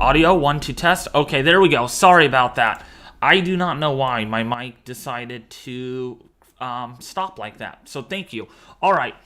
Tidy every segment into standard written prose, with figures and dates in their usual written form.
Audio, 1, 2, test. Okay, there we go. Sorry about that. I do not know why my mic decided to stop like that. So thank you. All right.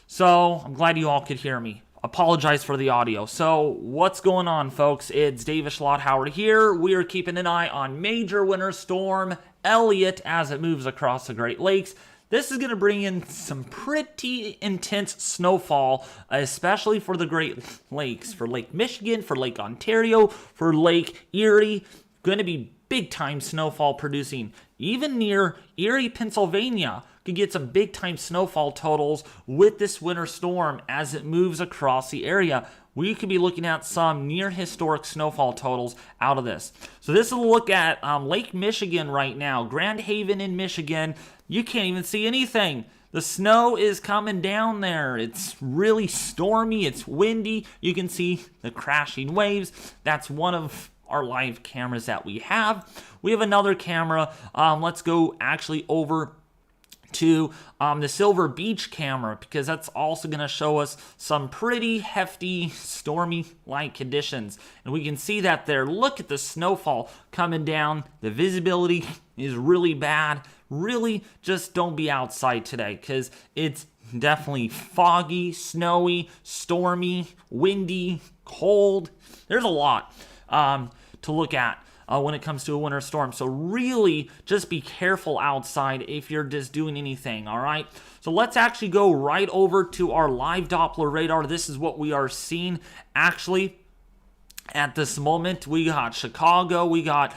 So I'm glad you all could hear me. Apologize for the audio. So what's going on, folks? It's David Schlotthauer here. We are keeping an eye on major winter storm Elliott as it moves across the Great Lakes. This is going to bring in some pretty intense snowfall, especially for the Great Lakes, for Lake Michigan, for Lake Ontario, for Lake Erie. Going to be big-time snowfall producing. Even near Erie, Pennsylvania, could get some big-time snowfall totals with this winter storm as it moves across the area. We could be looking at some near-historic snowfall totals out of this. So this is a look at Lake Michigan right now. Grand Haven in Michigan. You can't even see anything. The snow is coming down there. It's really stormy. It's windy. You can see the crashing waves. That's one of our live cameras that we have. We have another camera. Let's go actually over to the Silver Beach camera, because that's also going to show us some pretty hefty stormy-like conditions. And we can see that there. Look at the snowfall coming down. The visibility is really bad. Really, just don't be outside today, because it's definitely foggy, snowy, stormy, windy, cold. There's a lot to look at when it comes to a winter storm. So really just be careful outside if you're just doing anything, all right? So let's actually go right over to our live Doppler radar. This is what we are seeing actually at this moment. We got Chicago, we got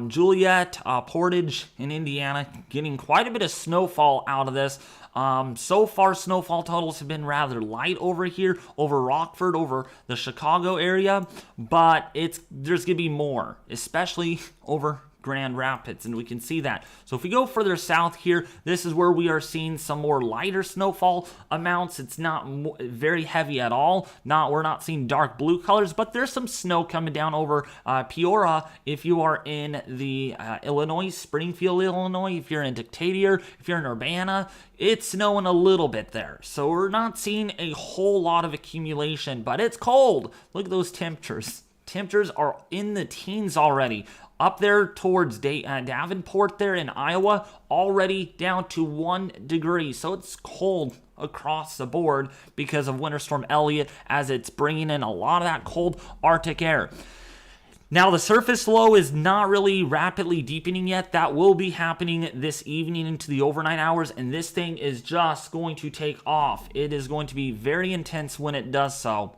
Juliet, Portage in Indiana, getting quite a bit of snowfall out of this. So far, snowfall totals have been rather light over here, over Rockford, over the Chicago area, but there's going to be more, especially over Grand Rapids, and we can see that. So if we go further south here, this is where we are seeing some more lighter snowfall amounts. It's not very heavy at all. We're not seeing dark blue colors, but there's some snow coming down over Peoria. If you are in the Illinois, Springfield, Illinois, if you're in Decatur, if you're in Urbana, it's snowing a little bit there. So we're not seeing a whole lot of accumulation, but it's cold. Look at those temperatures. Temperatures are in the teens already. Up there towards Davenport there in Iowa, already down to 1 degree. So it's cold across the board because of Winter Storm Elliott, as it's bringing in a lot of that cold Arctic air. Now, the surface low is not really rapidly deepening yet. That will be happening this evening into the overnight hours, and this thing is just going to take off. It is going to be very intense when it does so.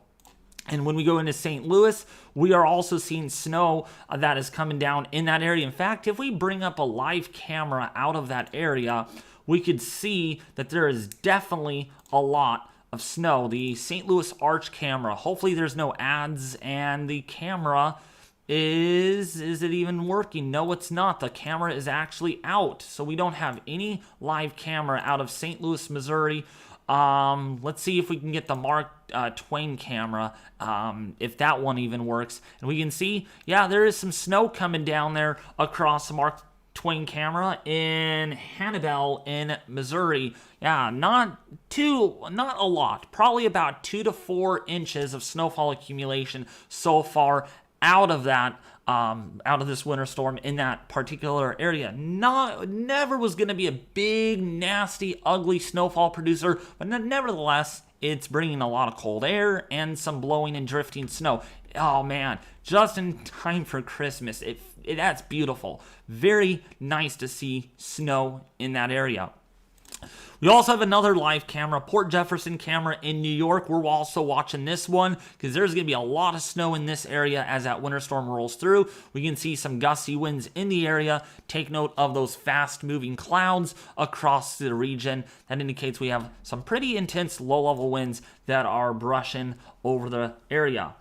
And when we go into St. Louis, we are also seeing snow that is coming down in that area. In fact, if we bring up a live camera out of that area, we could see that there is definitely a lot of snow. The St. Louis Arch camera, hopefully there's no ads, and the camera is it even working? No, it's not. The camera is actually out. So we don't have any live camera out of St. Louis, Missouri. Let's see if we can get the Mark Twain camera, if that one even works. And we can see, yeah, there is some snow coming down there across the Mark Twain camera in Hannibal in Missouri. Yeah, not a lot. Probably about 2 to 4 inches of snowfall accumulation so far out of that. Out of this winter storm in that particular area. Never was going to be a big, nasty, ugly snowfall producer, but nevertheless, it's bringing a lot of cold air and some blowing and drifting snow. Oh man, just in time for Christmas. That's beautiful. Very nice to see snow in that area. We also have another live camera, Port Jefferson camera in New York. We're also watching this one because there's going to be a lot of snow in this area as that winter storm rolls through. We can see some gusty winds in the area. Take note of those fast-moving clouds across the region. That indicates we have some pretty intense low-level winds that are brushing over the area.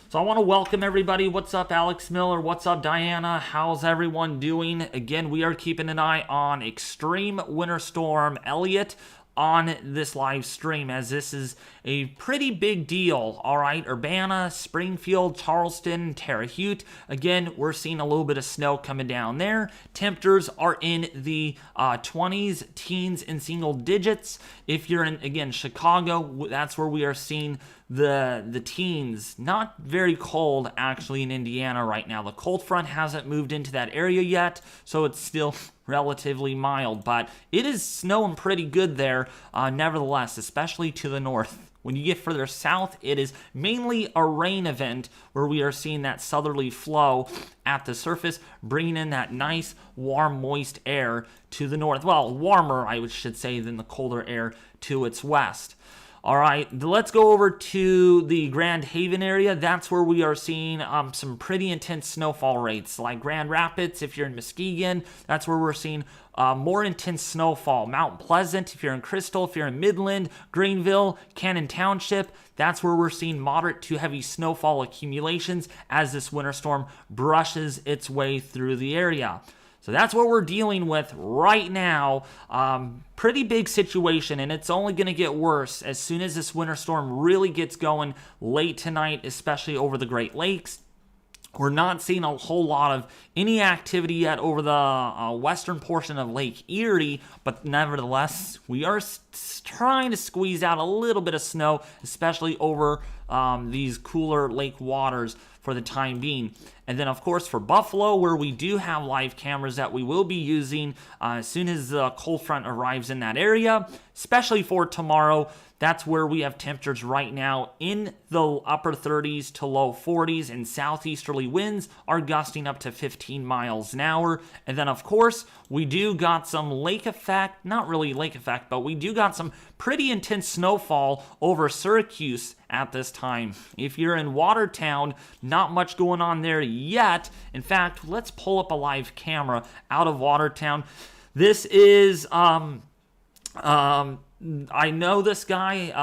So I want to welcome everybody. What's up, Alex Miller? What's up, Diana? How's everyone doing? Again, we are keeping an eye on Extreme Winter Storm Elliott on this live stream, as this is a pretty big deal. All right, Urbana, Springfield, Charleston, Terre Haute. Again, we're seeing a little bit of snow coming down there. Temperatures are in the 20s, teens, and single digits. If you're in, again, Chicago, that's where we are seeing the teens. Not very cold actually in Indiana right now. The cold front hasn't moved into that area yet, so it's still relatively mild, but it is snowing pretty good there nevertheless, especially to the north. When you get further south, it is mainly a rain event where we are seeing that southerly flow at the surface, bringing in that nice, warm, moist air to the north. Well, warmer, I should say, than the colder air to its west. All right, let's go over to the Grand Haven area. That's where we are seeing some pretty intense snowfall rates. Like Grand Rapids, if you're in Muskegon, that's where we're seeing more intense snowfall. Mount Pleasant, if you're in Crystal, if you're in Midland, Greenville, Cannon Township, that's where we're seeing moderate to heavy snowfall accumulations as this winter storm brushes its way through the area. So that's what we're dealing with right now. Pretty big situation, and it's only going to get worse as soon as this winter storm really gets going late tonight, especially over the Great Lakes. We're not seeing a whole lot of any activity yet over the western portion of Lake Erie, but nevertheless, we are trying to squeeze out a little bit of snow, especially over these cooler lake waters for the time being. And then, of course, for Buffalo, where we do have live cameras that we will be using as soon as the cold front arrives in that area, especially for tomorrow. That's where we have temperatures right now in the upper 30s to low 40s, and southeasterly winds are gusting up to 15 miles an hour. And then, of course, we do got some lake effect, not really lake effect, but we do got some pretty intense snowfall over Syracuse at this time. If you're in Watertown, not much going on there yet. In fact, let's pull up a live camera out of Watertown. This is I know this guy,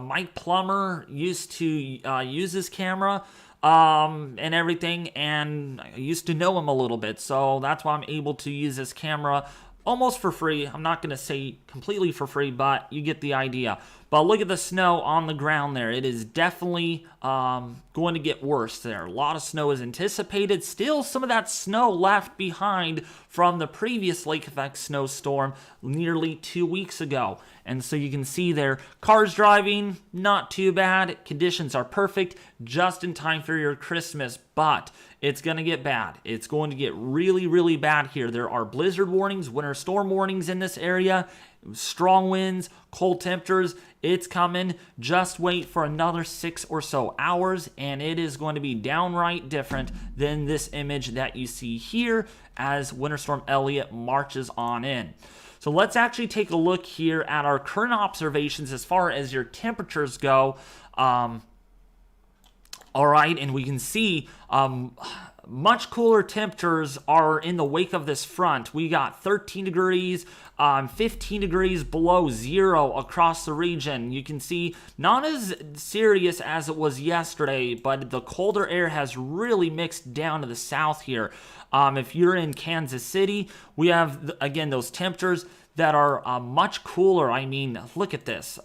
Mike Plummer, used to use his camera and everything, and I used to know him a little bit, so that's why I'm able to use this camera almost for free. I'm not going to say completely for free, but you get the idea. But look at the snow on the ground there. It is definitely going to get worse there. A lot of snow is anticipated. Still some of that snow left behind from the previous lake effect snowstorm nearly 2 weeks ago. And so you can see there, cars driving, not too bad. Conditions are perfect, just in time for your Christmas. But it's going to get bad. It's going to get really, really bad here. There are blizzard warnings, winter storm warnings in this area. Strong winds, cold temperatures, it's coming. Just wait for another 6 or so hours, and it is going to be downright different than this image that you see here as Winter Storm Elliott marches on in. So let's actually take a look here at our current observations as far as your temperatures go. All right, and we can see much cooler temperatures are in the wake of this front. We got 13 degrees, 15 degrees below zero across the region. You can see not as serious as it was yesterday, but the colder air has really mixed down to the south here. If you're in Kansas City, we have, again, those temperatures that are much cooler. I mean, look at this,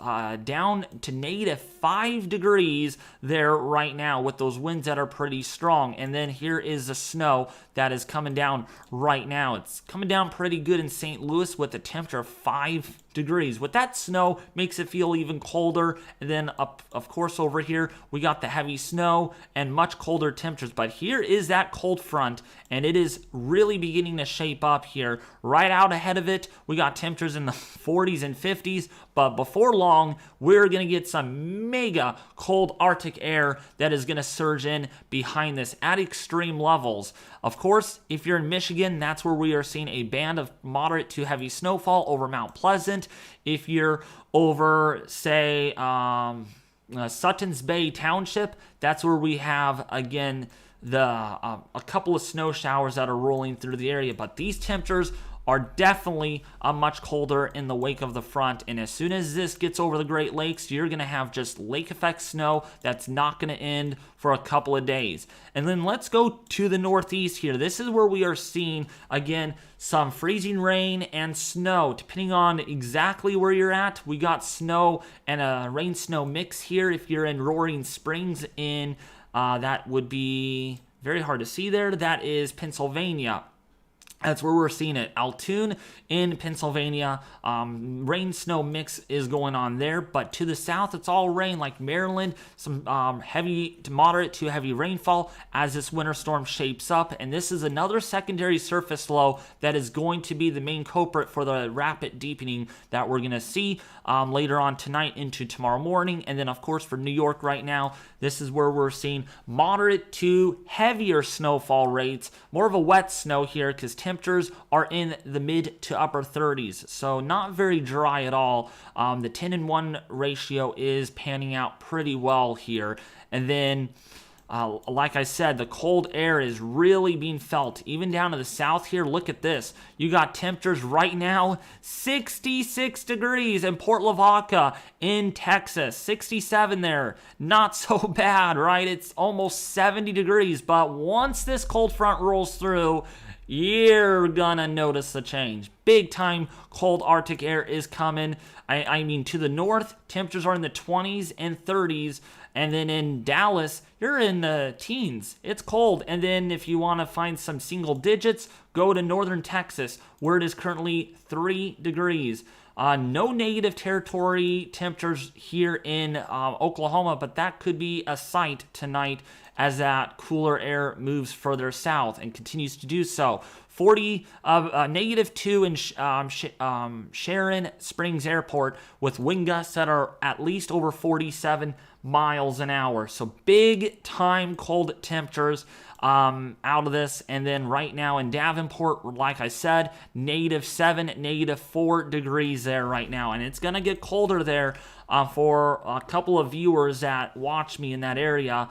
down to -5 degrees there right now with those winds that are pretty strong. And then here is the snow that is coming down right now. It's coming down pretty good in St. Louis with a temperature of 5 degrees. With that snow, makes it feel even colder. And then up, of course, over here, we got the heavy snow and much colder temperatures. But here is that cold front, and it is really beginning to shape up here. Right out ahead of it, we got temperatures in the 40s and 50s. But before long, we're going to get some mega cold Arctic air that is going to surge in behind this at extreme levels. Of course, if you're in Michigan, that's where we are seeing a band of moderate to heavy snowfall over Mount Pleasant. If you're over, say, Suttons Bay Township, that's where we have, again, a couple of snow showers that are rolling through the area. But these temperatures are definitely much colder in the wake of the front. And as soon as this gets over the Great Lakes, you're going to have just lake effect snow that's not going to end for a couple of days. And then let's go to the northeast here. This is where we are seeing, again, some freezing rain and snow. Depending on exactly where you're at, we got snow and a rain-snow mix here. If you're in Roaring Springs that would be very hard to see there. That is Pennsylvania. That's where we're seeing it. Altoona in Pennsylvania, rain-snow mix is going on there. But to the south, it's all rain, like Maryland. Some heavy to moderate to heavy rainfall as this winter storm shapes up. And this is another secondary surface low that is going to be the main culprit for the rapid deepening that we're going to see later on tonight into tomorrow morning. And then, of course, for New York right now, this is where we're seeing moderate to heavier snowfall rates. More of a wet snow here because temperatures are in the mid to upper 30s, so not very dry at all. The 10-1 ratio is panning out pretty well here. And then, like I said, the cold air is really being felt. Even down to the south here, look at this. You got temperatures right now, 66 degrees in Port Lavaca in Texas. 67 there. Not so bad, right? It's almost 70 degrees. But once this cold front rolls through, you're gonna notice the change. Big time cold Arctic air is coming. I mean, to the north, temperatures are in the 20s and 30s. And then in Dallas, you're in the teens. It's cold. And then if you want to find some single digits, go to northern Texas, where it is currently 3 degrees. No negative territory temperatures here in Oklahoma, but that could be a sight tonight as that cooler air moves further south and continues to do so. -2 in Sharon Springs Airport with wind gusts that are at least over 47 miles an hour. So big time cold temperatures out of this. And then right now in Davenport, like I said, -7, -4 degrees there right now. And it's going to get colder there for a couple of viewers that watch me in that area.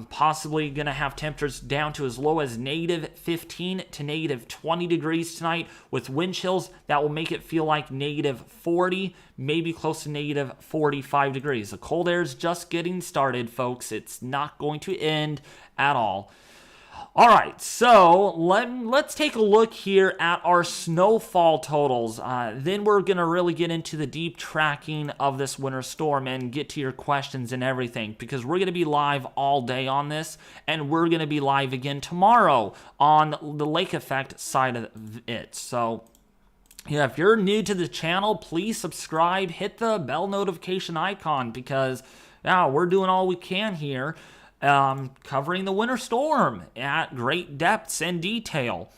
Possibly going to have temperatures down to as low as -15 to -20 degrees tonight with wind chills that will make it feel like -40, maybe close to -45 degrees. The cold air is just getting started, folks. It's not going to end at all. All right, so let's take a look here at our snowfall totals. Then we're going to really get into the deep tracking of this winter storm and get to your questions and everything, because we're going to be live all day on this, and we're going to be live again tomorrow on the lake effect side of it. So yeah, if you're new to the channel, please subscribe, hit the bell notification icon, because yeah, we're doing all we can here. Covering the winter storm at great depths and detail.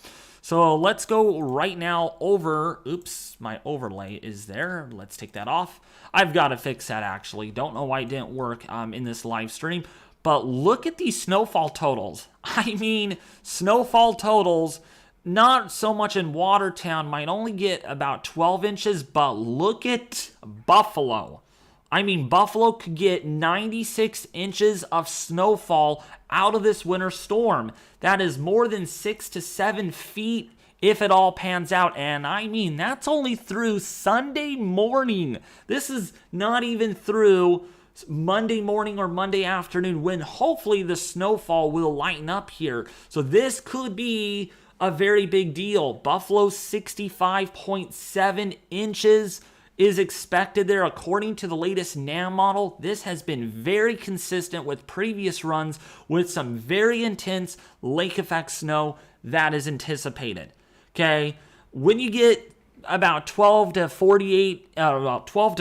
So let's go right now over, oops, my overlay is there. Let's take that off. I've got to fix that actually. Don't know why it didn't work in this live stream, but look at these snowfall totals. I mean, snowfall totals, not so much in Watertown, might only get about 12 inches, but look at Buffalo. I mean, Buffalo could get 96 inches of snowfall out of this winter storm. That is more than 6 to 7 feet if it all pans out. And I mean, that's only through Sunday morning. This is not even through Monday morning or Monday afternoon, when hopefully the snowfall will lighten up here. So this could be a very big deal. Buffalo 65.7 inches is expected there according to the latest NAM model. This has been very consistent with previous runs with some very intense lake effect snow that is anticipated. Okay, when you get about 12 to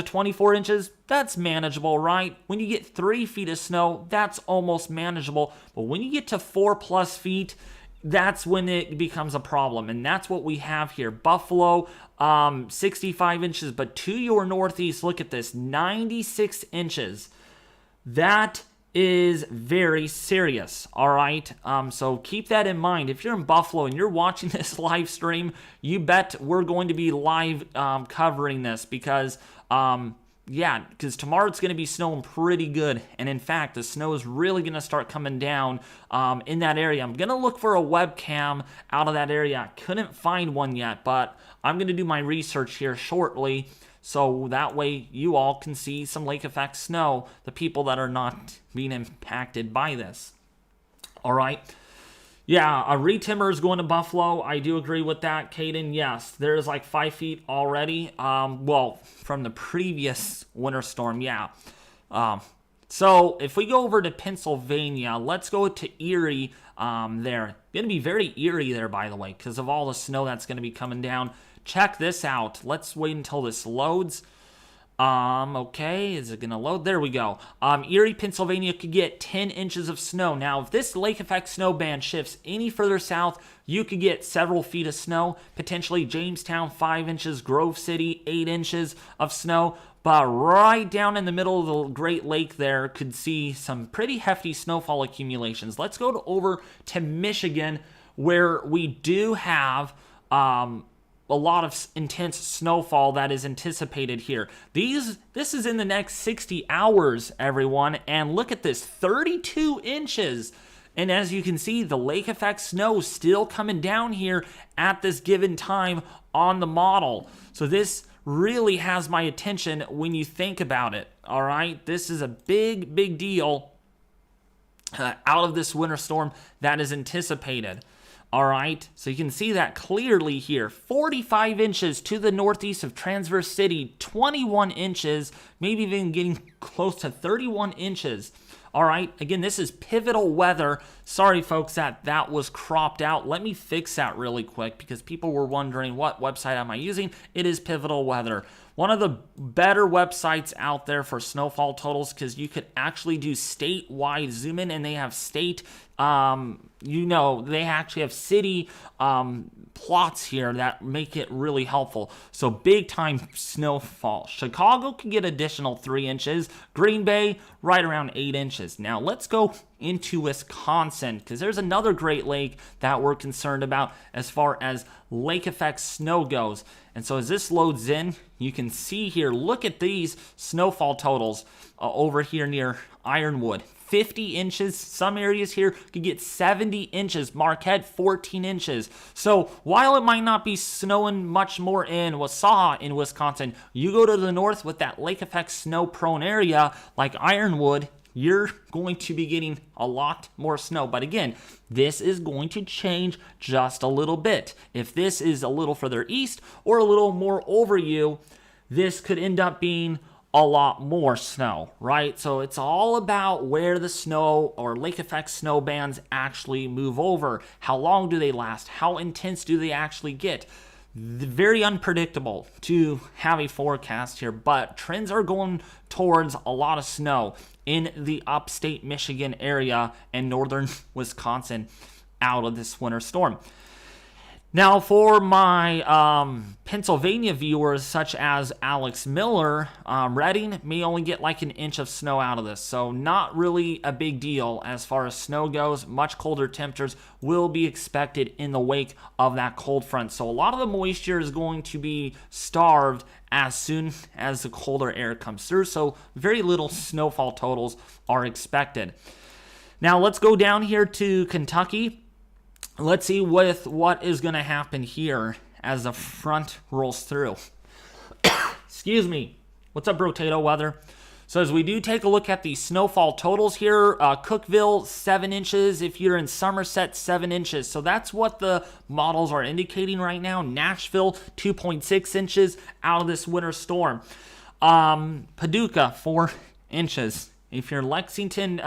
24 inches, that's manageable, right? When you get 3 feet of snow, that's almost manageable. But when you get to 4+ feet, that's when it becomes a problem. And that's what we have here. Buffalo, 65 inches, but to your northeast, look at this, 96 inches. That is very serious, all right? So keep that in mind. If you're in Buffalo and you're watching this live stream, you bet we're going to be live covering this, because because tomorrow it's going to be snowing pretty good. And in fact, the snow is really going to start coming down in that area. I'm going to look for a webcam out of that area. I couldn't find one yet, but I'm going to do my research here shortly, so that way you all can see some lake effect snow, the people that are not being impacted by this. All right. Yeah, a retimmer is going to Buffalo. I do agree with that, Caden. Yes, there's like 5 feet already. Well, from the previous winter storm, yeah. So if we go over to Pennsylvania, let's go to Erie there. Going to be very eerie there, by the way, because of all the snow that's going to be coming down. Check this out. Let's wait until this loads. Okay, is it going to load? There we go. Erie, Pennsylvania could get 10 inches of snow. Now, if this lake effect snow band shifts any further south, you could get several feet of snow. Potentially Jamestown, 5 inches. Grove City, 8 inches of snow. But right down in the middle of the Great Lake there could see some pretty hefty snowfall accumulations. Let's go over to Michigan, where we do have a lot of intense snowfall that is anticipated here. This is in the next 60 hours, everyone. And look at this, 32 inches. And as you can see, the lake effect snow still coming down here at this given time on the model. So this really has my attention when you think about it. All right, this is a big, big deal out of this winter storm that is anticipated. All right, so you can see that clearly here. 45 inches to the northeast of Transverse City, 21 inches, maybe even getting close to 31 inches. All right, again, this is pivotal weather. Sorry, folks, that was cropped out. Let me fix that really quick because people were wondering what website am I using. It is Pivotal Weather. One of the better websites out there for snowfall totals because you could actually do statewide zoom in, and they have state, they actually have city plots here that make it really helpful. So big time snowfall. Chicago could get additional 3 inches. Green Bay right around 8 inches. Now let's go into Wisconsin because there's another Great Lake that we're concerned about as far as lake effect snow goes. And so as this loads in, you can see here, look at these snowfall totals over here near Ironwood. 50 inches. Some areas here could get 70 inches. Marquette, 14 inches. So while it might not be snowing much more in Wausau in Wisconsin, you go to the north with that lake effect snow prone area like Ironwood, you're going to be getting a lot more snow. But again, this is going to change just a little bit. If this is a little further east or a little more over you, this could end up being a lot more snow, right? So it's all about where the snow or lake effect snow bands actually move over. How long do they last? How intense do they actually get? Very unpredictable to have a forecast here, but trends are going towards a lot of snow in the upstate Michigan area and northern Wisconsin out of this winter storm. Now, for my Pennsylvania viewers, such as Alex Miller, Reading may only get like an inch of snow out of this. So not really a big deal as far as snow goes. Much colder temperatures will be expected in the wake of that cold front. So a lot of the moisture is going to be starved as soon as the colder air comes through. So very little snowfall totals are expected. Now, let's go down here to Kentucky. Let's see with what is going to happen here as the front rolls through. Excuse me. What's up, Brotato Weather? So as we do take a look at the snowfall totals here, Cookeville, 7 inches. If you're in Somerset, 7 inches. So that's what the models are indicating right now. Nashville, 2.6 inches out of this winter storm. Paducah, 4 inches. If you're in Lexington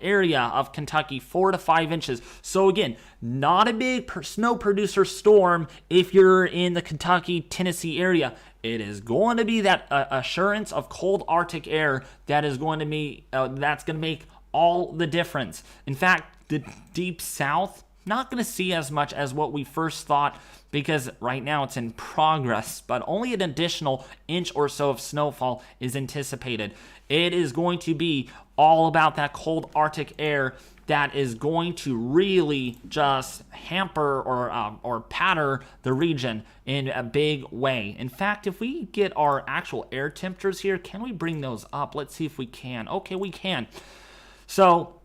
area of Kentucky, 4 to 5 inches. So again, not a big snow producer storm if you're in the Kentucky, Tennessee area. It is going to be that assurance of cold Arctic air that is going to be that's going to make all the difference. In fact, the deep south, not going to see as much as what we first thought because right now it's in progress, but only an additional inch or so of snowfall is anticipated. It is going to be all about that cold Arctic air that is going to really just hamper or patter the region in a big way. In fact, if we get our actual air temperatures here, can we bring those up? Let's see if we can. Okay, we can. So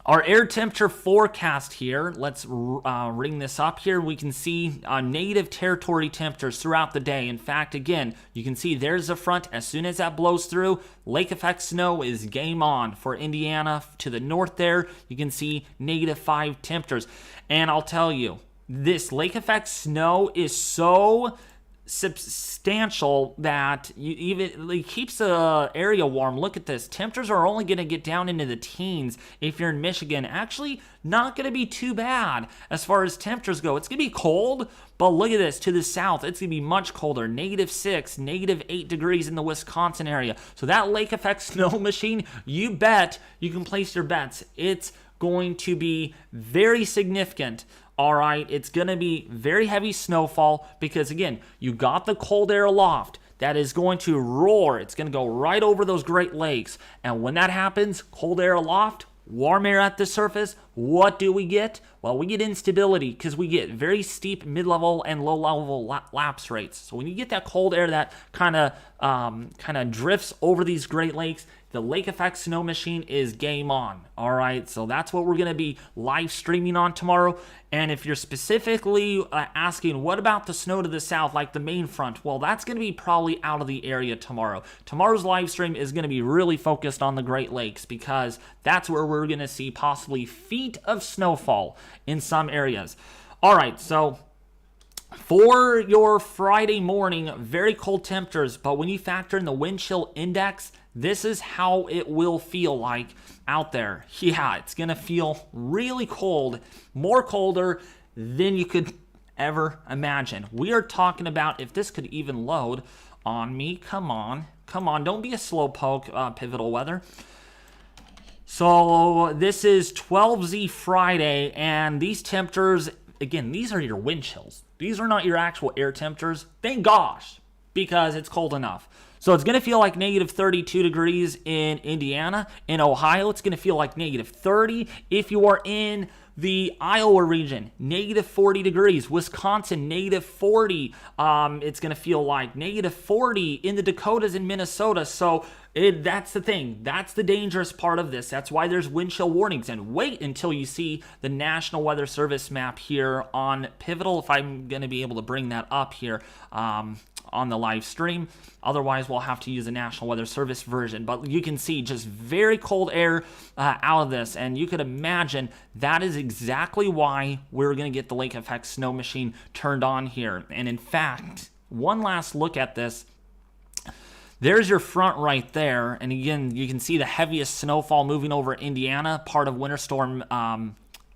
our air temperature forecast here, let's ring this up here. We can see native territory temperatures throughout the day. In fact, again, you can see there's the front. As soon as that blows through, lake effect snow is game on. For Indiana to the north there, you can see -5 temperatures. And I'll tell you, this lake effect snow is so substantial that it keeps the area warm. Look at this. Temperatures are only going to get down into the teens if you're in Michigan. Actually, not going to be too bad as far as temperatures go. It's going to be cold, but look at this. To the south, it's going to be much colder. -6, -8 degrees in the Wisconsin area. So that lake effect snow machine, you bet you can place your bets. It's going to be very significant. All right, it's going to be very heavy snowfall because, again, you got the cold air aloft that is going to roar. It's going to go right over those Great Lakes. And when that happens, cold air aloft, warm air at the surface, what do we get? Well, we get instability because we get very steep mid-level and low-level lapse rates. So when you get that cold air that kind of drifts over these Great Lakes, the lake effect snow machine is game on. All right, so that's what we're going to be live streaming on tomorrow. And if you're specifically asking, what about the snow to the south, like the main front? Well, that's going to be probably out of the area tomorrow. Tomorrow's live stream is going to be really focused on the Great Lakes because that's where we're going to see possibly feet of snowfall in some areas. All right, so for your Friday morning, very cold temperatures, but when you factor in the wind chill index, this is how it will feel like out there. Yeah, it's going to feel really cold, more colder than you could ever imagine. We are talking about, if this could even load on me, come on, don't be a slowpoke, Pivotal Weather. So this is 12Z Friday, and these temperatures, again, these are your wind chills. These are not your actual air temperatures. Thank gosh, because it's cold enough. So it's going to feel like -32 degrees in Indiana. In Ohio, it's going to feel like -30. If you are in the Iowa region, -40 degrees. Wisconsin, -40. It's going to feel like -40 in the Dakotas and Minnesota. So that's the thing. That's the dangerous part of this. That's why there's wind chill warnings. And wait until you see the National Weather Service map here on Pivotal, if I'm going to be able to bring that up here on the live stream. Otherwise, we'll have to use the National Weather Service version. But you can see just very cold air out of this. And you could imagine that is exactly why we're going to get the lake effect snow machine turned on here. And in fact, one last look at this. There's your front right there. And again, you can see the heaviest snowfall moving over Indiana, part of Winter Storm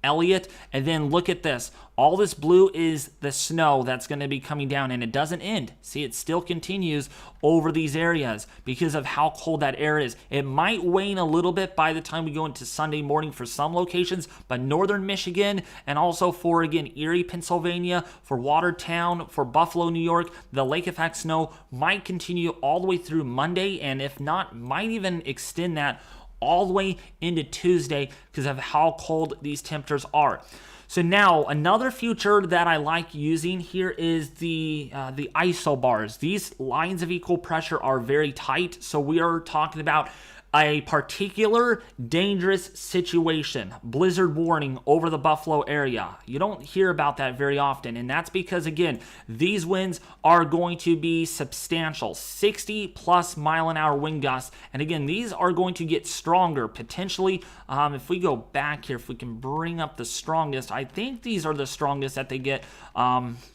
Elliott. And then look at this. All this blue is the snow that's going to be coming down, and it doesn't end. See, it still continues over these areas because of how cold that air is. It might wane a little bit by the time we go into Sunday morning for some locations, but northern Michigan and also for, again, Erie, Pennsylvania, for Watertown, for Buffalo, New York, the lake effect snow might continue all the way through Monday, and if not, might even extend that all the way into Tuesday because of how cold these temperatures are. So now another feature that I like using here is the isobars. These lines of equal pressure are very tight, so we are talking about a particular dangerous situation, blizzard warning over the Buffalo area. You don't hear about that very often, and that's because, again, these winds are going to be substantial, 60+ mile-an-hour wind gusts, and again, these are going to get stronger, potentially. If we go back here, if we can bring up the strongest, I think these are the strongest that they get,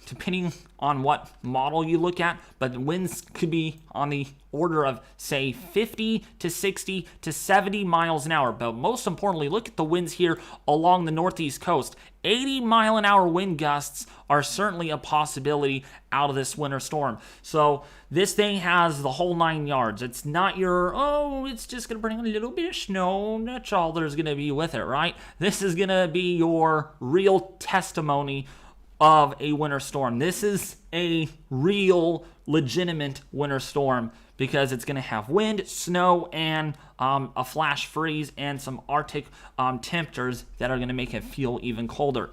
depending on what model you look at, but the winds could be on the order of, say, 50 to 60 to 70 miles an hour. But most importantly, look at the winds here along the northeast coast. 80 mile an hour wind gusts are certainly a possibility out of this winter storm. So this thing has the whole 9 yards. It's not your, it's just going to bring a little bit of snow. That's all there's going to be with it, right? This is going to be your real testimony of a winter storm. This is a real, legitimate winter storm because it's going to have wind, snow, and a flash freeze and some Arctic temperatures that are going to make it feel even colder.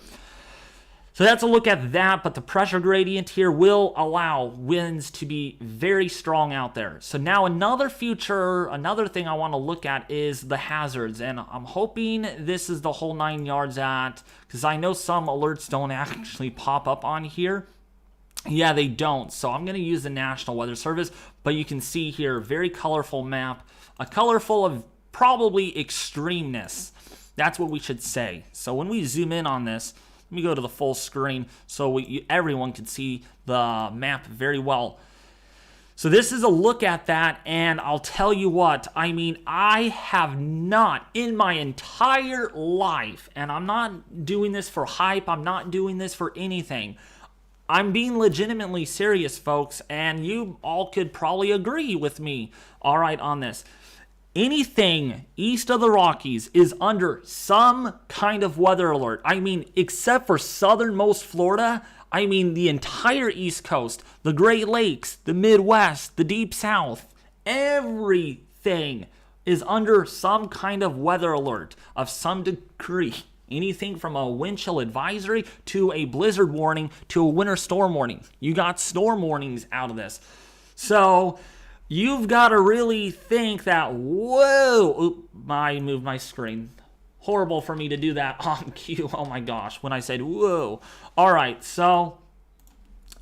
So that's a look at that, but the pressure gradient here will allow winds to be very strong out there. So now another thing I want to look at is the hazards, and I'm hoping this is the whole 9 yards because I know some alerts don't actually pop up on here. Yeah, they don't, so I'm going to use the National Weather Service, but you can see here, very colorful map, a colorful of probably extremeness. That's what we should say. So when we zoom in on this, me go to the full screen so everyone can see the map very well. So this is a look at that, and I'll tell you what, I mean, I have not in my entire life, and I'm not doing this for hype, I'm not doing this for anything. I'm being legitimately serious, folks, and you all could probably agree with me, all right, on this. Anything east of the Rockies is under some kind of weather alert. I mean, except for southernmost Florida, I mean, the entire East Coast, the Great Lakes, the Midwest, the Deep South, everything is under some kind of weather alert of some degree. Anything from a wind chill advisory to a blizzard warning to a winter storm warning. You got storm warnings out of this. So you've got to really think that, whoa, I moved my screen. Horrible for me to do that on cue. Oh my gosh, when I said whoa. All right, so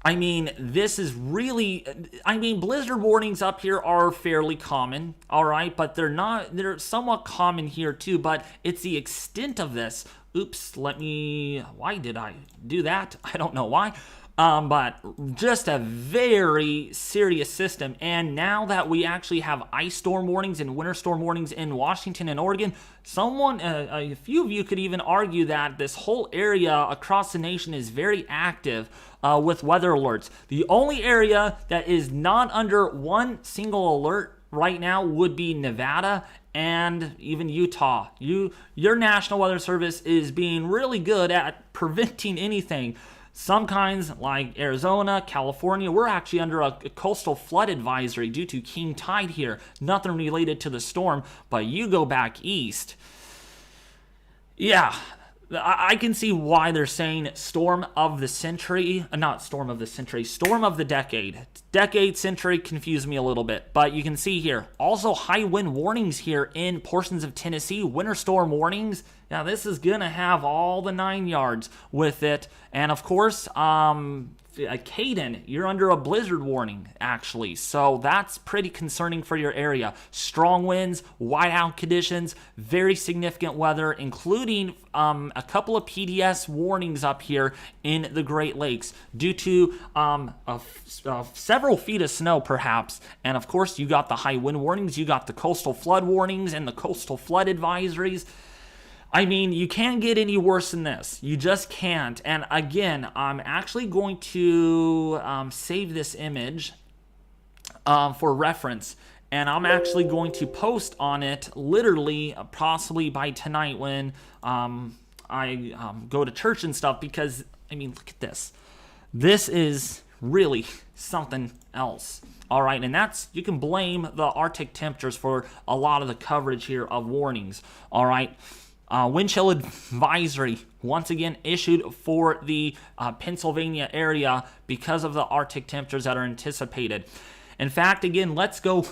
I mean, this is really, I mean, blizzard warnings up here are fairly common, all right, but they're somewhat common here too, but it's the extent of this. Oops, why did I do that? I don't know why. But just a very serious system. And now that we actually have ice storm warnings and winter storm warnings in Washington and Oregon, a few of you could even argue that this whole area across the nation is very active with weather alerts. The only area that is not under one single alert right now would be Nevada and even Utah. Your National Weather Service is being really good at preventing anything. Some kinds, like Arizona, California, we're actually under a coastal flood advisory due to king tide here. Nothing related to the storm, but you go back east. Yeah, I can see why they're saying storm of the century. Not storm of the century, storm of the decade. Decade, century confuse me a little bit, but you can see here. Also high wind warnings here in portions of Tennessee. Winter storm warnings. Now this is going to have all the 9 yards with it. And of course, Caden, you're under a blizzard warning, actually. So that's pretty concerning for your area. Strong winds, whiteout conditions, very significant weather, including a couple of PDS warnings up here in the Great Lakes due to several feet of snow, perhaps. And of course, you got the high wind warnings, you got the coastal flood warnings and the coastal flood advisories. I mean, you can't get any worse than this. You just can't. And again, I'm actually going to save this image for reference. And I'm actually going to post on it literally possibly by tonight when I go to church and stuff. Because, I mean, look at this. This is really something else. All right, and you can blame the Arctic temperatures for a lot of the coverage here of warnings. All right. Wind chill advisory, once again, issued for the Pennsylvania area because of the Arctic temperatures that are anticipated. In fact, again, let's go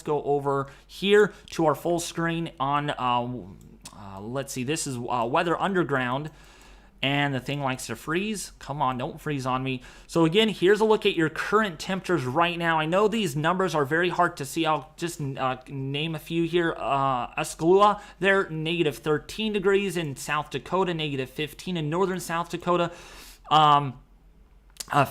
over here to our full screen on, let's see, this is Weather Underground. And the thing likes to freeze. Come on, don't freeze on me. So again, here's a look at your current temperatures right now. I know these numbers are very hard to see. I'll just name a few here. Escalua, they're negative 13 degrees in South Dakota, negative 15 in northern South Dakota.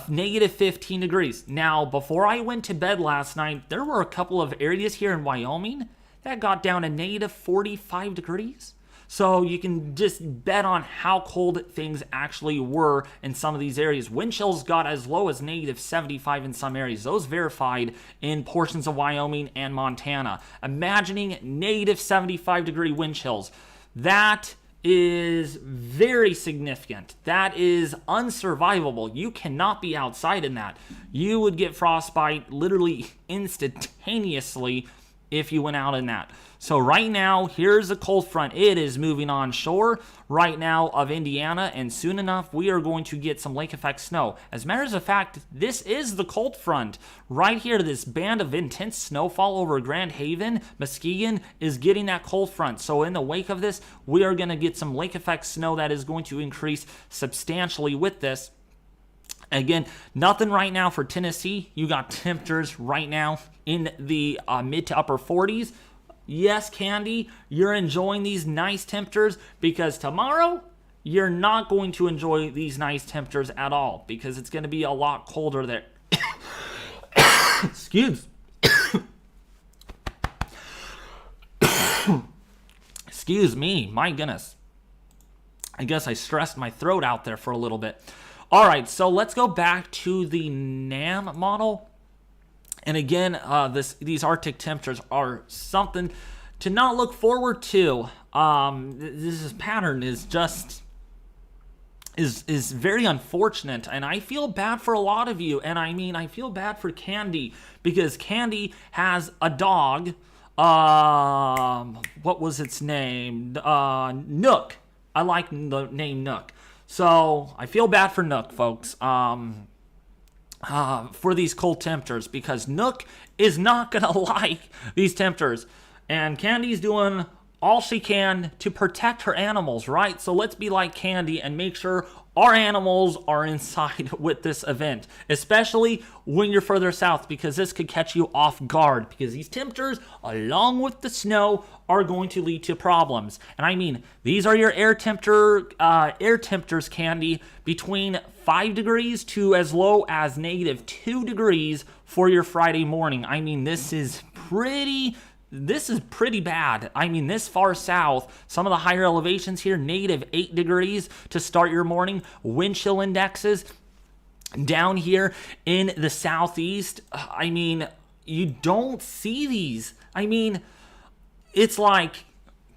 Negative 15 degrees. Now, before I went to bed last night, there were a couple of areas here in Wyoming that got down to negative 45 degrees. So you can just bet on how cold things actually were in some of these areas. Wind chills got as low as negative 75 in some areas. Those verified in portions of Wyoming and Montana. Imagining negative 75 degree wind chills. That is very significant. That is unsurvivable. You cannot be outside in that. You would get frostbite literally instantaneously if you went out in that. So right now, here's a cold front. It is moving on shore right now of Indiana, and soon enough, we are going to get some lake effect snow. As matters of fact, this is the cold front. Right here, this band of intense snowfall over Grand Haven, Muskegon, is getting that cold front. So in the wake of this, we are going to get some lake effect snow that is going to increase substantially with this. Again, nothing right now for Tennessee. You got temperatures right now in the mid to upper 40s. Yes, Candy, you're enjoying these nice temperatures, because tomorrow you're not going to enjoy these nice temperatures at all, because it's going to be a lot colder there. Excuse me, my goodness. I guess I stressed my throat out there for a little bit. All right, so let's go back to the NAM model. And again, these Arctic temperatures are something to not look forward to. This pattern is just is very unfortunate, and I feel bad for a lot of you. And I mean, I feel bad for Candy, because Candy has a dog. What was its name? Nook. I like the name Nook. So I feel bad for Nook, folks. For these cold temperatures, because Nook is not gonna like these temperatures, and Candy's doing all she can to protect her animals, right? So let's be like Candy and make sure our animals are inside with this event, especially when you're further south, because this could catch you off guard, because these temperatures, along with the snow, are going to lead to problems. And I mean, these are your air temperatures, Candy, between 5 degrees to as low as -2 degrees for your Friday morning. I mean, this is pretty bad. I mean, this far south, some of the higher elevations here, -8 degrees to start your morning. Wind chill indexes down here in the southeast. I mean, you don't see these. I mean, it's like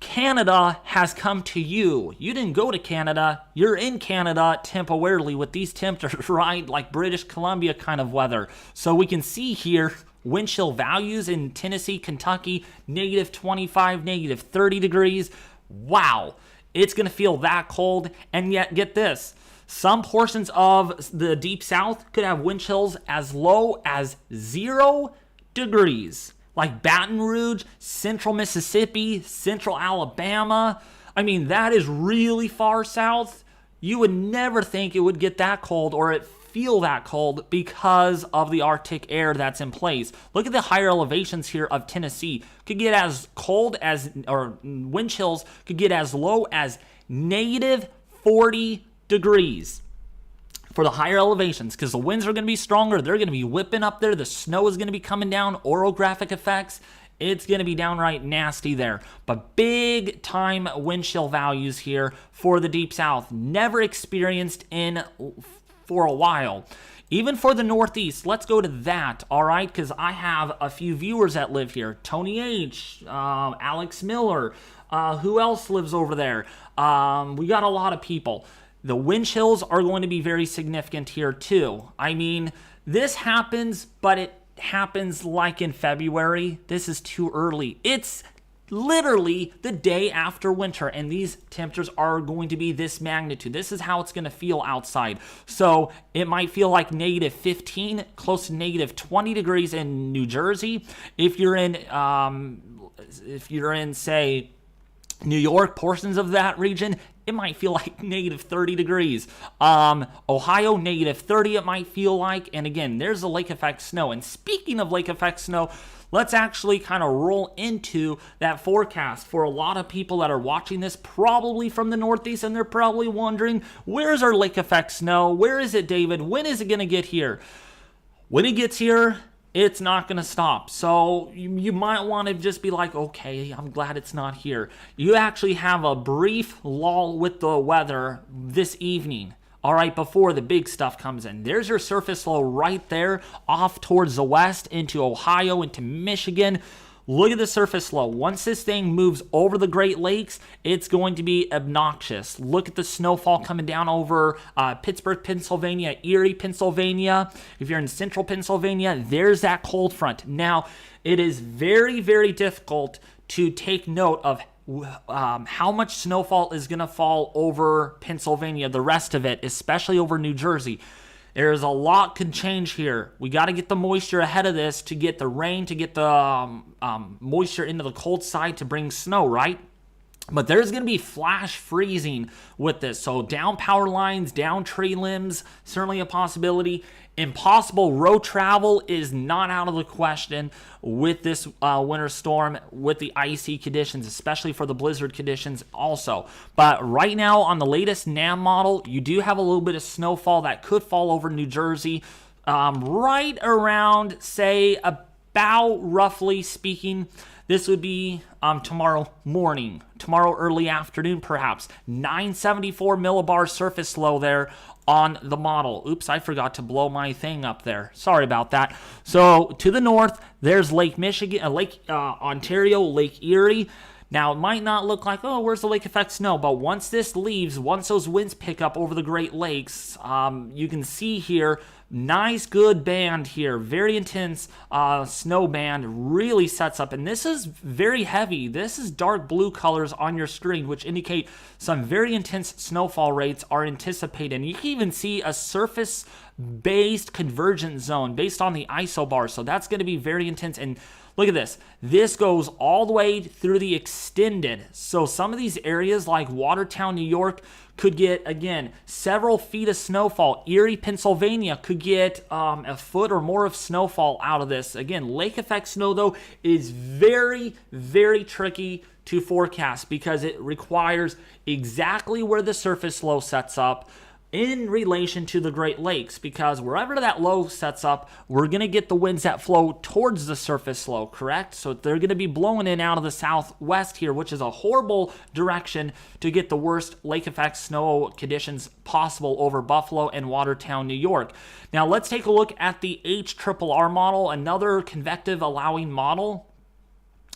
Canada has come to you. You didn't go to Canada. You're in Canada temporarily with these temperatures, right? Like British Columbia kind of weather. So we can see here wind chill values in Tennessee, Kentucky, -25, -30 degrees. Wow, it's going to feel that cold. And yet, get this, some portions of the deep south could have wind chills as low as 0 degrees. Like Baton Rouge, central Mississippi, central Alabama. I mean, that is really far south. You would never think it would get that cold, or it feel that cold, because of the Arctic air that's in place. Look at the higher elevations here of Tennessee. Could get as cold as, or wind chills could get as low as -40 degrees for the higher elevations, because the winds are going to be stronger. They're going to be whipping up there. The snow is going to be coming down. Orographic effects. It's going to be downright nasty there. But big time wind chill values here for the deep south. Never experienced in for a while. Even for the Northeast, let's go to that, all right? Because I have a few viewers that live here. Tony H., Alex Miller. Who else lives over there? We got a lot of people. The wind chills are going to be very significant here too. I mean, this happens, but it happens like in February. This is too early. It's literally the day after winter, and these temperatures are going to be this magnitude. This is how it's going to feel outside. So it might feel like -15, close to -20 degrees in New Jersey. If you're in, say, New York, portions of that region, it might feel like -30 degrees. Ohio, -30 it might feel like. And again, there's the lake effect snow. And speaking of lake effect snow, let's actually kind of roll into that forecast for a lot of people that are watching this, probably from the Northeast, and they're probably wondering, where's our lake effect snow? Where is it, David? When is it going to get here? When it gets here, it's not going to stop. So you might want to just be like, okay, I'm glad it's not here. You actually have a brief lull with the weather this evening, all right, before the big stuff comes in. There's your surface low right there, off towards the west, into Ohio, into Michigan. Look at the surface low. Once this thing moves over the Great Lakes, it's going to be obnoxious. Look at the snowfall coming down over Pittsburgh, Pennsylvania, Erie, Pennsylvania. If you're in central Pennsylvania, there's that cold front. Now, it is very, very difficult to take note of how much snowfall is going to fall over Pennsylvania, the rest of it, especially over New Jersey. There's a lot can change here. We got to get the moisture ahead of this to get the rain, to get the moisture into the cold side to bring snow, right? But there's going to be flash freezing with this. So down power lines, down tree limbs, certainly a possibility. Impossible road travel is not out of the question with this winter storm, with the icy conditions, especially for the blizzard conditions also. But right now on the latest NAM model, you do have a little bit of snowfall that could fall over New Jersey right around, say, about roughly speaking, this would be tomorrow morning, tomorrow early afternoon perhaps. 974 millibar surface flow there on the model. Oops, I forgot to blow my thing up there. Sorry about that. So to the north, there's Lake Michigan, Lake Ontario, Lake Erie. Now, it might not look like, oh, where's the lake effect snow? But once this leaves, once those winds pick up over the Great Lakes, you can see here, nice, good band here. Very intense snow band really sets up. And this is very heavy. This is dark blue colors on your screen, which indicate some very intense snowfall rates are anticipated. And you can even see a surface-based convergence zone based on the isobar. So that's going to be very intense. And look at this. This goes all the way through the extended. So some of these areas like Watertown, New York could get, again, several feet of snowfall. Erie, Pennsylvania could get a foot or more of snowfall out of this. Again, lake effect snow, though, is very, very tricky to forecast because it requires exactly where the surface low sets up in relation to the Great Lakes, because wherever that low sets up, we're going to get the winds that flow towards the surface low, correct? So they're going to be blowing in out of the southwest here, which is a horrible direction to get the worst lake effect snow conditions possible over Buffalo and Watertown, New York. Now let's take a look at the HRRR model, another convective allowing model,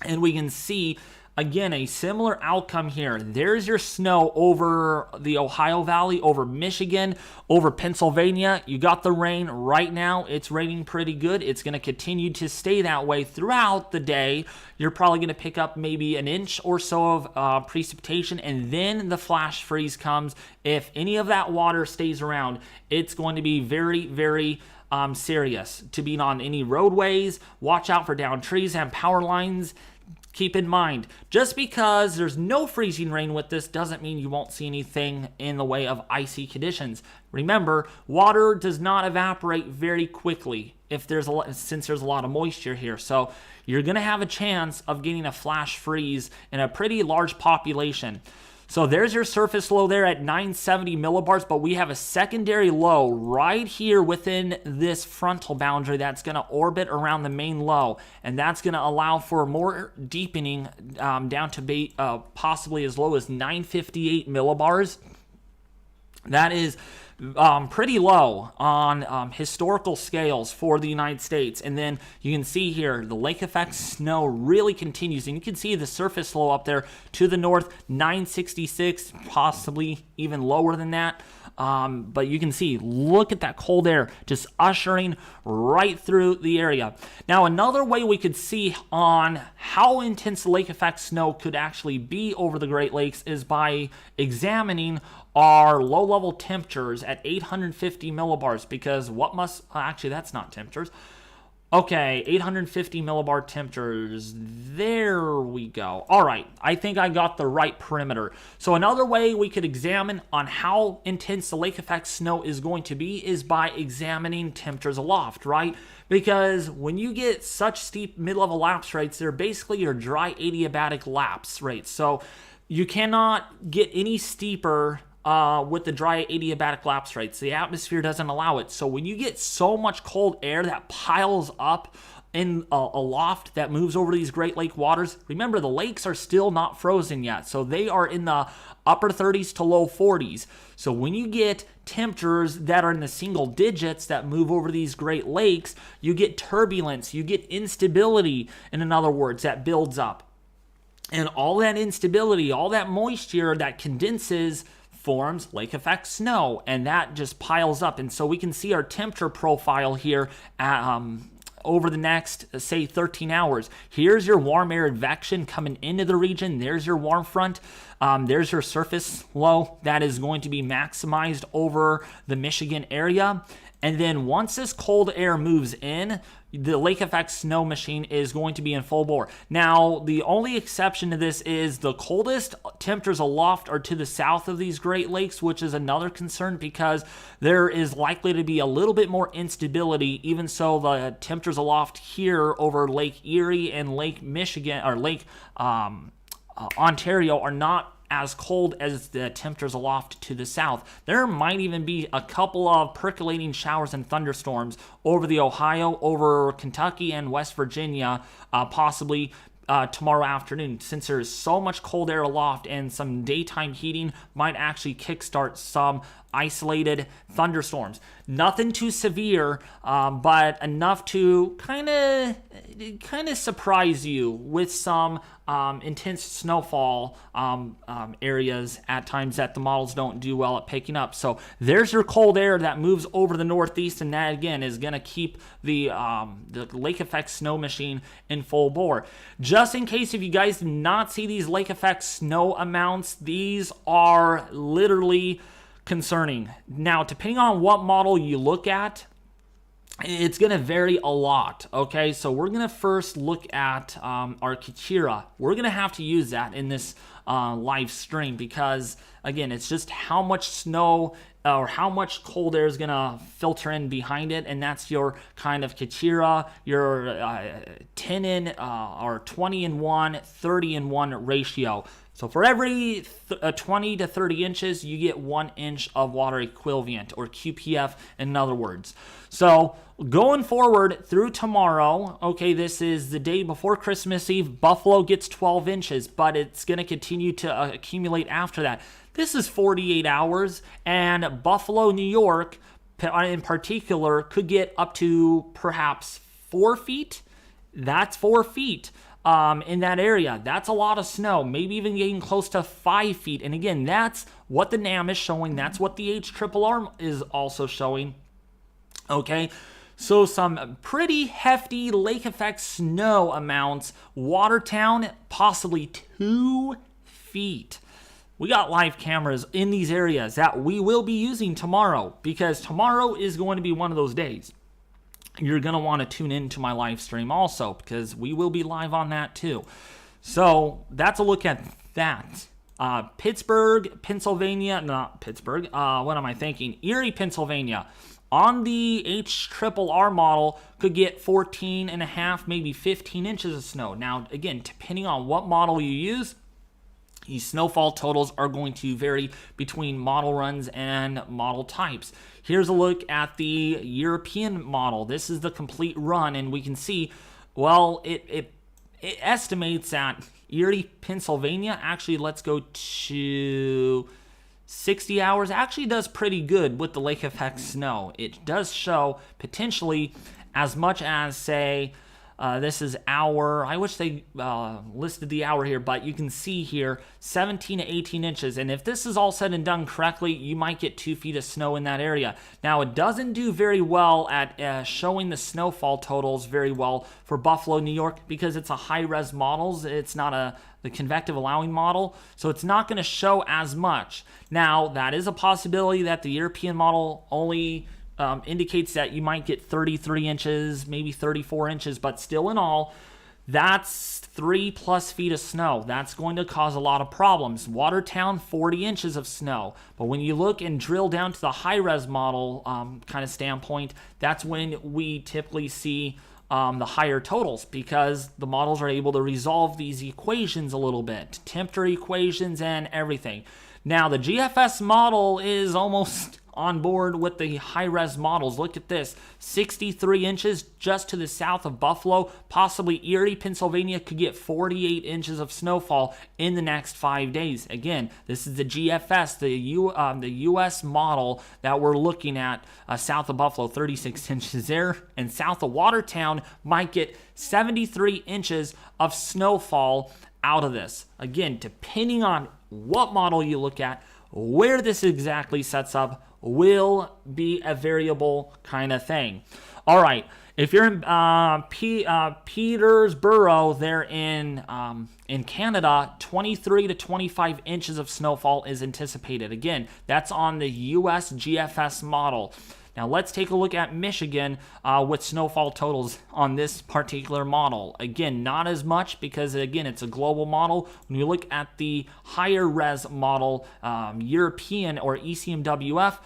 and we can see again, a similar outcome here. There's your snow over the Ohio Valley, over Michigan, over Pennsylvania. You got the rain right now. It's raining pretty good. It's going to continue to stay that way throughout the day. You're probably going to pick up maybe an inch or so of precipitation, and then the flash freeze comes. If any of that water stays around, it's going to be very, very serious. To be on any roadways, watch out for downed trees and power lines. Keep in mind, just because there's no freezing rain with this doesn't mean you won't see anything in the way of icy conditions. Remember, water does not evaporate very quickly since there's a lot of moisture here. So you're going to have a chance of getting a flash freeze in a pretty large population. So there's your surface low there at 970 millibars, but we have a secondary low right here within this frontal boundary that's going to orbit around the main low, and that's going to allow for more deepening down to be possibly as low as 958 millibars. That is pretty low on historical scales for the United States. And then you can see here the lake effect snow really continues, and you can see the surface low up there to the north, 966, possibly even lower than that. But you can see, look at that cold air just ushering right through the area. Now, another way we could see on how intense the lake effect snow could actually be over the Great Lakes is by examining our low-level temperatures at 850 millibars, because actually that's not temperatures. Okay, 850 millibar temperatures. There we go. All right, I think I got the right perimeter. So another way we could examine on how intense the lake effect snow is going to be is by examining temperatures aloft, right? Because when you get such steep mid-level lapse rates, they're basically your dry adiabatic lapse rates. So you cannot get any steeper with the dry adiabatic lapse rates. The atmosphere doesn't allow it. So when you get so much cold air that piles up in aloft that moves over these Great Lake waters, remember the lakes are still not frozen yet. So they are in the upper 30s to low 40s. So when you get temperatures that are in the single digits that move over these Great Lakes, you get turbulence, you get instability, in other words, that builds up. And all that instability, all that moisture that condenses forms lake effect snow, and that just piles up. And so we can see our temperature profile here over the next, say, 13 hours. Here's your warm air advection coming into the region. There's your warm front. There's your surface low that is going to be maximized over the Michigan area. And then once this cold air moves in, the lake effect snow machine is going to be in full bore. Now, the only exception to this is the coldest temperatures aloft are to the south of these Great Lakes, which is another concern because there is likely to be a little bit more instability. Even so, the temperatures aloft here over Lake Erie and Lake Michigan or Lake Ontario are not as cold as the temperatures aloft to the south. There might even be a couple of percolating showers and thunderstorms over the Ohio, over Kentucky and West Virginia, possibly tomorrow afternoon. Since there's so much cold air aloft, and some daytime heating might actually kickstart some isolated thunderstorms. Nothing too severe, but enough to kind of surprise you with some intense snowfall areas at times that the models don't do well at picking up. So there's your cold air that moves over the northeast, and that again is going to keep the lake effect snow machine in full bore. Just in case if you guys did not see these lake effect snow amounts, these are literally concerning. Now, depending on what model you look at, it's going to vary a lot, okay? So we're going to first look at our Kachira. We're going to have to use that in this live stream because, again, it's just how much snow or how much cold air is going to filter in behind it, and that's your kind of Kachira, your 10 in or 20 in 1, 30 in 1 ratio. So for every 20 to 30 inches, you get 1 inch of water equivalent, or QPF in other words. So going forward through tomorrow, okay, this is the day before Christmas Eve, Buffalo gets 12 inches, but it's going to continue to accumulate after that. This is 48 hours, and Buffalo, New York, in particular, could get up to perhaps 4 feet. That's 4 feet. In that area. That's a lot of snow, maybe even getting close to 5 feet. And again, that's what the NAM is showing. That's what the HRRR is also showing. Okay, so some pretty hefty lake effect snow amounts. Watertown, possibly 2 feet. We got live cameras in these areas that we will be using tomorrow, because tomorrow is going to be one of those days. You're going to want to tune into my live stream also, because we will be live on that too. So that's a look at that. Pittsburgh, Pennsylvania, not Pittsburgh, what am I thinking? Erie, Pennsylvania. On the HRRR model, could get 14 and a half, maybe 15 inches of snow. Now, again, depending on what model you use, these snowfall totals are going to vary between model runs and model types. Here's a look at the European model. This is the complete run, and we can see, well, it estimates that Erie, Pennsylvania, actually, let's go to 60 hours, actually does pretty good with the lake effect snow. It does show potentially as much as, say, this is hour. I wish they listed the hour here, but you can see here 17 to 18 inches. And if this is all said and done correctly, you might get 2 feet of snow in that area. Now, it doesn't do very well at showing the snowfall totals very well for Buffalo, New York, because it's a high-res models. It's not the convective allowing model, so it's not going to show as much. Now, that is a possibility that the European model only indicates that you might get 33 inches, maybe 34 inches, but still in all, that's 3+ feet of snow. That's going to cause a lot of problems. Watertown, 40 inches of snow. But when you look and drill down to the high-res model kind of standpoint, that's when we typically see the higher totals, because the models are able to resolve these equations a little bit, temperature equations and everything. Now, the GFS model is almost on board with the high-res models. Look at this, 63 inches just to the south of Buffalo. Possibly Erie, Pennsylvania could get 48 inches of snowfall in the next 5 days. Again, this is the GFS, the U.S. model that we're looking at south of Buffalo, 36 inches there. And south of Watertown might get 73 inches of snowfall out of this. Again, depending on what model you look at, where this exactly sets up will be a variable kind of thing. All right, if you're in Peterborough, there in Canada, 23 to 25 inches of snowfall is anticipated. Again, that's on the US GFS model. Now let's take a look at Michigan with snowfall totals on this particular model. Again, not as much because, again, it's a global model. When you look at the higher res model, European or ECMWF,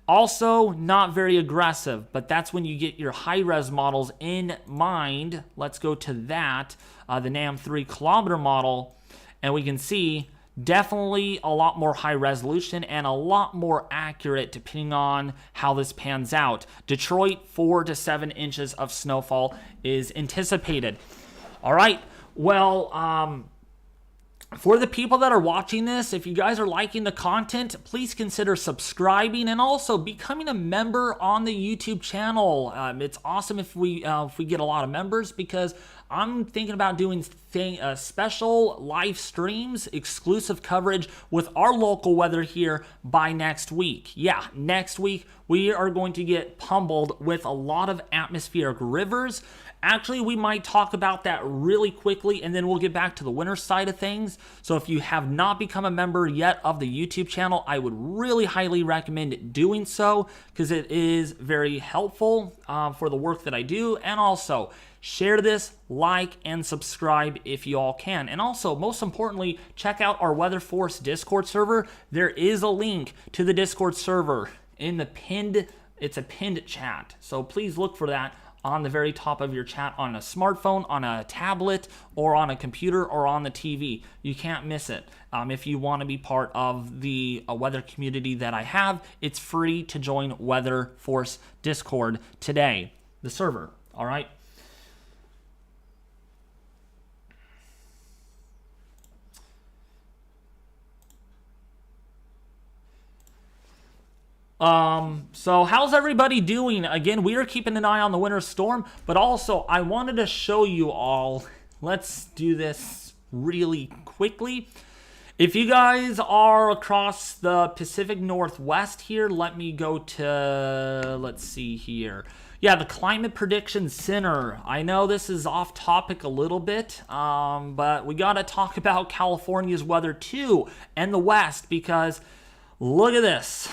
also not very aggressive, but that's when you get your high-res models in mind. Let's go to that, the NAM 3 kilometer model, and we can see definitely a lot more high resolution and a lot more accurate depending on how this pans out. Detroit, 4 to 7 inches of snowfall is anticipated. All right, well, for the people that are watching this, if you guys are liking the content, please consider subscribing and also becoming a member on the YouTube channel. It's awesome if we get a lot of members, because I'm thinking about doing special live streams, exclusive coverage with our local weather here by next week. Yeah, next week we are going to get pummeled with a lot of atmospheric rivers. Actually, we might talk about that really quickly, and then we'll get back to the winter side of things. So if you have not become a member yet of the YouTube channel, I would really highly recommend doing so, because it is very helpful for the work that I do. And also, share this, like, and subscribe if you all can. And also, most importantly, check out our Weather Force Discord server. There is a link to the Discord server in the it's a pinned chat. So please look for that on the very top of your chat on a smartphone, on a tablet, or on a computer, or on the TV. You can't miss it. If you want to be part of the weather community that I have, it's free to join Weather Force Discord today, the server. All right. So how's everybody doing? Again, we are keeping an eye on the winter storm, but also I wanted to show you all, let's do this really quickly. If you guys are across the Pacific Northwest here, let me go to, let's see here. Yeah, the Climate Prediction Center. I know this is off topic a little bit, but we got to talk about California's weather too, and the West, because look at this.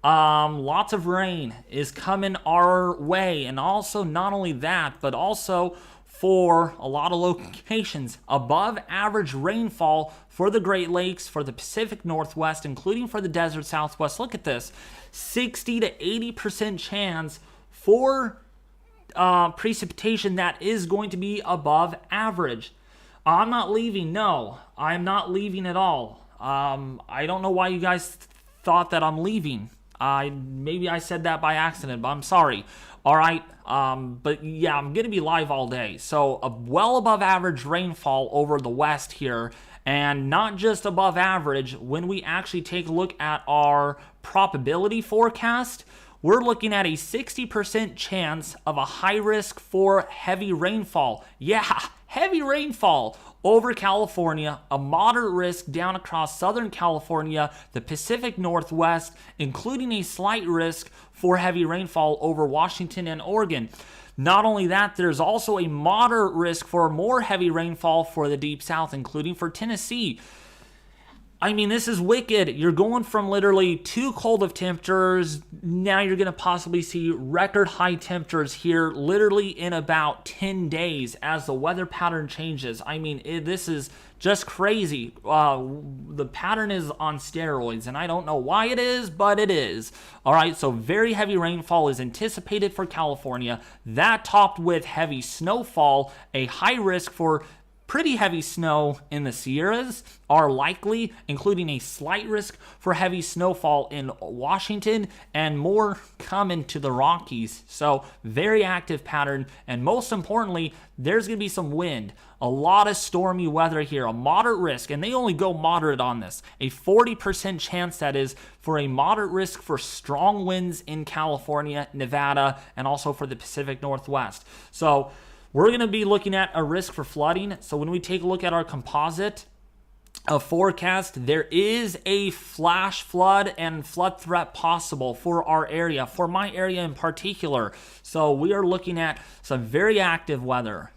Lots of rain is coming our way, and also not only that, but also for a lot of locations, above average rainfall for the Great Lakes, for the Pacific Northwest, including for the Desert Southwest. Look at this, 60 to 80% chance for precipitation that is going to be above average. I'm not leaving. No, I'm not leaving at all. I don't know why you guys thought that I'm leaving. Maybe I said that by accident, but I'm sorry. All right, but yeah, I'm going to be live all day. So a well above average rainfall over the West here, and not just above average. When we actually take a look at our probability forecast, we're looking at a 60% chance of a high risk for heavy rainfall. Yeah, heavy rainfall over California, a moderate risk down across Southern California, the Pacific Northwest, including a slight risk for heavy rainfall over Washington and Oregon. Not only that, there's also a moderate risk for more heavy rainfall for the Deep South, including for Tennessee. I mean, this is wicked. You're going from literally too cold of temperatures. Now you're going to possibly see record high temperatures here literally in about 10 days as the weather pattern changes. I mean, this is just crazy. The pattern is on steroids, and I don't know why it is, but it is. All right, so very heavy rainfall is anticipated for California. That topped with heavy snowfall, a high risk for pretty heavy snow in the Sierras are likely, including a slight risk for heavy snowfall in Washington, and more coming to the Rockies. So very active pattern, and most importantly, there's going to be some wind. A lot of stormy weather here, a moderate risk, and they only go moderate on this. A 40% chance, that is, for a moderate risk for strong winds in California, Nevada, and also for the Pacific Northwest. So we're going to be looking at a risk for flooding. So when we take a look at our composite forecast, there is a flash flood and flood threat possible for our area, for my area in particular. So we are looking at some very active weather,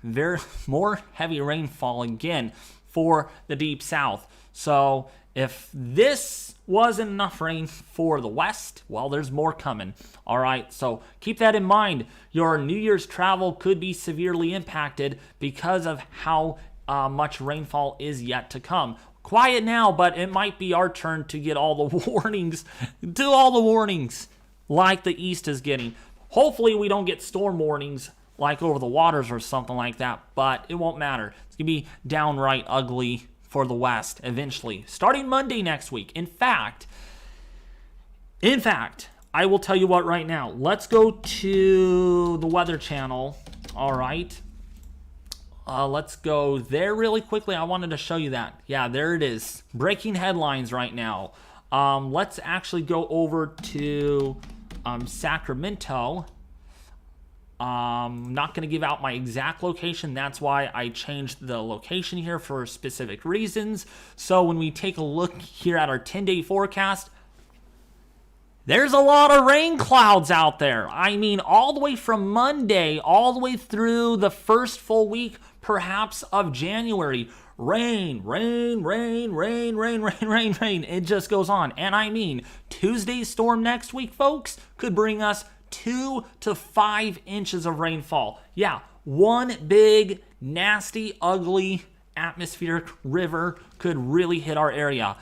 more heavy rainfall again for the Deep South. So if this wasn't enough rain for the West, well, there's more coming. All right, so keep that in mind. Your New Year's travel could be severely impacted because of how much rainfall is yet to come. Quiet now, but it might be our turn to get all the warnings, like the East is getting. Hopefully we don't get storm warnings like over the waters or something like that, but it won't matter. It's going to be downright ugly for the West eventually, starting Monday next week. In fact, I will tell you what right now. Let's go to the Weather Channel. All right. Let's go there really quickly. I wanted to show you that. Yeah, there it is. Breaking headlines right now. Let's actually go over to Sacramento. I'm not going to give out my exact location. That's why I changed the location here for specific reasons. So when we take a look here at our 10-day forecast, there's a lot of rain clouds out there. I mean, all the way from Monday, all the way through the first full week, perhaps, of January. Rain. It just goes on. And I mean, Tuesday's storm next week, folks, could bring us 2 to 5 inches of rainfall. Yeah, one big, nasty, ugly atmospheric river could really hit our area.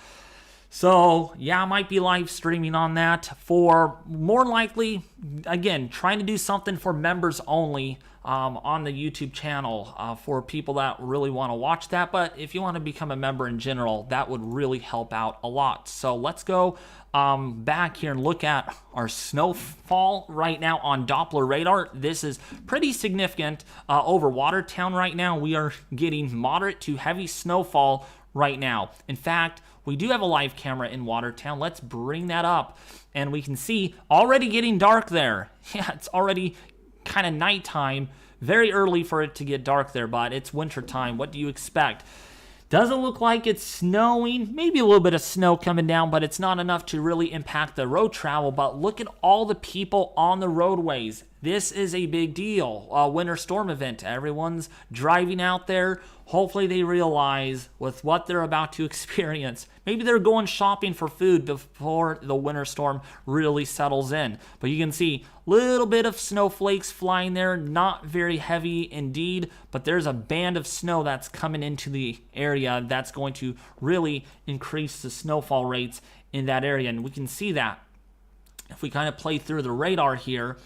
So, yeah, I might be live streaming on that for more likely, again, trying to do something for members only on the YouTube channel for people that really want to watch that. But if you want to become a member in general, that would really help out a lot. So let's go back here and look at our snowfall right now on Doppler radar. This is pretty significant over Watertown right now. We are getting moderate to heavy snowfall right now. In fact, we do have a live camera in Watertown. Let's bring that up, and we can see already getting dark there. Yeah, it's already kind of nighttime. Very early for it to get dark there, but it's winter time. What do you expect? Doesn't look like it's snowing. Maybe a little bit of snow coming down, but it's not enough to really impact the road travel. But look at all the people on the roadways. This is a big deal. A winter storm event. Everyone's driving out there. Hopefully they realize with what they're about to experience. Maybe they're going shopping for food before the winter storm really settles in. But you can see a little bit of snowflakes flying there. Not very heavy indeed, but there's a band of snow that's coming into the area that's going to really increase the snowfall rates in that area. And we can see that if we kind of play through the radar here.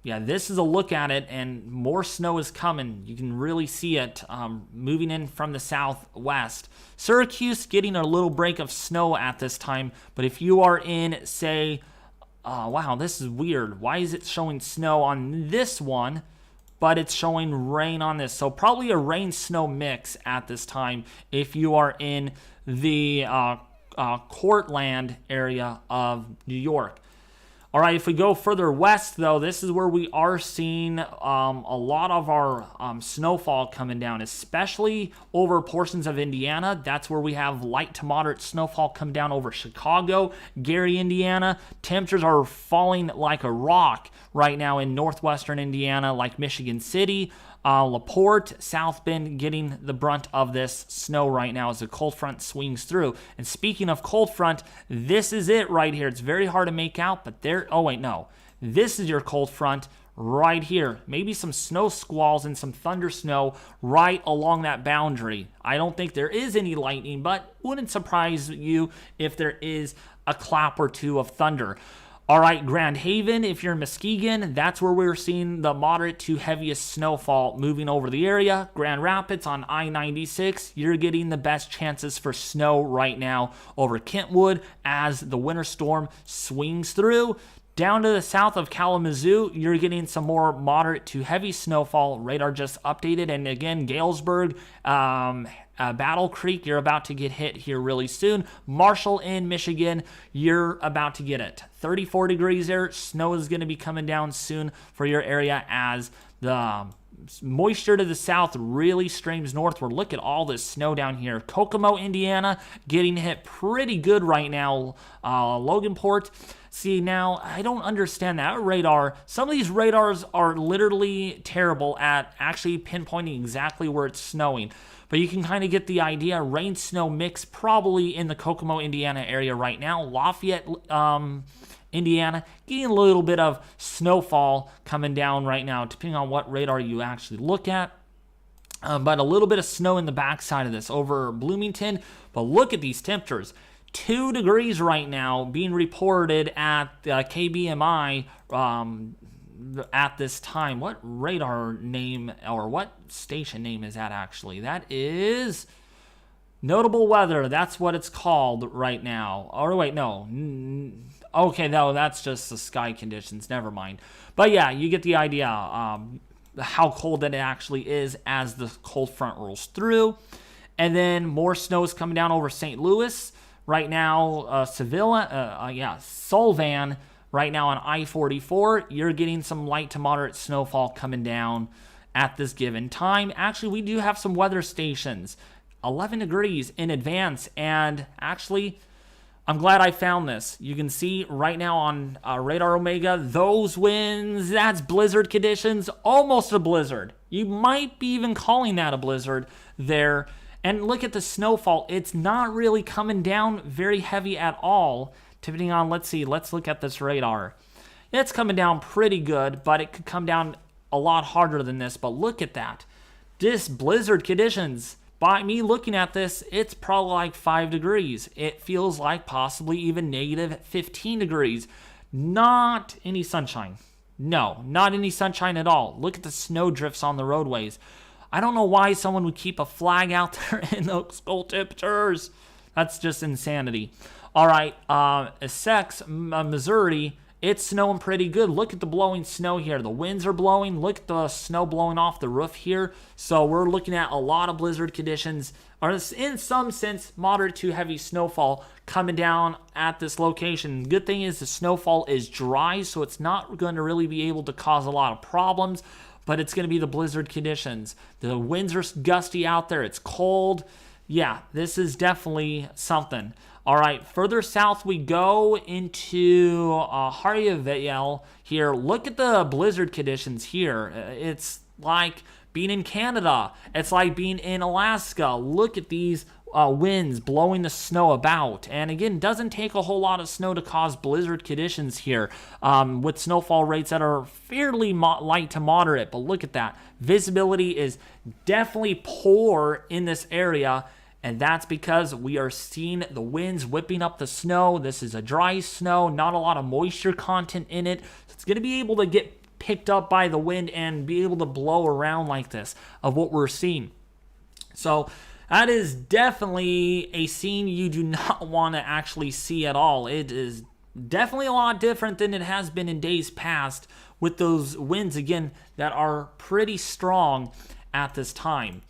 Yeah, this is a look at it, and more snow is coming. You can really see it moving in from the southwest. Syracuse getting a little break of snow at this time, but if you are in, say, wow, this is weird. Why is it showing snow on this one, but it's showing rain on this? So probably a rain-snow mix at this time if you are in the Cortland area of New York. All right, if we go further west, though, this is where we are seeing a lot of our snowfall coming down, especially over portions of Indiana. That's where we have light to moderate snowfall come down over Chicago, Gary, Indiana. Temperatures are falling like a rock right now in northwestern Indiana, like Michigan City. LaPorte, South Bend getting the brunt of this snow right now as the cold front swings through. And speaking of cold front, this is it right here. It's very hard to make out, but there, oh wait, no. This is your cold front right here. Maybe some snow squalls and some thunder snow right along that boundary. I don't think there is any lightning, but wouldn't surprise you if there is a clap or two of thunder. All right, Grand Haven, if you're in Muskegon, that's where we're seeing the moderate to heaviest snowfall moving over the area. Grand Rapids on I-96, you're getting the best chances for snow right now over Kentwood as the winter storm swings through. Down to the south of Kalamazoo, you're getting some more moderate to heavy snowfall. Radar just updated. And again, Galesburg, Battle Creek, you're about to get hit here really soon. Marshall in Michigan, you're about to get it. 34 degrees there. Snow is going to be coming down soon for your area as The moisture to the south really streams northward. Look at all this snow down here. Kokomo, Indiana, getting hit pretty good right now. Loganport. See, now, I don't understand that radar. Some of these radars are literally terrible at actually pinpointing exactly where it's snowing. But you can kind of get the idea. Rain-snow mix probably in the Kokomo, Indiana area right now. Lafayette, Indiana, getting a little bit of snowfall coming down right now, depending on what radar you actually look at. But a little bit of snow in the backside of this over Bloomington. But look at these temperatures. 2 degrees right now being reported at KBMI at this time. What radar name or what station name is that actually? That is Notable Weather. That's what it's called right now. Or wait, no. Okay, no, that's just the sky conditions. Never mind. But yeah, you get the idea how cold that it actually is as the cold front rolls through. And then more snow is coming down over St. Louis. Right now, Solvan, right now on I-44, you're getting some light to moderate snowfall coming down at this given time. Actually, we do have some weather stations, 11 degrees in advance, and actually, I'm glad I found this. You can see right now on Radar Omega, those winds, that's blizzard conditions, almost a blizzard. You might be even calling that a blizzard there. And look at the snowfall. It's not really coming down very heavy at all. Depending on, let's look at this radar. It's coming down pretty good, but it could come down a lot harder than this. But look at that. This blizzard conditions, by me looking at this, it's probably like 5 degrees. It feels like possibly even negative 15 degrees. Not any sunshine. No, not any sunshine at all. Look at the snow drifts on the roadways. I don't know why someone would keep a flag out there in those cold temperatures. That's just insanity. All right, Essex, Missouri, it's snowing pretty good. Look at the blowing snow here. The winds are blowing. Look at the snow blowing off the roof here. So we're looking at a lot of blizzard conditions, or in some sense, moderate to heavy snowfall coming down at this location. Good thing is the snowfall is dry, so it's not going to really be able to cause a lot of problems. But it's going to be the blizzard conditions. The winds are gusty out there. It's cold. Yeah, this is definitely something. All right, further south we go into Harrieville here. Look at the blizzard conditions here. It's like being in Canada. It's like being in Alaska. Look at these winds blowing the snow about. And again, doesn't take a whole lot of snow to cause blizzard conditions here with snowfall rates that are fairly light to moderate. But look at that. Visibility is definitely poor in this area. And that's because we are seeing the winds whipping up the snow. This is a dry snow, not a lot of moisture content in it. So it's going to be able to get picked up by the wind and be able to blow around like this of what we're seeing. So that is definitely a scene you do not want to actually see at all. It is definitely a lot different than it has been in days past with those winds, again, that are pretty strong at this time.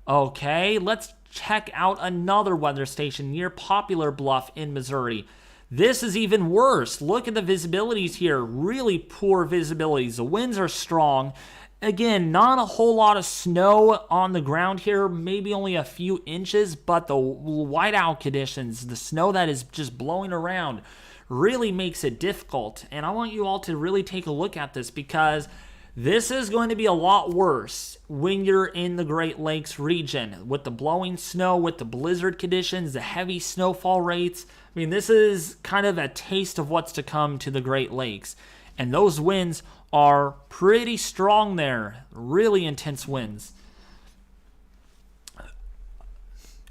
Okay, let's check out another weather station near Poplar Bluff in Missouri. This is even worse. Look at the visibilities here. Really poor visibilities. The winds are strong. Again, not a whole lot of snow on the ground here, maybe only a few inches, but the whiteout conditions, the snow that is just blowing around, really makes it difficult. And I want you all to really take a look at this because this is going to be a lot worse when you're in the Great Lakes region with the blowing snow, with the blizzard conditions, the heavy snowfall rates. I mean, this is kind of a taste of what's to come to the Great Lakes. And those winds are pretty strong there. Really intense winds.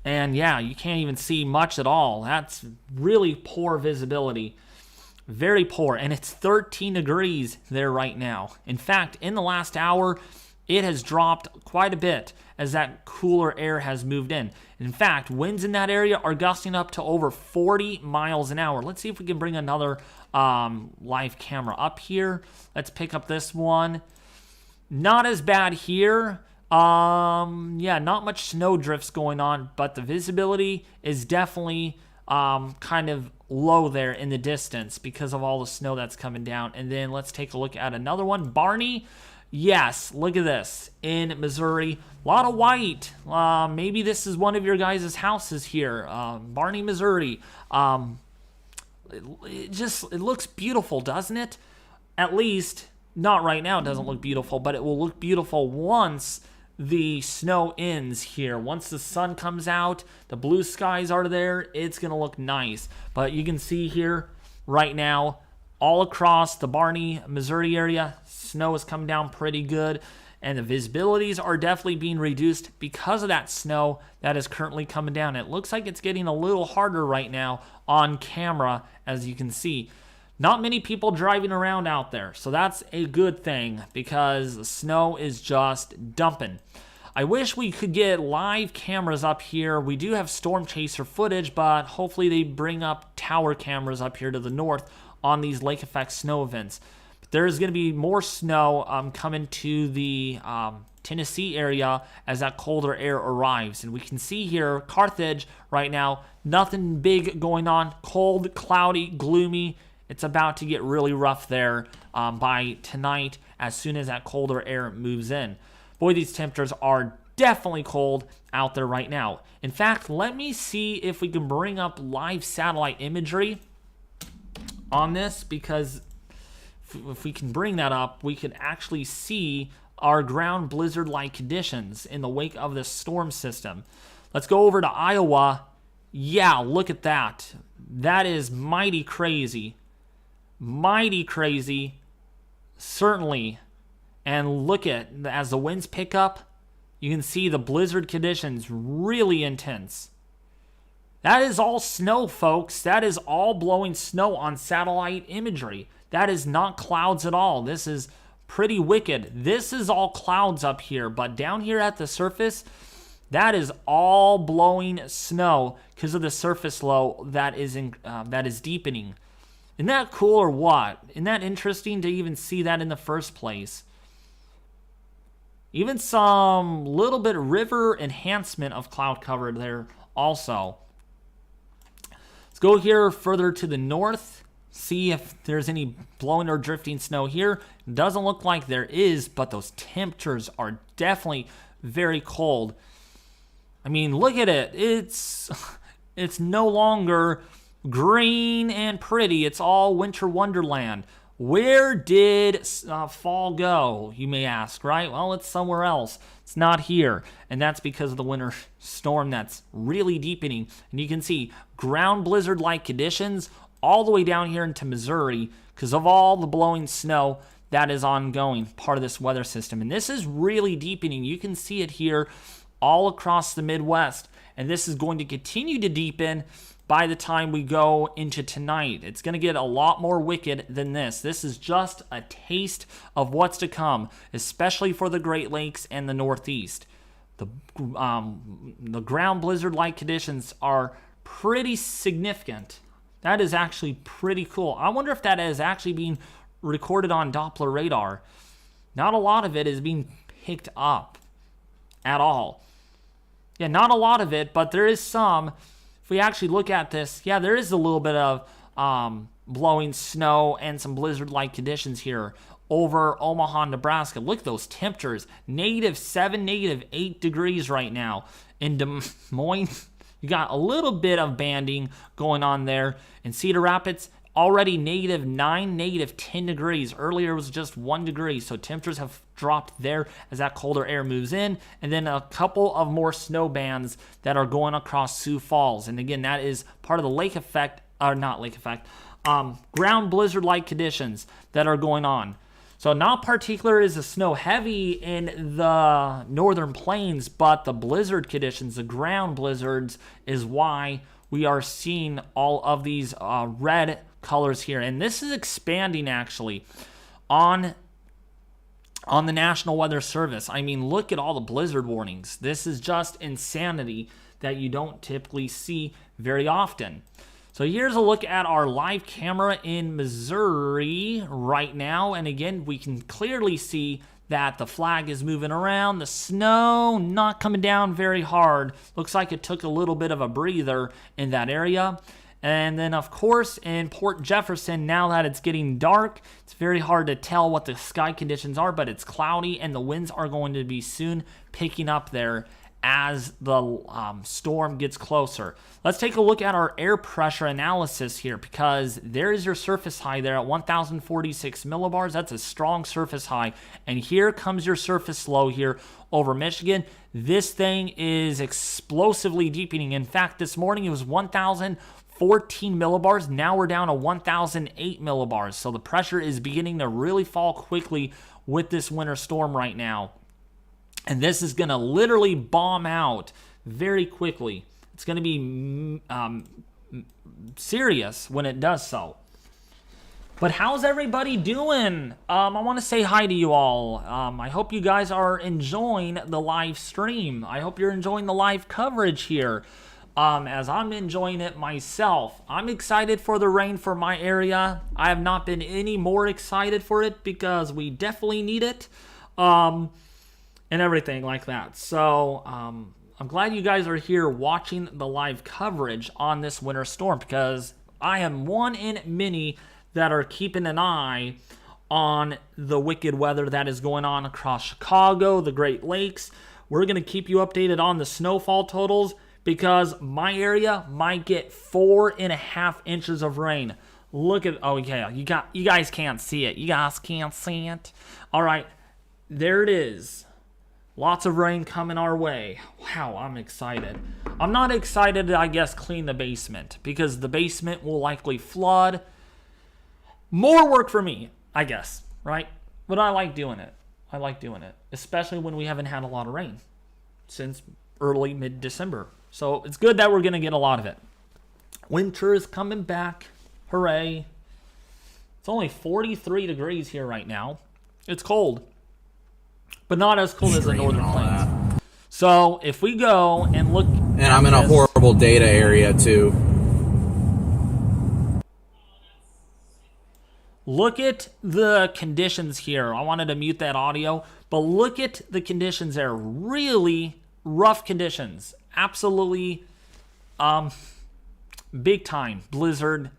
And yeah, you can't even see much at all. That's really poor visibility. Very poor. And it's 13 degrees there right now. In fact, in the last hour, it has dropped quite a bit as that cooler air has moved in. In fact, winds in that area are gusting up to over 40 miles an hour. Let's see if we can bring another live camera up here. Let's pick up this one. Not as bad here. Yeah, not much snow drifts going on, but the visibility is definitely kind of low there in the distance because of all the snow that's coming down. And then let's take a look at another one. Barney, Yes, look at this. In Missouri, a lot of white. Maybe this is one of your guys' houses here. Barney, Missouri. It looks beautiful, doesn't it? At least, not right now, it doesn't look beautiful, but it will look beautiful once the snow ends here. Once the sun comes out, the blue skies are there, it's going to look nice. But you can see here right now, all across the Barney, Missouri area, snow is coming down pretty good. And the visibilities are definitely being reduced because of that snow that is currently coming down. It looks like it's getting a little harder right now on camera, as you can see. Not many people driving around out there, so that's a good thing because the snow is just dumping. I wish we could get live cameras up here. We do have storm chaser footage, but hopefully they bring up tower cameras up here to the north on these lake effect snow events. There's going to be more snow coming to the Tennessee area as that colder air arrives. And we can see here, Carthage right now, nothing big going on. Cold, cloudy, gloomy. It's about to get really rough there by tonight as soon as that colder air moves in. Boy, these temperatures are definitely cold out there right now. In fact, let me see if we can bring up live satellite imagery on this, because if we can bring that up, we can actually see our ground blizzard-like conditions in the wake of this storm system. Let's go over to Iowa. Yeah, look at that. That is mighty crazy. Mighty crazy, certainly. And look at, as the winds pick up, you can see the blizzard conditions really intense. That is all snow, folks. That is all blowing snow on satellite imagery. That is not clouds at all. This is pretty wicked. This is all clouds up here, but down here at the surface, that is all blowing snow because of the surface low that is deepening. Isn't that cool or what? Isn't that interesting to even see that in the first place? Even some little bit of river enhancement of cloud cover there also. Let's go here further to the north. See if there's any blowing or drifting snow here. Doesn't look like there is, but those temperatures are definitely very cold. I mean, look at it. It's no longer green and pretty. It's all winter wonderland. Where did fall go, you may ask, right? Well, it's somewhere else. It's not here, and that's because of the winter storm that's really deepening. And you can see ground blizzard-like conditions all the way down here into Missouri because of all the blowing snow that is ongoing, part of this weather system. And this is really deepening. You can see it here all across the Midwest, and this is going to continue to deepen by the time we go into tonight. It's going to get a lot more wicked than this. This is just a taste of what's to come, especially for the Great Lakes and the Northeast. The ground blizzard-like conditions are pretty significant. That is actually pretty cool. I wonder if that is actually being recorded on Doppler radar. Not a lot of it is being picked up at all. Yeah, not a lot of it, but there is some. If we actually look at this, yeah, there is a little bit of blowing snow and some blizzard-like conditions here over Omaha, Nebraska. Look at those temperatures. -7, -8 degrees right now. In Des Moines, you got a little bit of banding going on there. In Cedar Rapids, already -9, -10 degrees. Earlier it was just 1 degree, so temperatures have dropped there as that colder air moves in. And then a couple of more snow bands that are going across Sioux Falls. And again, that is part of the lake effect, or not lake effect, ground blizzard-like conditions that are going on. So not particular is the snow heavy in the northern plains, but the blizzard conditions, the ground blizzards, is why we are seeing all of these red colors here. And this is expanding actually on the National Weather Service. I mean, look at all the blizzard warnings. This is just insanity that you don't typically see very often. So here's a look at our live camera in Missouri right now. And again, we can clearly see that the flag is moving around. The snow not coming down very hard. Looks like it took a little bit of a breather in that area. And then, of course, in Port Jefferson, now that it's getting dark, it's very hard to tell what the sky conditions are, but it's cloudy, and the winds are going to be soon picking up there as the storm gets closer. Let's take a look at our air pressure analysis here, because there is your surface high there at 1,046 millibars. That's a strong surface high. And here comes your surface low here over Michigan. This thing is explosively deepening. In fact, this morning it was 1,014 millibars. Now we're down to 1,008 millibars. So the pressure is beginning to really fall quickly with this winter storm right now. And this is going to literally bomb out very quickly. It's going to be serious when it does so. But how's everybody doing? I want to say hi to you all. I hope you guys are enjoying the live stream. I hope you're enjoying the live coverage here, as I'm enjoying it myself. I'm excited for the rain for my area. I have not been any more excited for it because we definitely need it. And everything like that. So I'm glad you guys are here watching the live coverage on this winter storm, because I am one in many that are keeping an eye on the wicked weather that is going on across Chicago, the Great Lakes. We're going to keep you updated on the snowfall totals, because my area might get 4.5 inches of rain. Look at, oh yeah, you guys can't see it. You guys can't see it. All right, there it is. Lots of rain coming our way. Wow, I'm excited. I'm not excited to, I guess, clean the basement, because the basement will likely flood. More work for me, I guess, right? But I like doing it. I like doing it, especially when we haven't had a lot of rain since early mid-December. So it's good that we're going to get a lot of it. Winter is coming back. Hooray. It's only 43 degrees here right now. It's cold, but not as cold as the northern plains. So if we go and look, and I'm in a horrible data area too. Look at the conditions here. I wanted to mute that audio, but look at the conditions there. Really rough conditions. Absolutely big time blizzard.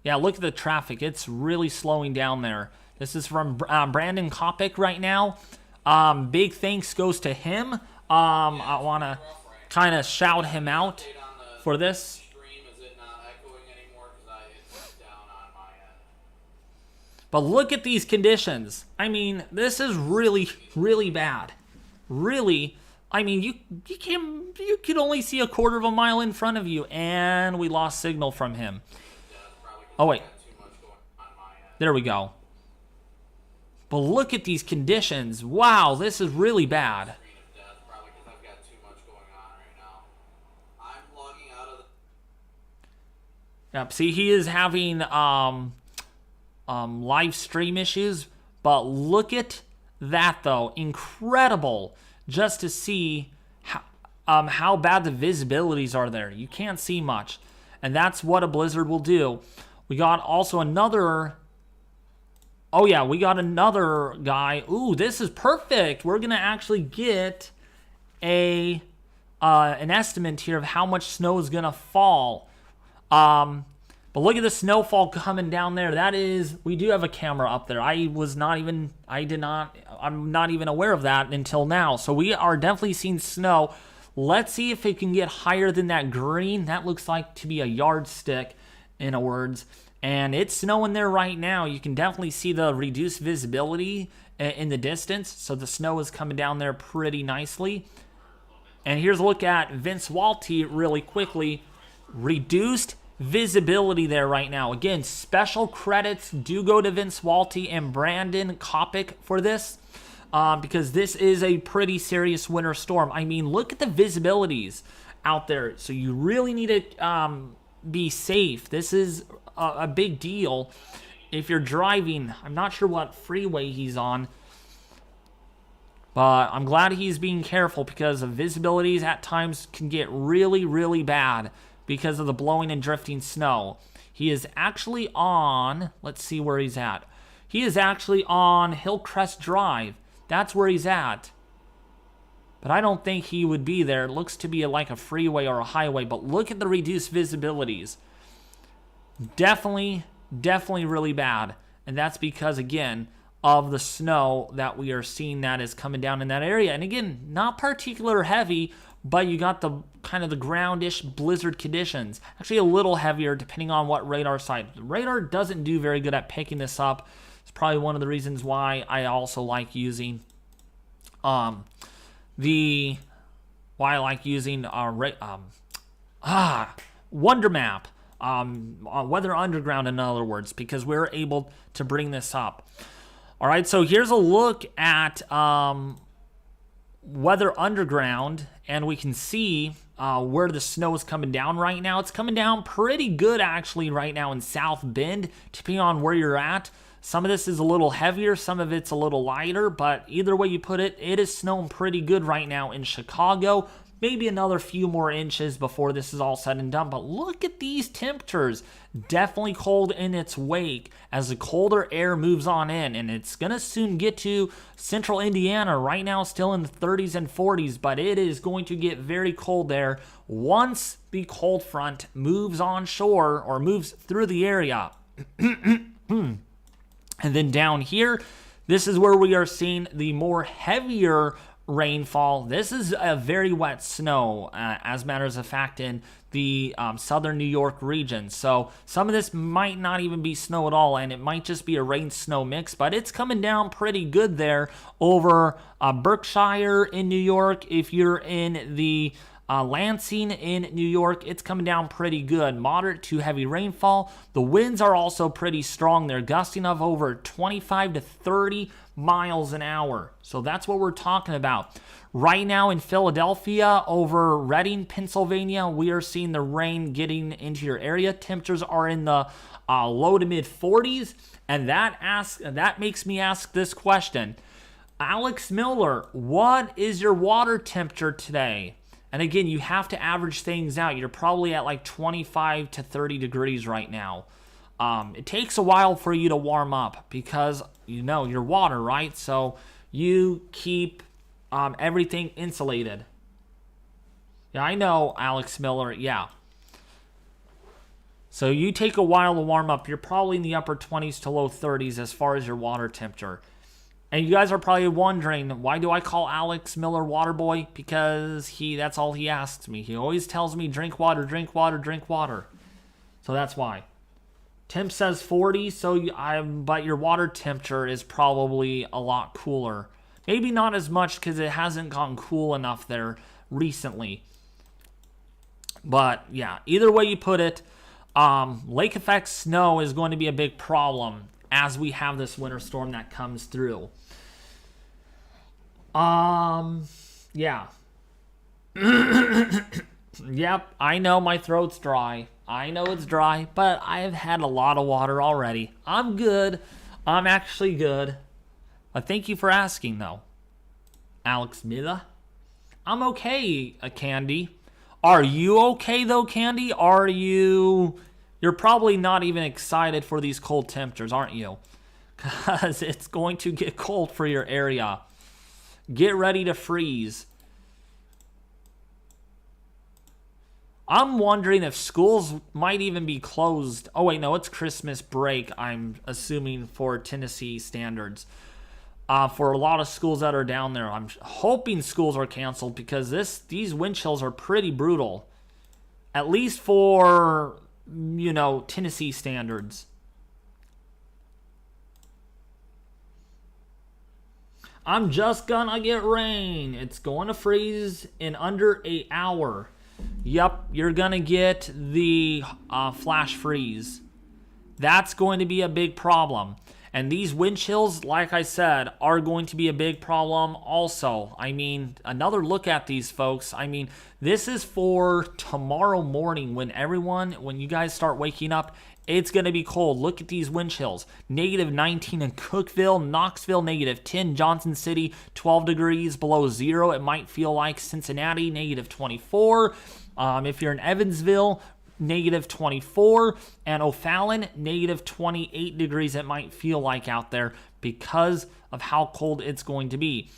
Yeah, look at the traffic. It's really slowing down there. This is from Brandon Kopic right now. Big thanks goes to him. I want to kind of shout him out for this. But look at these conditions. I mean, this is really, really bad. Really, I mean, you can only see a quarter of a mile in front of you, and we lost signal from him. Oh wait, there we go. But look at these conditions. Wow, this is really bad. Yep, see, he is having live stream issues, but look at that though. Incredible just to see how bad the visibilities are there. You can't see much, and that's what a blizzard will do. We got also another. Oh yeah, we got another guy. Ooh, this is perfect. We're gonna actually get an estimate here of how much snow is gonna fall. But look at the snowfall coming down there. That is, we do have a camera up there. I'm not even aware of that until now. So we are definitely seeing snow. Let's see if it can get higher than that green. That looks like to be a yardstick, in a words. And it's snowing there right now. You can definitely see the reduced visibility in the distance. So the snow is coming down there pretty nicely. And here's a look at Vince Walty really quickly. Reduced visibility there right now. Again, special credits do go to Vince Walty and Brandon Kopic for this, because this is a pretty serious winter storm. I mean, look at the visibilities out there. So you really need to be safe. This is a big deal if you're driving. I'm not sure what freeway he's on, but I'm glad he's being careful, because the visibilities at times can get really, really bad because of the blowing and drifting snow. He is actually on, let's see where he's at. He is actually on Hillcrest Drive. That's where he's at. But I don't think he would be there. It looks to be like a freeway or a highway, but look at the reduced visibilities. definitely really bad. And that's because, again, of the snow that we are seeing that is coming down in that area. And again, not particular heavy, but you got the kind of the groundish blizzard conditions. Actually a little heavier depending on what radar site. The radar doesn't do very good at picking this up. It's probably one of the reasons why I also like using Wonder Map, Weather Underground, in other words, because we're able to bring this up. All right, so here's a look at Weather Underground, and we can see where the snow is coming down right now. It's coming down pretty good, actually, right now in South Bend, depending on where you're at. Some of this is a little heavier, some of it's a little lighter, but either way you put it, it is snowing pretty good right now in Chicago. Maybe another few more inches before this is all said and done, but look at these temperatures. Definitely cold in its wake as the colder air moves on in, and it's going to soon get to central Indiana. Right now still in the 30s and 40s, but it is going to get very cold there once the cold front moves on shore or moves through the area. And then down here, this is where we are seeing the more heavier rainfall. This is a very wet snow, as matters of fact, in the southern New York region. So some of this might not even be snow at all, and it might just be a rain-snow mix, but it's coming down pretty good there over Berkshire in New York. If you're in the Lansing in New York, it's coming down pretty good. Moderate to heavy rainfall. The winds are also pretty strong. They're gusting of over 25 to 30 miles an hour. So that's what we're talking about. Right now in Philadelphia, over Reading, Pennsylvania, we are seeing the rain getting into your area. Temperatures are in the low to mid 40s, and that makes me ask this question. Alex Miller, what is your water temperature today? And again, you have to average things out. You're probably at like 25 to 30 degrees right now. It takes a while for you to warm up because, you know, you're water, right? So you keep everything insulated. Yeah, I know, Alex Miller, yeah. So you take a while to warm up. You're probably in the upper 20s to low 30s as far as your water temperature. And you guys are probably wondering, why do I call Alex Miller Waterboy? Because that's all he asks me. He always tells me, drink water, drink water, drink water. So that's why. Temp says 40, but your water temperature is probably a lot cooler. Maybe not as much because it hasn't gotten cool enough there recently. But yeah, either way you put it, lake effect snow is going to be a big problem as we have this winter storm that comes through. Yeah. Yep, I know my throat's dry. I know it's dry, but I have had a lot of water already. I'm good. I'm actually good. But thank you for asking, though. Alex Miller. I'm okay, Candy. Are you okay, though, Candy? You're probably not even excited for these cold temperatures, aren't you? Because it's going to get cold for your area. Get ready to freeze. I'm wondering if schools might even be closed. Oh, wait, no, it's Christmas break, I'm assuming, for Tennessee standards. For a lot of schools that are down there, I'm hoping schools are canceled because these wind chills are pretty brutal. At least for, Tennessee standards. I'm just gonna get rain. It's going to freeze in under an hour. Yep, you're gonna get the flash freeze. That's going to be a big problem. And these wind chills, like I said, are going to be a big problem also. I mean, another look at these, folks. I mean, this is for tomorrow morning when you guys start waking up. It's going to be cold. Look at these wind chills. -19 in Cookeville, Knoxville, -10, Johnson City, 12 degrees below zero. It might feel like Cincinnati, -24. If you're in Evansville, -24, and O'Fallon, -28 degrees it might feel like out there because of how cold it's going to be.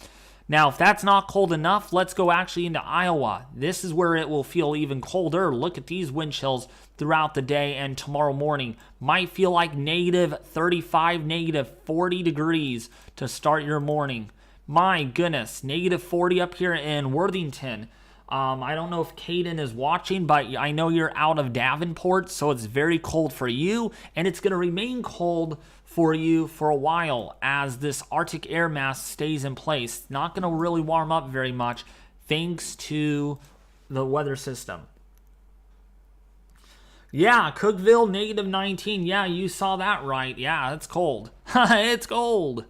Now, if that's not cold enough, let's go actually into Iowa. This is where it will feel even colder. Look at these wind chills throughout the day and tomorrow morning. Might feel like negative 35, negative 40 degrees to start your morning. My goodness, negative 40 up here in Worthington. I don't know if Caden is watching, but I know you're out of Davenport, so it's very cold for you, and it's going to remain cold for you for a while as this Arctic air mass stays in place. Not going to really warm up very much thanks to the weather system. Yeah, Cookeville, negative 19. Yeah, you saw that right. Yeah, it's cold. It's cold.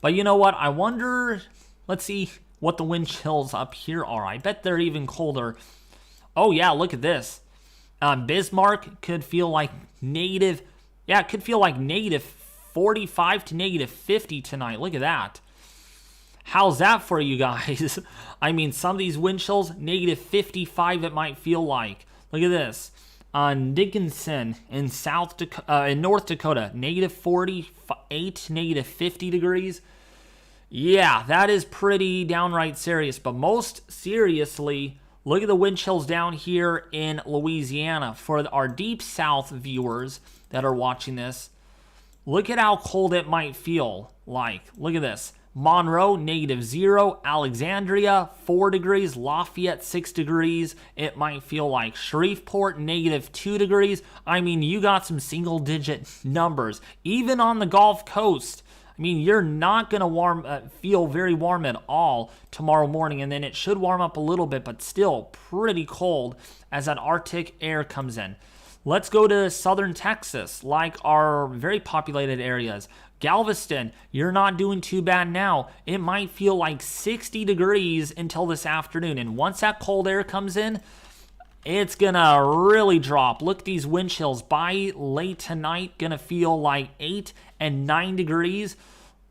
But you know what? I wonder, let's see what the wind chills up here are. I bet they're even colder. Oh, yeah, look at this. Bismarck could feel like negative, it could feel like negative 45 to negative 50 tonight. Look at that. How's that for you guys? I mean, some of these wind chills, negative 55 it might feel like. Look at this. Dickinson in North Dakota, negative 48, negative 50 degrees. Yeah, that is pretty downright serious. But most seriously, look at the wind chills down here in Louisiana. For our deep south viewers that are watching this, look at how cold it might feel like. Look at this. Monroe, negative 0. Alexandria, 4 degrees. Lafayette, 6 degrees. It might feel like Shreveport, negative 2 degrees. I mean, you got some single-digit numbers. Even on the Gulf Coast, I mean, you're not going to feel very warm at all tomorrow morning, and then it should warm up a little bit, but still pretty cold as that Arctic air comes in. Let's go to southern Texas, like our very populated areas. Galveston, you're not doing too bad now. It might feel like 60 degrees until this afternoon, and once that cold air comes in, it's going to really drop. Look at these wind chills. By late tonight, going to feel like 8 and 9 degrees.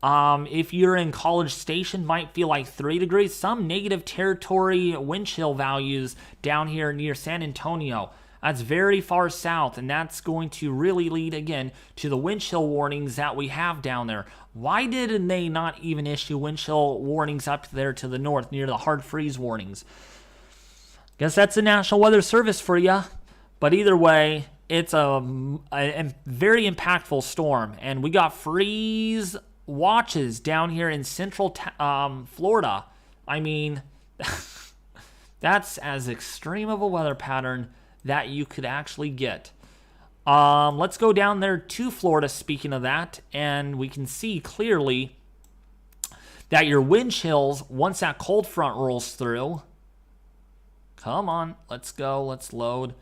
If you're in College Station, might feel like 3 degrees. Some negative territory wind chill values down here near San Antonio. That's very far south, and that's going to really lead, again, to the wind chill warnings that we have down there. Why did they not even issue wind chill warnings up there to the north near the hard freeze warnings? Guess that's the National Weather Service for you. But either way, it's a very impactful storm, and we got freeze watches down here in central Florida. I mean, that's as extreme of a weather pattern that you could actually get. Let's go down there to Florida, speaking of that, and we can see clearly that your wind chills, once that cold front rolls through, come on, let's go, let's load.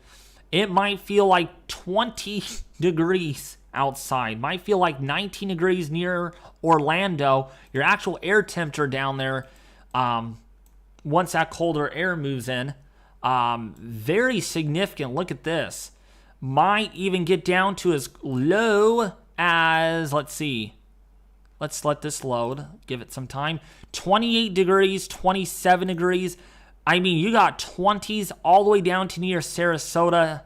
It might feel like 20 degrees outside. Might feel like 19 degrees near Orlando. Your actual air temperature down there, once that colder air moves in, very significant. Look at this. Might even get down to as low as, let's see. Let's let this load. Give it some time. 28 degrees, 27 degrees. I mean, you got 20s all the way down to near Sarasota,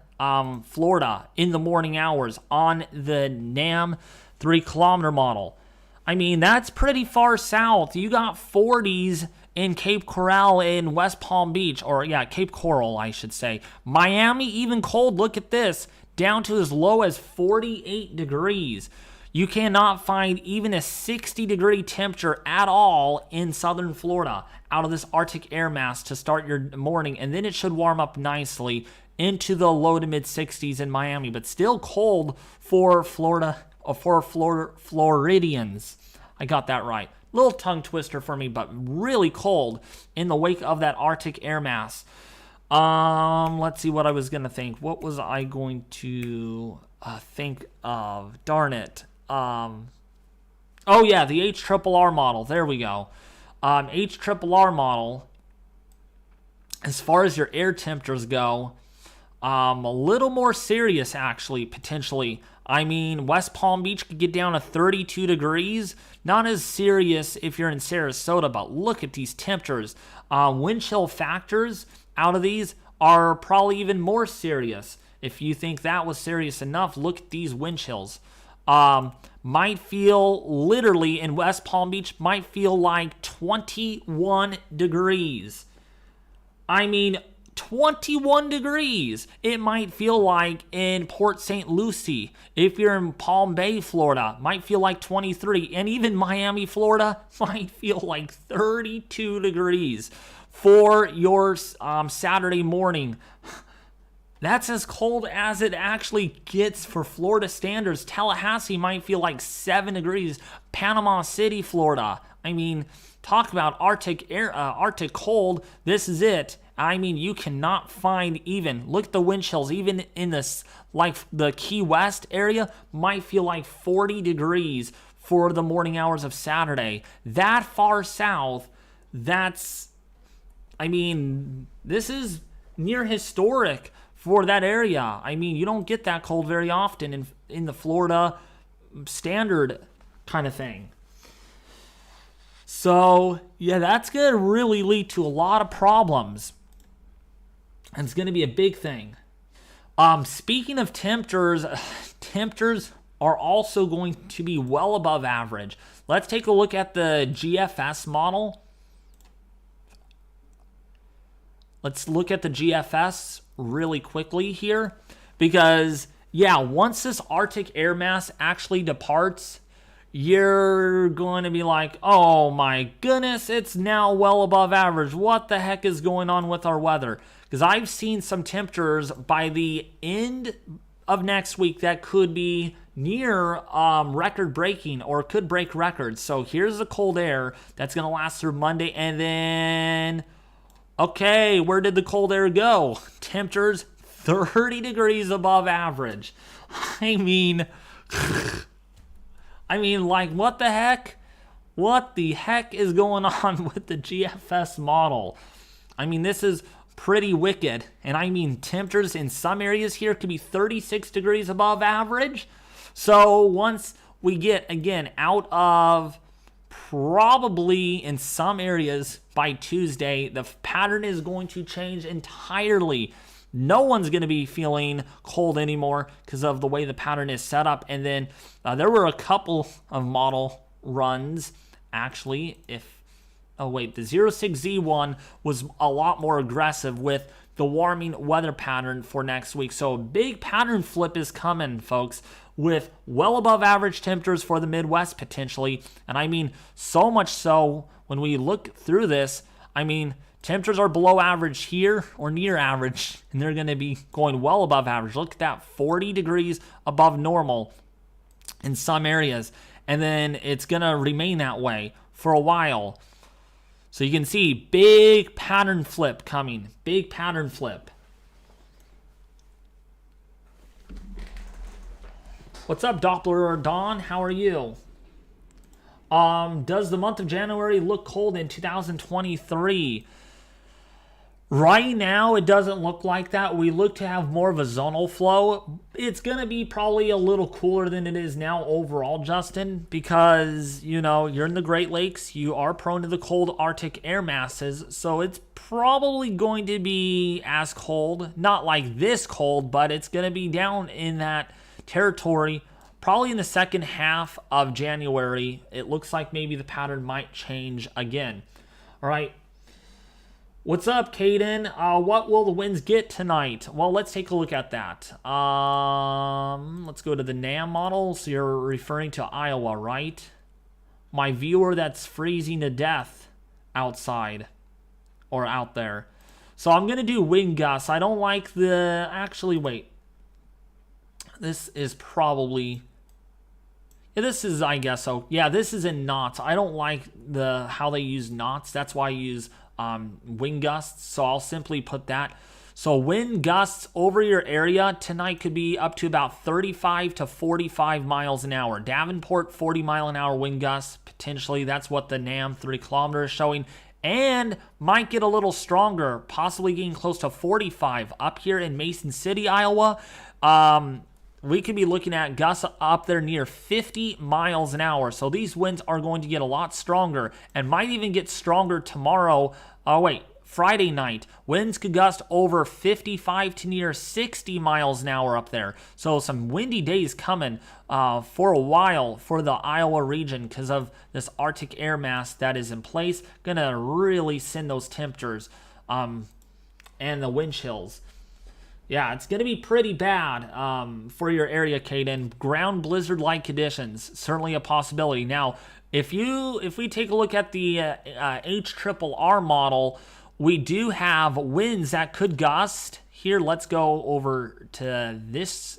Florida in the morning hours on the NAM 3-kilometer model. I mean, that's pretty far south. You got 40s in Cape Coral in West Palm Beach, or Cape Coral, I should say. Miami, even cold. Look at this. Down to as low as 48 degrees. You cannot find even a 60-degree temperature at all in southern Florida out of this Arctic air mass to start your morning, and then it should warm up nicely into the low to mid 60s in Miami, but still cold for Florida, Floridians. I got that right. Little tongue twister for me, but really cold in the wake of that Arctic air mass. Let's see what I was going to think. What was I going to think of? Darn it. The HRRR model. There we go. HRRR model, as far as your air temperatures go, a little more serious, actually, potentially. I mean, West Palm Beach could get down to 32 degrees. Not as serious if you're in Sarasota, but look at these temperatures. Wind chill factors out of these are probably even more serious. If you think that was serious enough, look at these wind chills. Might feel literally in West Palm Beach, might feel like 21 degrees. I mean, 21 degrees. It might feel like in Port St. Lucie. If you're in Palm Bay, Florida, might feel like 23. And even Miami, Florida, might feel like 32 degrees for your Saturday morning. That's as cold as it actually gets for Florida standards. Tallahassee might feel like 7 degrees. Panama City, Florida. I mean, talk about Arctic cold. This is it. I mean, you cannot find even, look at the wind chills, even in this, like the Key West area, might feel like 40 degrees for the morning hours of Saturday. That far south, that's, I mean, this is near historic for that area. I mean, you don't get that cold very often in the Florida standard kind of thing. So, yeah, that's going to really lead to a lot of problems. And it's going to be a big thing. Speaking of temperatures, temperatures are also going to be well above average. Let's take a look at the GFS model. Let's look at the GFS really quickly here. Because, yeah, once this Arctic air mass actually departs, you're going to be like, oh my goodness, it's now well above average. What the heck is going on with our weather? Because I've seen some temperatures by the end of next week that could be near record breaking or could break records. So here's the cold air that's going to last through Monday. And then, okay, where did the cold air go? Temperatures 30 degrees above average. I mean, like, what the heck? What the heck is going on with the GFS model? I mean, this is pretty wicked. And I mean, temperatures in some areas here could be 36 degrees above average. So once we get, again, out of probably in some areas by Tuesday, the pattern is going to change entirely. No one's going to be feeling cold anymore because of the way the pattern is set up. And then there were a couple of model runs, actually. The 06Z1 was a lot more aggressive with the warming weather pattern for next week. So a big pattern flip is coming, folks, with well above average temperatures for the Midwest potentially. And I mean, so much so when we look through this, I mean, temperatures are below average here or near average, and they're going to be going well above average. Look at that, 40 degrees above normal in some areas. And then it's going to remain that way for a while. So you can see big pattern flip coming. Big pattern flip. What's up, Doppler Dawn? How are you? Does the month of January look cold in 2023? Right now, it doesn't look like that. We look to have more of a zonal flow. It's going to be probably a little cooler than it is now overall, Justin, because, you know, you're in the Great Lakes. You are prone to the cold Arctic air masses, so it's probably going to be as cold. Not like this cold, but it's going to be down in that territory. Probably in the second half of January, it looks like maybe the pattern might change again. All right. What's up, Caden? What will the winds get tonight? Well, let's take a look at that. Let's go to the NAM model. So you're referring to Iowa, right? My viewer that's freezing to death outside or out there. So I'm going to do wind gusts. I don't like the... Actually, wait. This is probably... Yeah, this is, I guess so. Yeah, this is in knots. I don't like how they use knots. That's why I use... wind gusts, so I'll simply put that. So wind gusts over your area tonight could be up to about 35 to 45 miles an hour. Davenport, 40 mile an hour wind gusts, potentially. That's what the NAM 3 kilometer is showing. And might get a little stronger, possibly getting close to 45. Up here in Mason City, Iowa, we could be looking at gusts up there near 50 miles an hour. So these winds are going to get a lot stronger and might even get stronger tomorrow. Friday night, winds could gust over 55 to near 60 miles an hour up there. So some windy days coming for a while for the Iowa region because of this Arctic air mass that is in place. Gonna really send those temperatures and the wind chills. Yeah, it's going to be pretty bad for your area, Caden. Ground blizzard-like conditions, certainly a possibility. Now, if we take a look at the HRRR model, we do have winds that could gust. Here, let's go over to this.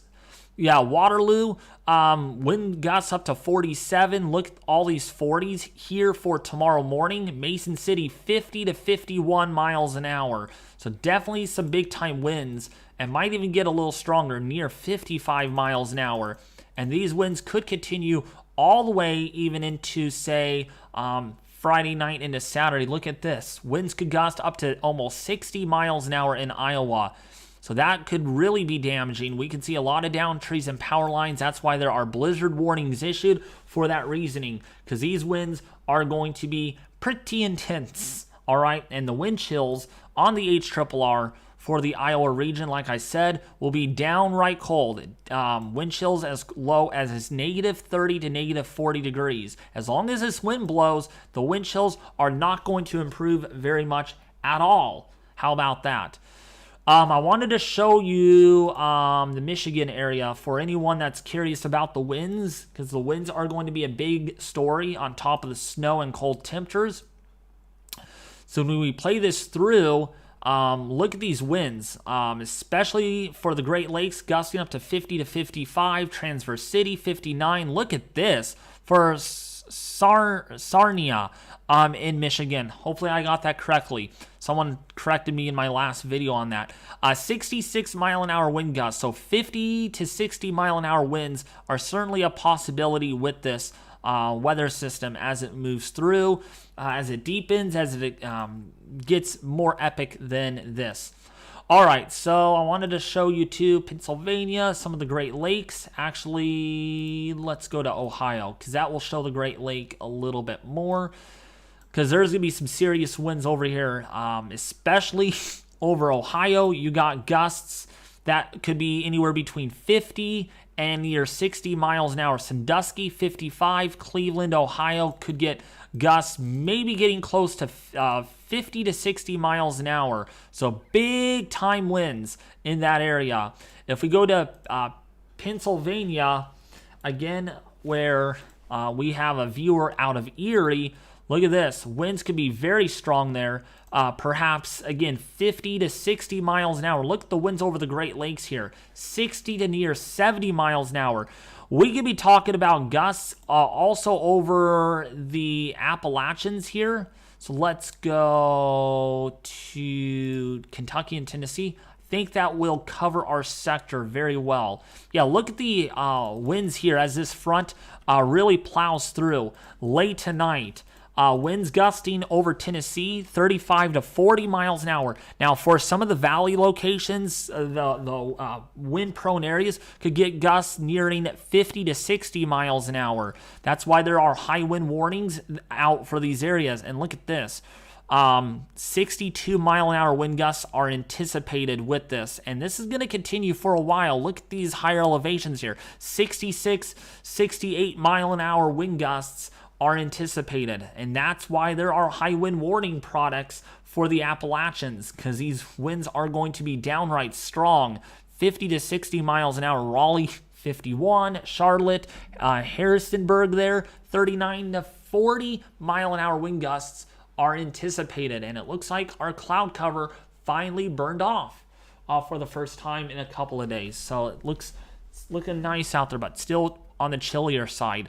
Yeah, Waterloo, wind gusts up to 47. Look at all these 40s here for tomorrow morning. Mason City, 50 to 51 miles an hour. So definitely some big-time winds, and might even get a little stronger, near 55 miles an hour. And these winds could continue all the way even into, say, Friday night into Saturday. Look at this. Winds could gust up to almost 60 miles an hour in Iowa. So that could really be damaging. We can see a lot of downed trees and power lines. That's why there are blizzard warnings issued for that reasoning, because these winds are going to be pretty intense. All right, and the wind chills on the HRRR for the Iowa region, like I said, will be downright cold. Wind chills as low as negative 30 to negative 40 degrees. As long as this wind blows, the wind chills are not going to improve very much at all. How about that? I wanted to show you the Michigan area for anyone that's curious about the winds, because the winds are going to be a big story on top of the snow and cold temperatures. So when we play this through, look at these winds, especially for the Great Lakes, gusting up to 50 to 55, Transverse City 59. Look at this for Sarnia in Michigan. Hopefully I got that correctly. Someone corrected me in my last video on that. 66 mile an hour wind gusts, so 50 to 60 mile an hour winds are certainly a possibility with this weather system as it moves through, as it deepens, as it gets more epic than this. All right, so I wanted to show you too Pennsylvania, some of the Great Lakes. Actually, let's go to Ohio, because that will show the Great Lake a little bit more, because there's going to be some serious winds over here, especially over Ohio. You got gusts that could be anywhere between 50 and near 60 miles an hour. Sandusky, 55. Cleveland, Ohio could get gusts maybe getting close to 50 to 60 miles an hour. So big time winds in that area. If we go to Pennsylvania, again, where we have a viewer out of Erie, look at this. Winds could be very strong there. Perhaps, again, 50 to 60 miles an hour. Look at the winds over the Great Lakes here. 60 to near 70 miles an hour. We could be talking about gusts also over the Appalachians here. So let's go to Kentucky and Tennessee. I think that will cover our sector very well. Yeah, look at the winds here as this front really plows through late tonight. Winds gusting over Tennessee, 35 to 40 miles an hour. Now, for some of the valley locations, the wind-prone areas could get gusts nearing 50 to 60 miles an hour. That's why there are high wind warnings out for these areas. And look at this. 62 mile an hour wind gusts are anticipated with this, and this is going to continue for a while. Look at these higher elevations here. 66, 68 mile an hour wind gusts are anticipated, and that's why there are high wind warning products for the Appalachians, because these winds are going to be downright strong. 50 to 60 miles an hour. Raleigh, 51. Charlotte, Harrisonburg there, 39 to 40 mile an hour wind gusts are anticipated, and it looks like our cloud cover finally burned off for the first time in a couple of days. So it's looking nice out there, but still on the chillier side.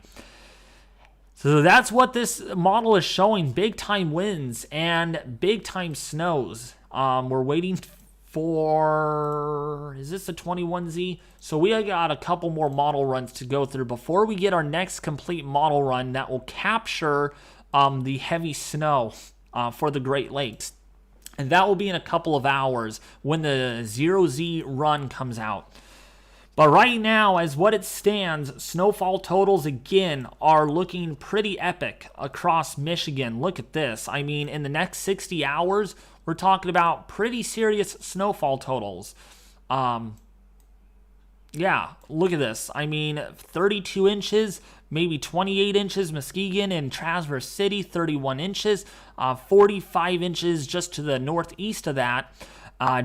So that's what this model is showing, big-time winds and big-time snows. We're waiting for, is this the 21Z? So we got a couple more model runs to go through before we get our next complete model run that will capture the heavy snow for the Great Lakes. And that will be in a couple of hours when the 0Z run comes out. But right now, as what it stands, snowfall totals again are looking pretty epic across Michigan. Look at this. I mean, in the next 60 hours, we're talking about pretty serious snowfall totals. Yeah, look at this. I mean, 32 inches, maybe 28 inches, Muskegon and Traverse City, 31 inches, 45 inches just to the northeast of that.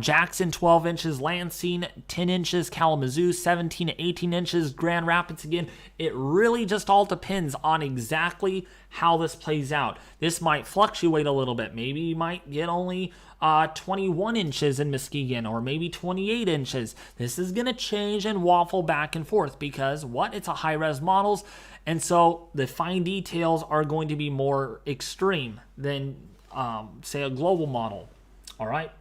Jackson, 12 inches, Lansing, 10 inches, Kalamazoo, 17 to 18 inches, Grand Rapids again. It really just all depends on exactly how this plays out. This might fluctuate a little bit. Maybe you might get only 21 inches in Muskegon, or maybe 28 inches. This is going to change and waffle back and forth because it's a high-res models, and so the fine details are going to be more extreme than, say, a global model. All right.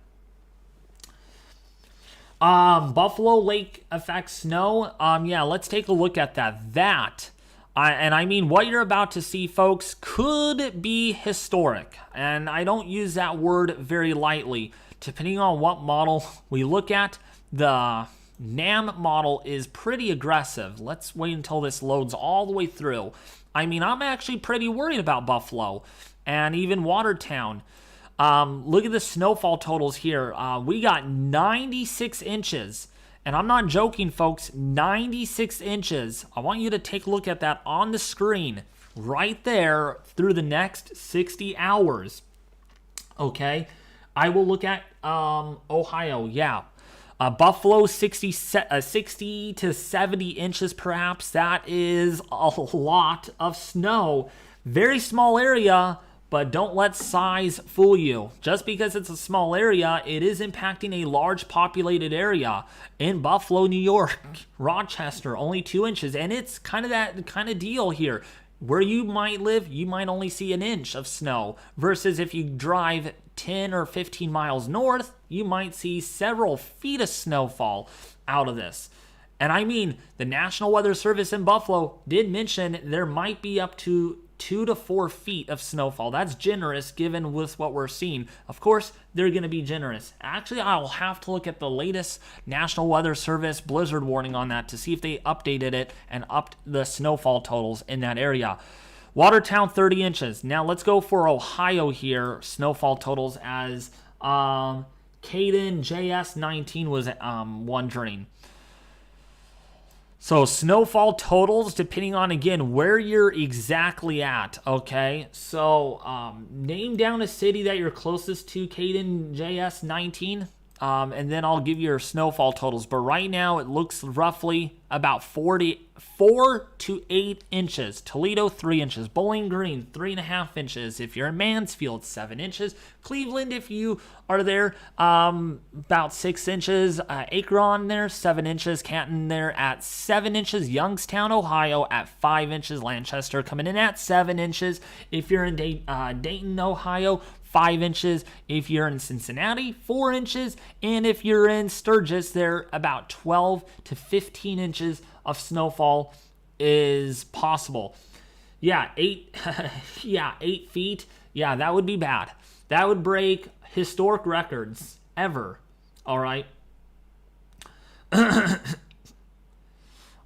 Buffalo Lake effect snow. Yeah, let's take a look at that. And I mean, what you're about to see, folks, could be historic. And I don't use that word very lightly. Depending on what model we look at, the NAM model is pretty aggressive. Let's wait until this loads all the way through. I mean, I'm actually pretty worried about Buffalo and even Watertown. Look at the snowfall totals here. We got 96 inches. And I'm not joking, folks. 96 inches. I want you to take a look at that on the screen right there through the next 60 hours. Okay. I will look at Ohio. Yeah. Buffalo, 60 to 70 inches perhaps. That is a lot of snow. Very small area. But don't let size fool you. Just because it's a small area, it is impacting a large populated area. In Buffalo, New York, Rochester, only 2 inches. And it's kind of that kind of deal here. Where you might live, you might only see an inch of snow. Versus if you drive 10 or 15 miles north, you might see several feet of snowfall out of this. And I mean, the National Weather Service in Buffalo did mention there might be up to 2 to 4 feet of snowfall. That's generous given with what we're seeing. Of course, they're going to be generous. Actually, I'll have to look at the latest National Weather Service blizzard warning on that to see if they updated it and upped the snowfall totals in that area. Watertown, 30 inches. Now let's go for Ohio here. Snowfall totals as Caden JS19 was wondering. So snowfall totals, depending on, again, where you're exactly at, okay? So name down a city that you're closest to, Caden JS19, and then I'll give you your snowfall totals. But right now, it looks roughly about 4 to 8 inches. Toledo, 3 inches. Bowling Green, 3.5 inches. If you're in Mansfield, 7 inches. Cleveland, if you are there, about 6 inches. Akron there, 7 inches. Canton there at 7 inches. Youngstown, Ohio at 5 inches. Lancaster coming in at 7 inches. If you're in Dayton, Ohio, 5 inches. If you're in Cincinnati, 4 inches. And if you're in Sturgis, there about 12 to 15 inches of snowfall is possible. Yeah, 8 feet. Yeah, that would be bad. That would break historic records ever. All right.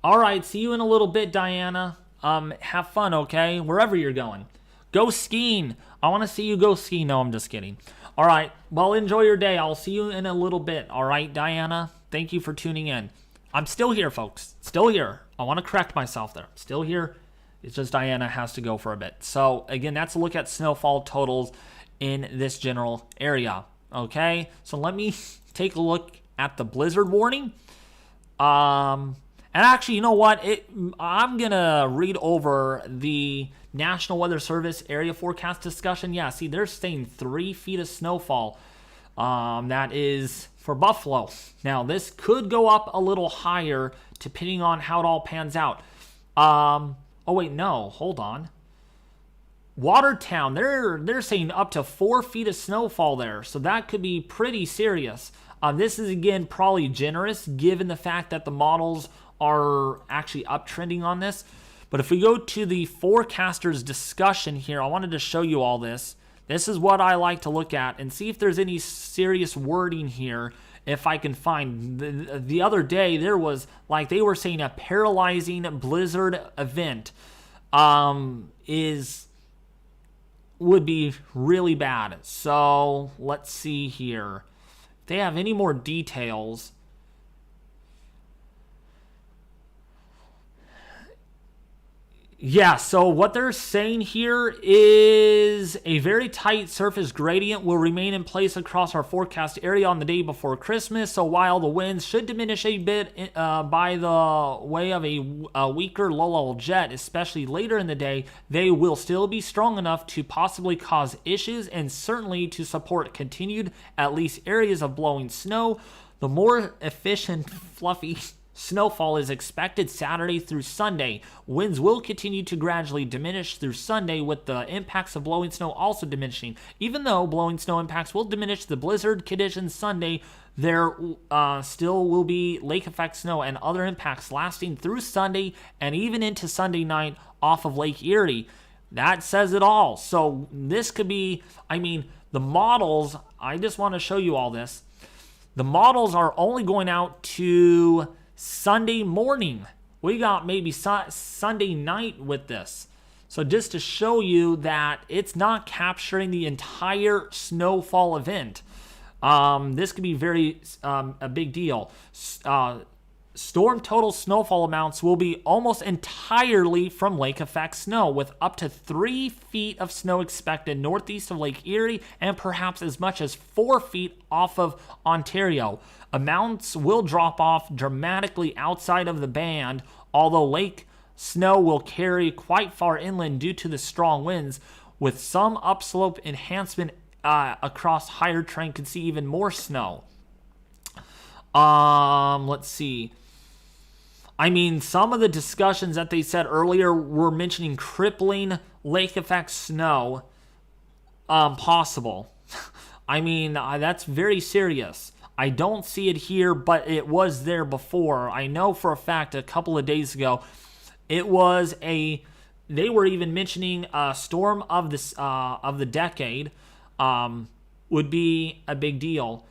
All right, see you in a little bit, Diana. Have fun, okay? Wherever you're going. Go skiing. I want to see you go skiing. No, I'm just kidding. All right. Well, enjoy your day. I'll see you in a little bit. All right, Diana? Thank you for tuning in. I'm still here, folks. Still here. I want to correct myself there. Still here. It's just Diana has to go for a bit. So, again, that's a look at snowfall totals in this general area. Okay? So, let me take a look at the blizzard warning. And actually, you know what? I'm going to read over the National Weather Service area forecast discussion. Yeah, see, they're saying 3 feet of snowfall. That is for Buffalo. Now, this could go up a little higher depending on how it all pans out. Oh, wait, no. Hold on. Watertown, they're saying up to 4 feet of snowfall there. So that could be pretty serious. This is, again, probably generous given the fact that the models are actually uptrending on this. But if we go to the forecaster's discussion here, I wanted to show you all this. This is what I like to look at and see if there's any serious wording here if I can find. The other day, there was, like, they were saying a paralyzing blizzard event would be really bad. So let's see here. If they have any more details. Yeah, so what they're saying here is a very tight surface gradient will remain in place across our forecast area on the day before Christmas. So while the winds should diminish a bit by the way of a weaker low-level jet, especially later in the day, they will still be strong enough to possibly cause issues and certainly to support continued, at least areas of blowing snow. The more efficient, fluffy snowfall is expected Saturday through Sunday. Winds will continue to gradually diminish through Sunday, with the impacts of blowing snow also diminishing. Even though blowing snow impacts will diminish the blizzard conditions Sunday, there still will be lake effect snow and other impacts lasting through Sunday and even into Sunday night off of Lake Erie. That says it all. So this could be, the models, I just want to show you all this. The models are only going out to Sunday morning. We got maybe Sunday night with this. So just to show you that it's not capturing the entire snowfall event. This could be very a big deal. Storm total snowfall amounts will be almost entirely from lake effect snow, with up to 3 feet of snow expected northeast of Lake Erie and perhaps as much as 4 feet off of Ontario. Amounts will drop off dramatically outside of the band, although lake snow will carry quite far inland due to the strong winds, with some upslope enhancement across higher terrain could see even more snow. Let's see. Some of the discussions that they said earlier were mentioning crippling lake effect snow possible. That's very serious. I don't see it here, but it was there before. I know for a fact a couple of days ago, they were even mentioning a storm of the decade would be a big deal.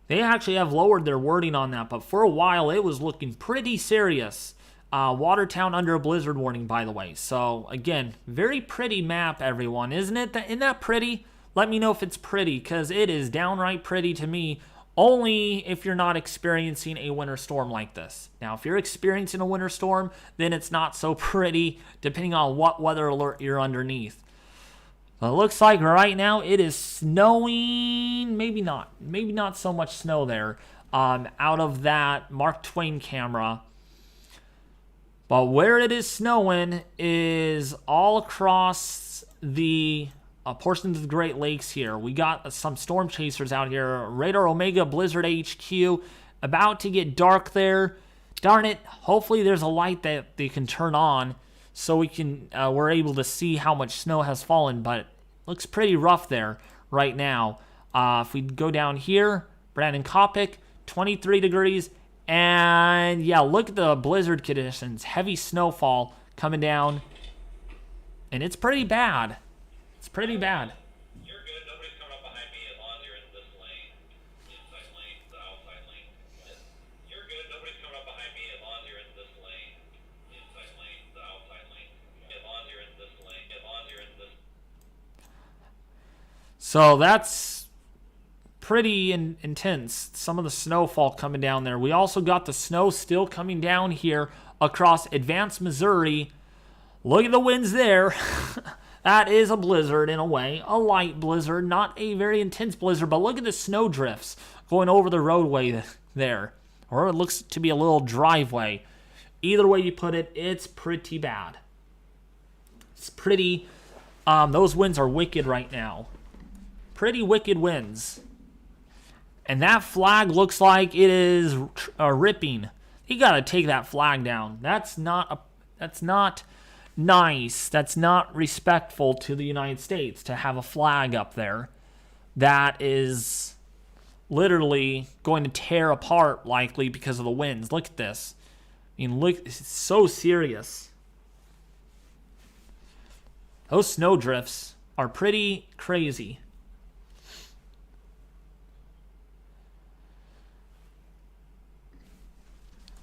They actually have lowered their wording on that, but for a while it was looking pretty serious. Watertown under a blizzard warning, by the way. So again, very pretty map, everyone, isn't it? Isn't that pretty? Let me know if it's pretty, because it is downright pretty to me. Only if you're not experiencing a winter storm like this. Now, if you're experiencing a winter storm, then it's not so pretty, depending on what weather alert you're underneath. It looks like right now it is snowing. Maybe not so much snow there out of that Mark Twain camera. But where it is snowing is all across the portions of the Great Lakes here. We got some storm chasers out here. Radar Omega Blizzard HQ. About to get dark there. Darn it. Hopefully there's a light that they can turn on so we're able to see how much snow has fallen, but it looks pretty rough there right now. If we go down here, Brandon Kopic, 23 degrees, and yeah, look at the blizzard conditions. Heavy snowfall coming down, and it's pretty bad. It's pretty bad. You're good. Nobody's coming up behind me as long as you're in this lane. The inside lane, the outside lane. You're good. Nobody's coming up behind me as long as you're in this lane. The inside lane, the outside lane. As long as you're in this lane. As long as you're in this. So that's pretty intense. Some of the snowfall coming down there. We also got the snow still coming down here across Advanced Missouri. Look at the winds there. That is a blizzard in a way. A light blizzard, not a very intense blizzard, but look at the snow drifts going over the roadway there. Or it looks to be a little driveway. Either way you put it, it's pretty bad. It's pretty... those winds are wicked right now. Pretty wicked winds. And that flag looks like it is ripping. You gotta take that flag down. That's not nice. That's not respectful to the United States to have a flag up there that is literally going to tear apart likely because of the winds. Look at this. Look, it's so serious. Those snow drifts are pretty crazy.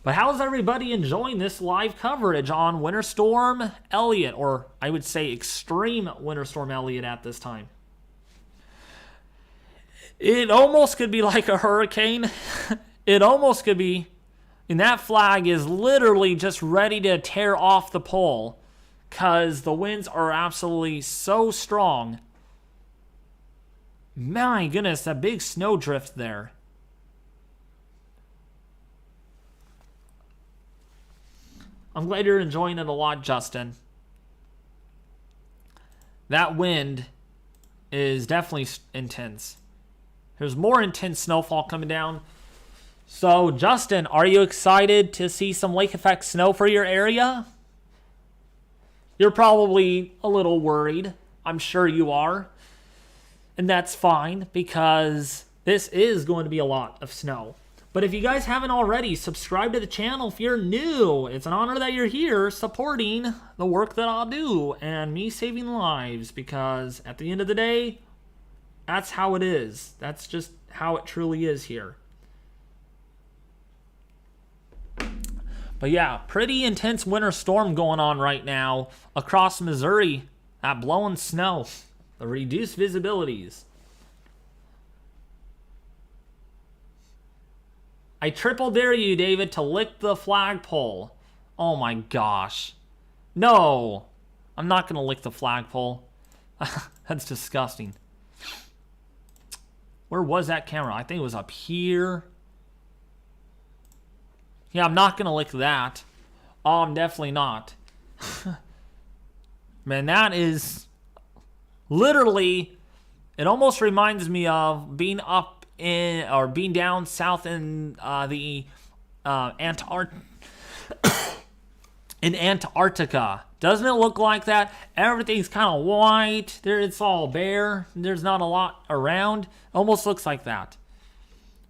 But how's everybody enjoying this live coverage on Winter Storm Elliott, or I would say Extreme Winter Storm Elliott at this time? It almost could be like a hurricane. It almost could be. And that flag is literally just ready to tear off the pole because the winds are absolutely so strong. My goodness, that big snowdrift there. I'm glad you're enjoying it a lot, Justin. That wind is definitely intense. There's more intense snowfall coming down. So, Justin, are you excited to see some lake effect snow for your area? You're probably a little worried. I'm sure you are. And that's fine because this is going to be a lot of snow. But if you guys haven't already, subscribe to the channel if you're new. It's an honor that you're here supporting the work that I'll do and me saving lives, because at the end of the day, that's how it is. That's just how it truly is here. But yeah, pretty intense winter storm going on right now across Missouri. That blowing snow, the reduced visibilities. I triple dare you, David, to lick the flagpole. Oh my gosh. No, I'm not going to lick the flagpole. That's disgusting. Where was that camera? I think it was up here. Yeah, I'm not going to lick that. Oh, I'm definitely not. Man, that is literally, it almost reminds me of being up in, or being down south in the in Antarctica. Doesn't it look like that? Everything's kind of white. It's all bare. There's not a lot around. Almost looks like that.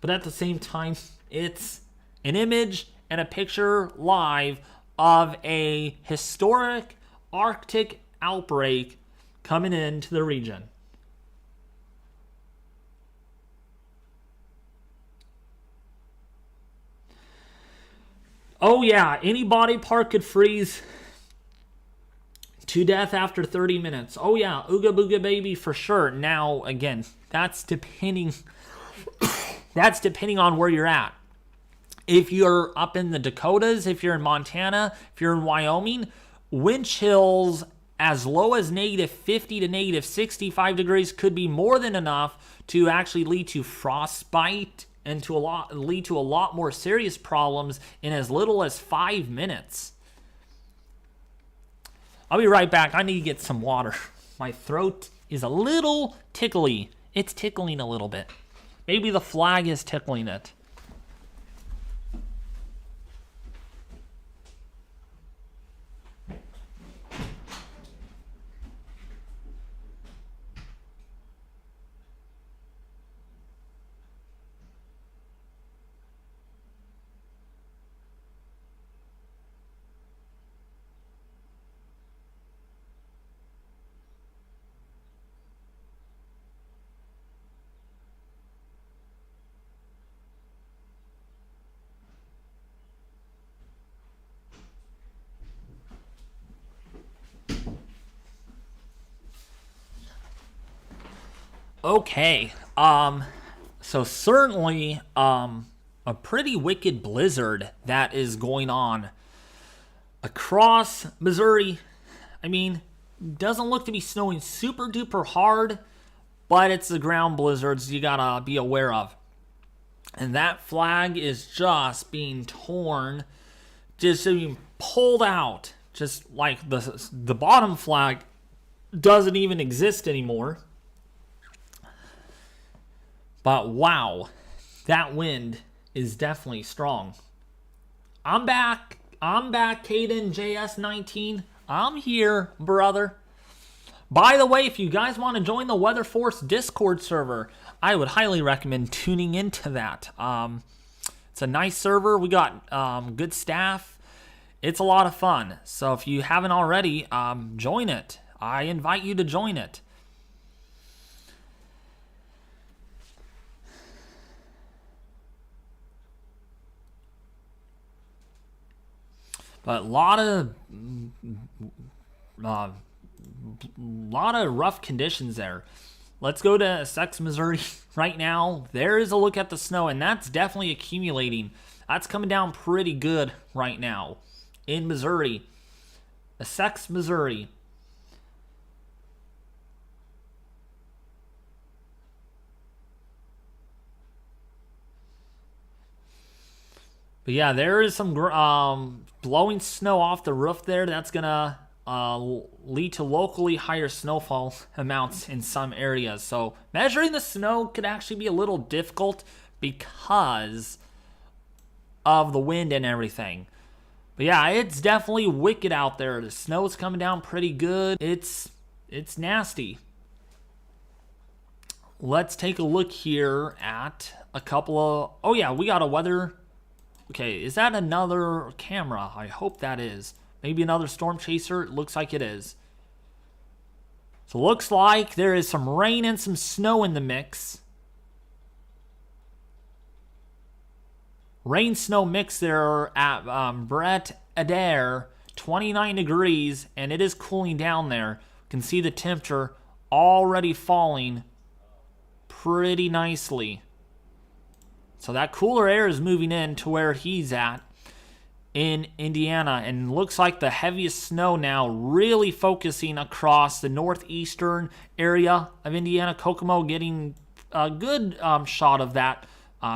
But at the same time, it's an image and a picture live of a historic Arctic outbreak coming into the region. Oh yeah, any body part could freeze to death after 30 minutes. Oh yeah, ooga booga baby for sure. Now again, that's depending on where you're at. If you're up in the Dakotas, if you're in Montana, if you're in Wyoming, wind chills as low as -50 to -65 degrees could be more than enough to actually lead to frostbite and lead to a lot more serious problems in as little as 5 minutes. I'll be right back. I need to get some water. My throat is a little tickly. It's tickling a little bit. Maybe the flag is tickling it. Okay, so certainly, a pretty wicked blizzard that is going on across Missouri. I mean, doesn't look to be snowing super duper hard, but it's the ground blizzards you gotta be aware of. And that flag is just being torn, just being pulled out, just like the bottom flag doesn't even exist anymore. But wow, that wind is definitely strong. I'm back, Caden JS19. I'm here, brother. By the way, if you guys want to join the Weather Force Discord server, I would highly recommend tuning into that. It's a nice server. We got good staff. It's a lot of fun. So if you haven't already, join it. I invite you to join it. But lot of rough conditions there. Let's go to Essex, Missouri right now. There is a look at the snow, and that's definitely accumulating. That's coming down pretty good right now in Missouri. Essex, Missouri. But yeah, there is some blowing snow off the roof there. That's going to lead to locally higher snowfall amounts in some areas. So measuring the snow could actually be a little difficult because of the wind and everything. But yeah, it's definitely wicked out there. The snow's coming down pretty good. It's nasty. Let's take a look here at a couple of... Oh yeah, we got a weather... Okay, is that another camera? I hope that is. Maybe another storm chaser. It looks like it is. So looks like there is some rain and some snow in the mix. Rain-snow mix there at Brett Adair. 29 degrees, and it is cooling down there. You can see the temperature already falling pretty nicely. So that cooler air is moving in to where he's at in Indiana. And looks like the heaviest snow now really focusing across the northeastern area of Indiana. Kokomo getting a good shot of that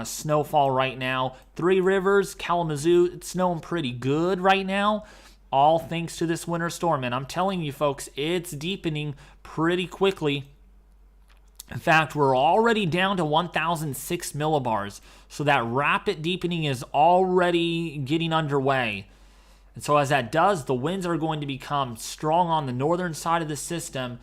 snowfall right now. Three Rivers, Kalamazoo, it's snowing pretty good right now. All thanks to this winter storm. And I'm telling you folks, it's deepening pretty quickly. In fact, we're already down to 1,006 millibars. So that rapid deepening is already getting underway. And so as that does, the winds are going to become strong on the northern side of the system.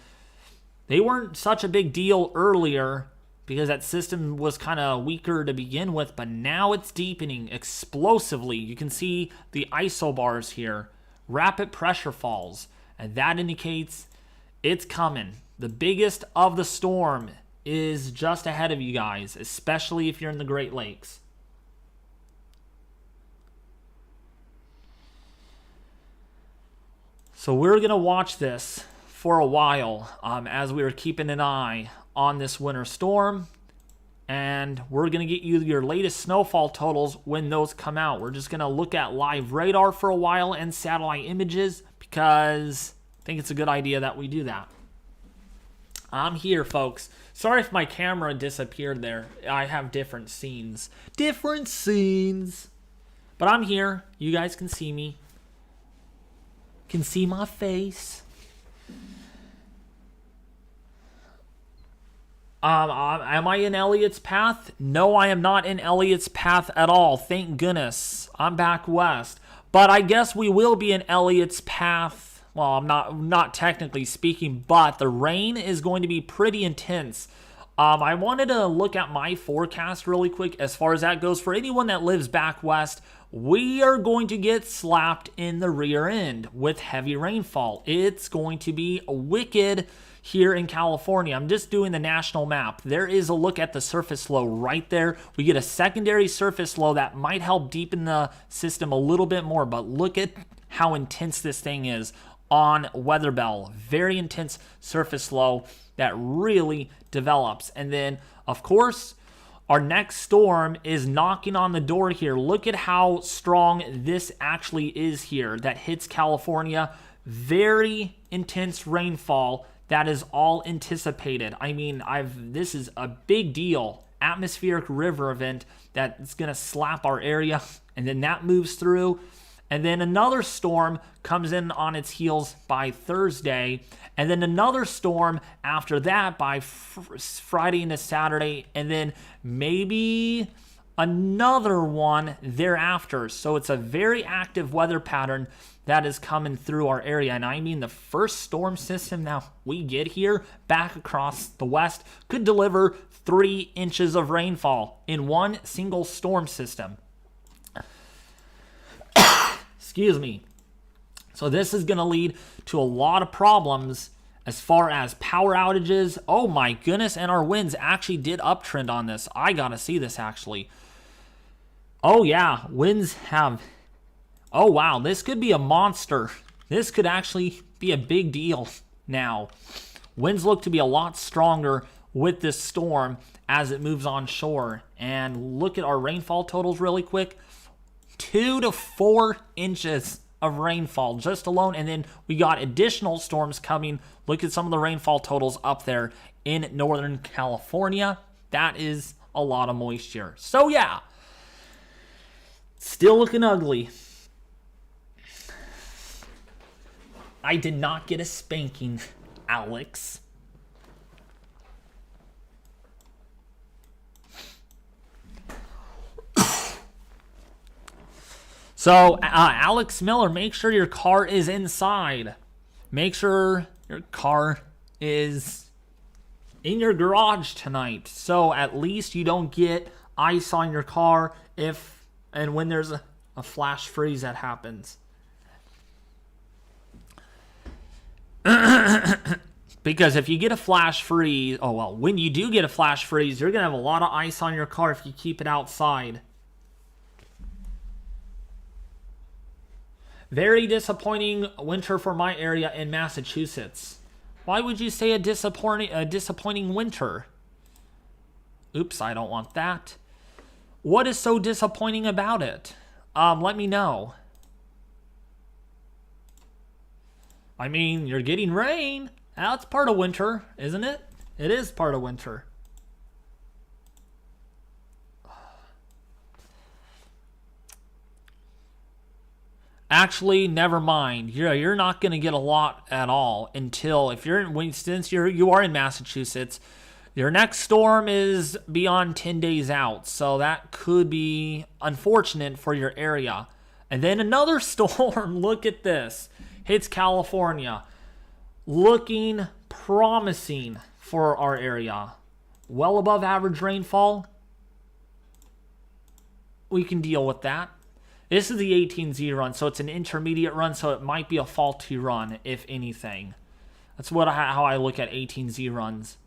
They weren't such a big deal earlier because that system was kind of weaker to begin with, but now it's deepening explosively. You can see the isobars here. Rapid pressure falls, and that indicates it's coming. The biggest of the storm is just ahead of you guys, especially if you're in the Great Lakes. So we're going to watch this for a while as we are keeping an eye on this winter storm. And we're going to get you your latest snowfall totals when those come out. We're just going to look at live radar for a while and satellite images because I think it's a good idea that we do that. I'm here, folks. Sorry if my camera disappeared there. I have different scenes. But I'm here. You guys can see me. Can see my face. Am I in Elliott's path? No, I am not in Elliott's path at all. Thank goodness. I'm back west. But I guess we will be in Elliott's path. Well, I'm not technically speaking, but the rain is going to be pretty intense. I wanted to look at my forecast really quick as far as that goes. For anyone that lives back west, we are going to get slapped in the rear end with heavy rainfall. It's going to be wicked here in California. I'm just doing the national map. There is a look at the surface low right there. We get a secondary surface low that might help deepen the system a little bit more, but look at how intense this thing is on Weather Bell. Very intense surface low that really develops. And then, of course, our next storm is knocking on the door here. Look at how strong this actually is here that hits California. Very intense rainfall that is all anticipated. I mean, this is a big deal. Atmospheric river event that's going to slap our area, and then that moves through. And then another storm comes in on its heels by Thursday. And then another storm after that by Friday into Saturday. And then maybe another one thereafter. So it's a very active weather pattern that is coming through our area. And I mean, the first storm system that we get here back across the west could deliver 3 inches of rainfall in one single storm system. Excuse me. So this is going to lead to a lot of problems as far as power outages. Oh my goodness, and our winds actually did uptrend on this. I got to see this actually. Oh yeah, winds have Oh, wow. This could be a monster. This could actually be a big deal now. Winds look to be a lot stronger with this storm as it moves on shore. And look at our rainfall totals really quick. 2 to 4 inches of rainfall just alone. And then we got additional storms coming. Look at some of the rainfall totals up there in Northern California. That is a lot of moisture. So yeah, still looking ugly. I did not get a spanking, Alex. So, Alex Miller, make sure your car is inside. Make sure your car is in your garage tonight. So, at least you don't get ice on your car if and when there's a flash freeze that happens. Because if you get a flash freeze, when you do get a flash freeze, you're going to have a lot of ice on your car if you keep it outside. Very disappointing winter for my area in Massachusetts. Why would you say a disappointing winter? Oops, I don't want that. What is so disappointing about it? Let me know. I mean, you're getting rain. That's part of winter, isn't it? It is part of winter. Actually, never mind. You're not going to get a lot at all until since you are in Massachusetts, your next storm is beyond 10 days out. So that could be unfortunate for your area. And then another storm, look at this, hits California. Looking promising for our area. Well above average rainfall. We can deal with that. This is the 18Z run, so it's an intermediate run, so it might be a faulty run, if anything. That's how I look at 18Z runs.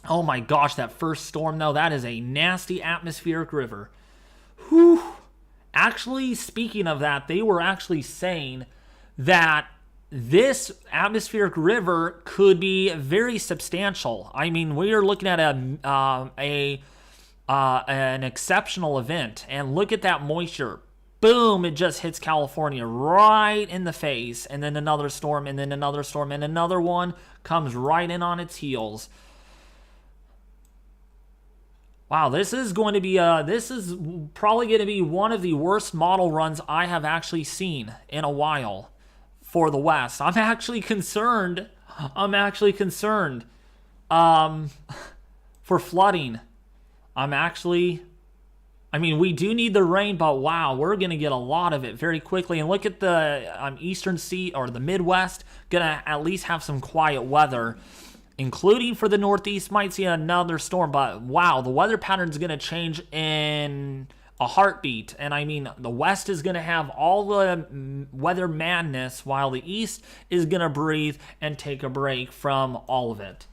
Oh my gosh, that first storm, though, that is a nasty atmospheric river. Whew. Actually, speaking of that, they were actually saying that this atmospheric river could be very substantial. I mean, we are looking at an exceptional event, and look at that moisture. Boom, it just hits California right in the face, and then another storm, and then another storm, and another one comes right in on its heels. Wow, this is probably going to be one of the worst model runs I have actually seen in a while for the West. I'm actually concerned for flooding. We do need the rain, but wow, we're going to get a lot of it very quickly. And look at the eastern sea, or the Midwest, going to at least have some quiet weather, including for the Northeast. Might see another storm, but wow, the weather pattern is going to change in a heartbeat. And I mean, the West is going to have all the weather madness, while the East is going to breathe and take a break from all of it.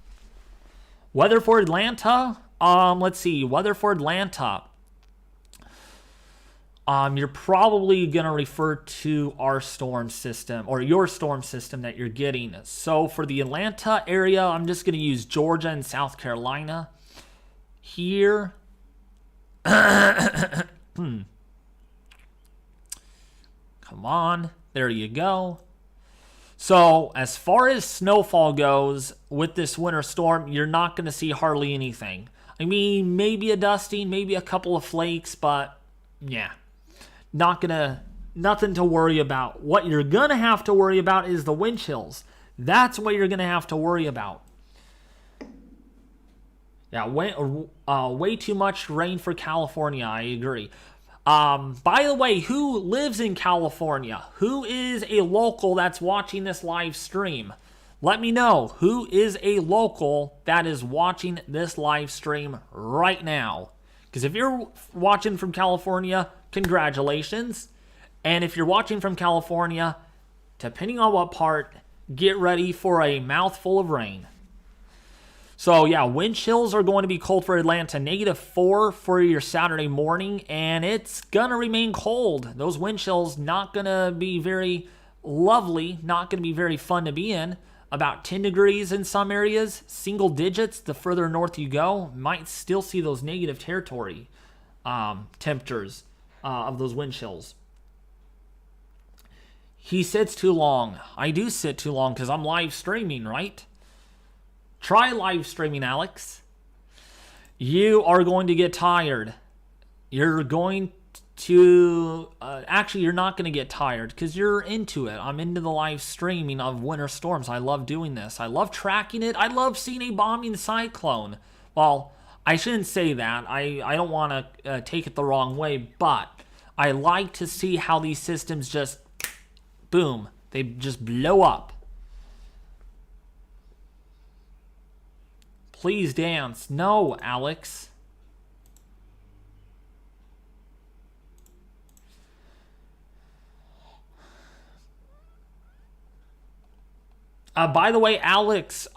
Weather for Atlanta. Let's see. Weather for Atlanta. You're probably going to refer to our storm system, or your storm system that you're getting. So for the Atlanta area, I'm just going to use Georgia and South Carolina here. Come on. There you go. So as far as snowfall goes with this winter storm, you're not going to see hardly anything. I mean, maybe a dusting, maybe a couple of flakes, but yeah, nothing to worry about. What you're going to have to worry about is the wind chills. That's what you're going to have to worry about. Yeah, way too much rain for California, I agree. By the way, who lives in California? Who is a local that's watching this live stream? Let me know who is a local that is watching this live stream right now. Because if you're watching from California, congratulations. And if you're watching from California, depending on what part, get ready for a mouthful of rain. So, yeah, wind chills are going to be cold for Atlanta. -4 for your Saturday morning, and it's going to remain cold. Those wind chills not going to be very lovely, not going to be very fun to be in. About 10 degrees in some areas, single digits the further north you go. Might still see those negative territory temperatures of those wind chills. He sits too long. I do sit too long because I'm live streaming, right? Try live streaming, Alex. You are going to get tired. You're going to... actually, you're not going to get tired because you're into it. I'm into the live streaming of winter storms. I love doing this. I love tracking it. I love seeing a bombing cyclone. Well, I shouldn't say that. I don't want to take it the wrong way, but I like to see how these systems just... boom. They just blow up. Please dance. No, Alex. By the way, Alex,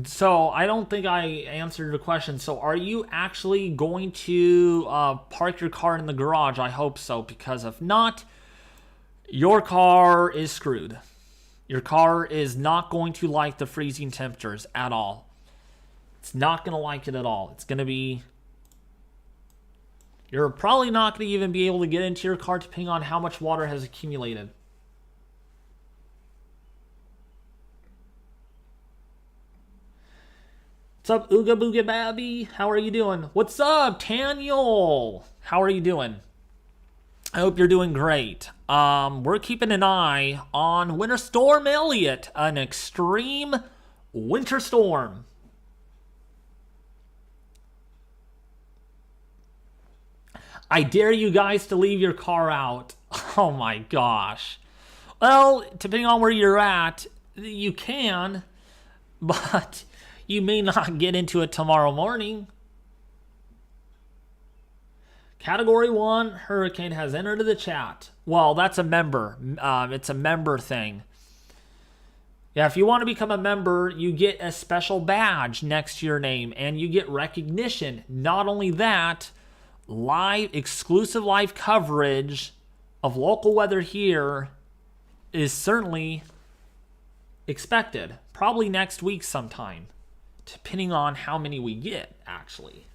so I don't think I answered the question. So are you actually going to park your car in the garage? I hope so, because if not, your car is screwed. Your car is not going to like the freezing temperatures at all. It's not going to like it at all. It's going to be... You're probably not going to even be able to get into your car depending on how much water has accumulated. What's up, Ooga Booga Babby? How are you doing? What's up, Daniel? How are you doing? I hope you're doing great. We're keeping an eye on Winter Storm Elliott, an extreme winter storm. I dare you guys to leave your car out. Oh my gosh. Well, depending on where you're at, you can, but you may not get into it tomorrow morning. Category 1 hurricane has entered the chat. Well, that's a member. It's a member thing. Yeah, if you want to become a member, you get a special badge next to your name, and you get recognition. Not only that, exclusive live coverage of local weather here is certainly expected. Probably next week sometime, depending on how many we get, actually.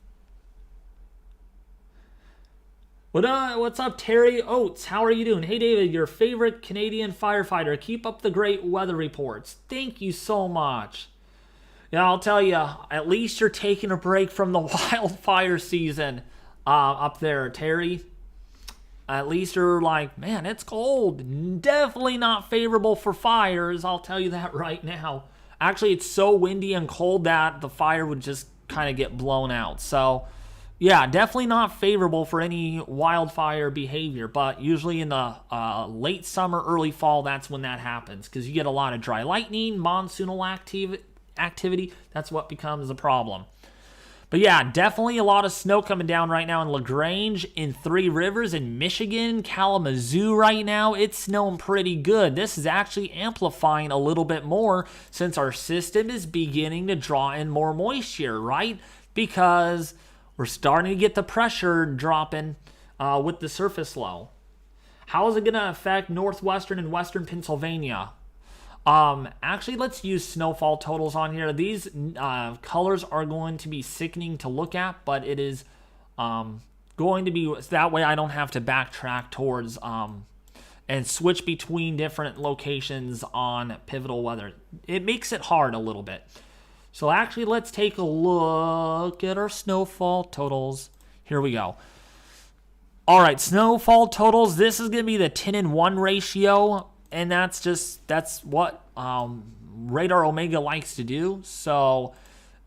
What's up, Terry Oates? How are you doing? Hey, David, your favorite Canadian firefighter. Keep up the great weather reports. Thank you so much. Yeah, I'll tell you, at least you're taking a break from the wildfire season up there, Terry. At least you're like, man, it's cold. Definitely not favorable for fires. I'll tell you that right now. Actually, it's so windy and cold that the fire would just kind of get blown out. So... yeah, definitely not favorable for any wildfire behavior, but usually in the late summer, early fall, that's when that happens, because you get a lot of dry lightning, monsoonal activity. That's what becomes a problem. But yeah, definitely a lot of snow coming down right now in LaGrange, in Three Rivers, in Michigan, Kalamazoo right now. It's snowing pretty good. This is actually amplifying a little bit more since our system is beginning to draw in more moisture, right? Because... we're starting to get the pressure dropping with the surface low. How is it going to affect northwestern and western Pennsylvania? Actually, let's use snowfall totals on here. These colors are going to be sickening to look at, but it is going to be... that way I don't have to backtrack towards and switch between different locations on pivotal weather. It makes it hard a little bit. So actually, let's take a look at our snowfall totals. Here we go. All right, snowfall totals. This is going to be the 10-1 ratio, and that's what Radar Omega likes to do. So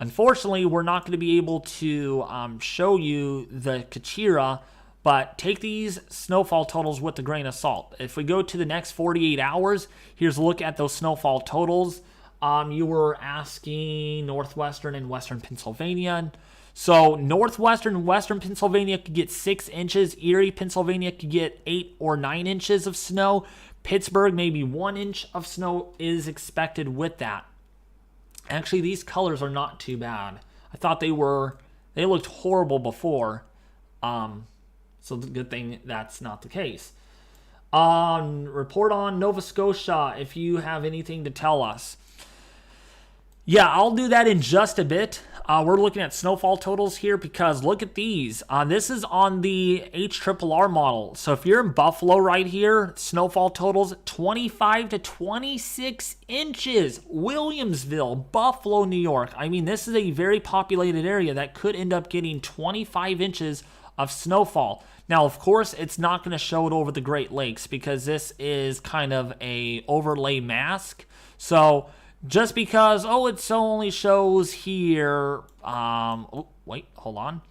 unfortunately, we're not going to be able to show you the Kachira, but take these snowfall totals with a grain of salt. If we go to the next 48 hours, here's a look at those snowfall totals. You were asking northwestern and western Pennsylvania. So northwestern and western Pennsylvania could get 6 inches. Erie, Pennsylvania could get 8 or 9 inches of snow. Pittsburgh, maybe 1 inch of snow is expected with that. Actually, these colors are not too bad. I thought they looked horrible before. So the good thing that's not the case. Report on Nova Scotia if you have anything to tell us. Yeah, I'll do that in just a bit. We're looking at snowfall totals here because look at these. This is on the HRRR model. So if you're in Buffalo right here, snowfall totals 25 to 26 inches. Williamsville, Buffalo, New York. I mean, this is a very populated area that could end up getting 25 inches of snowfall. Now, of course, it's not going to show it over the Great Lakes because this is kind of a overlay mask. So just because, it only shows here, wait, hold on.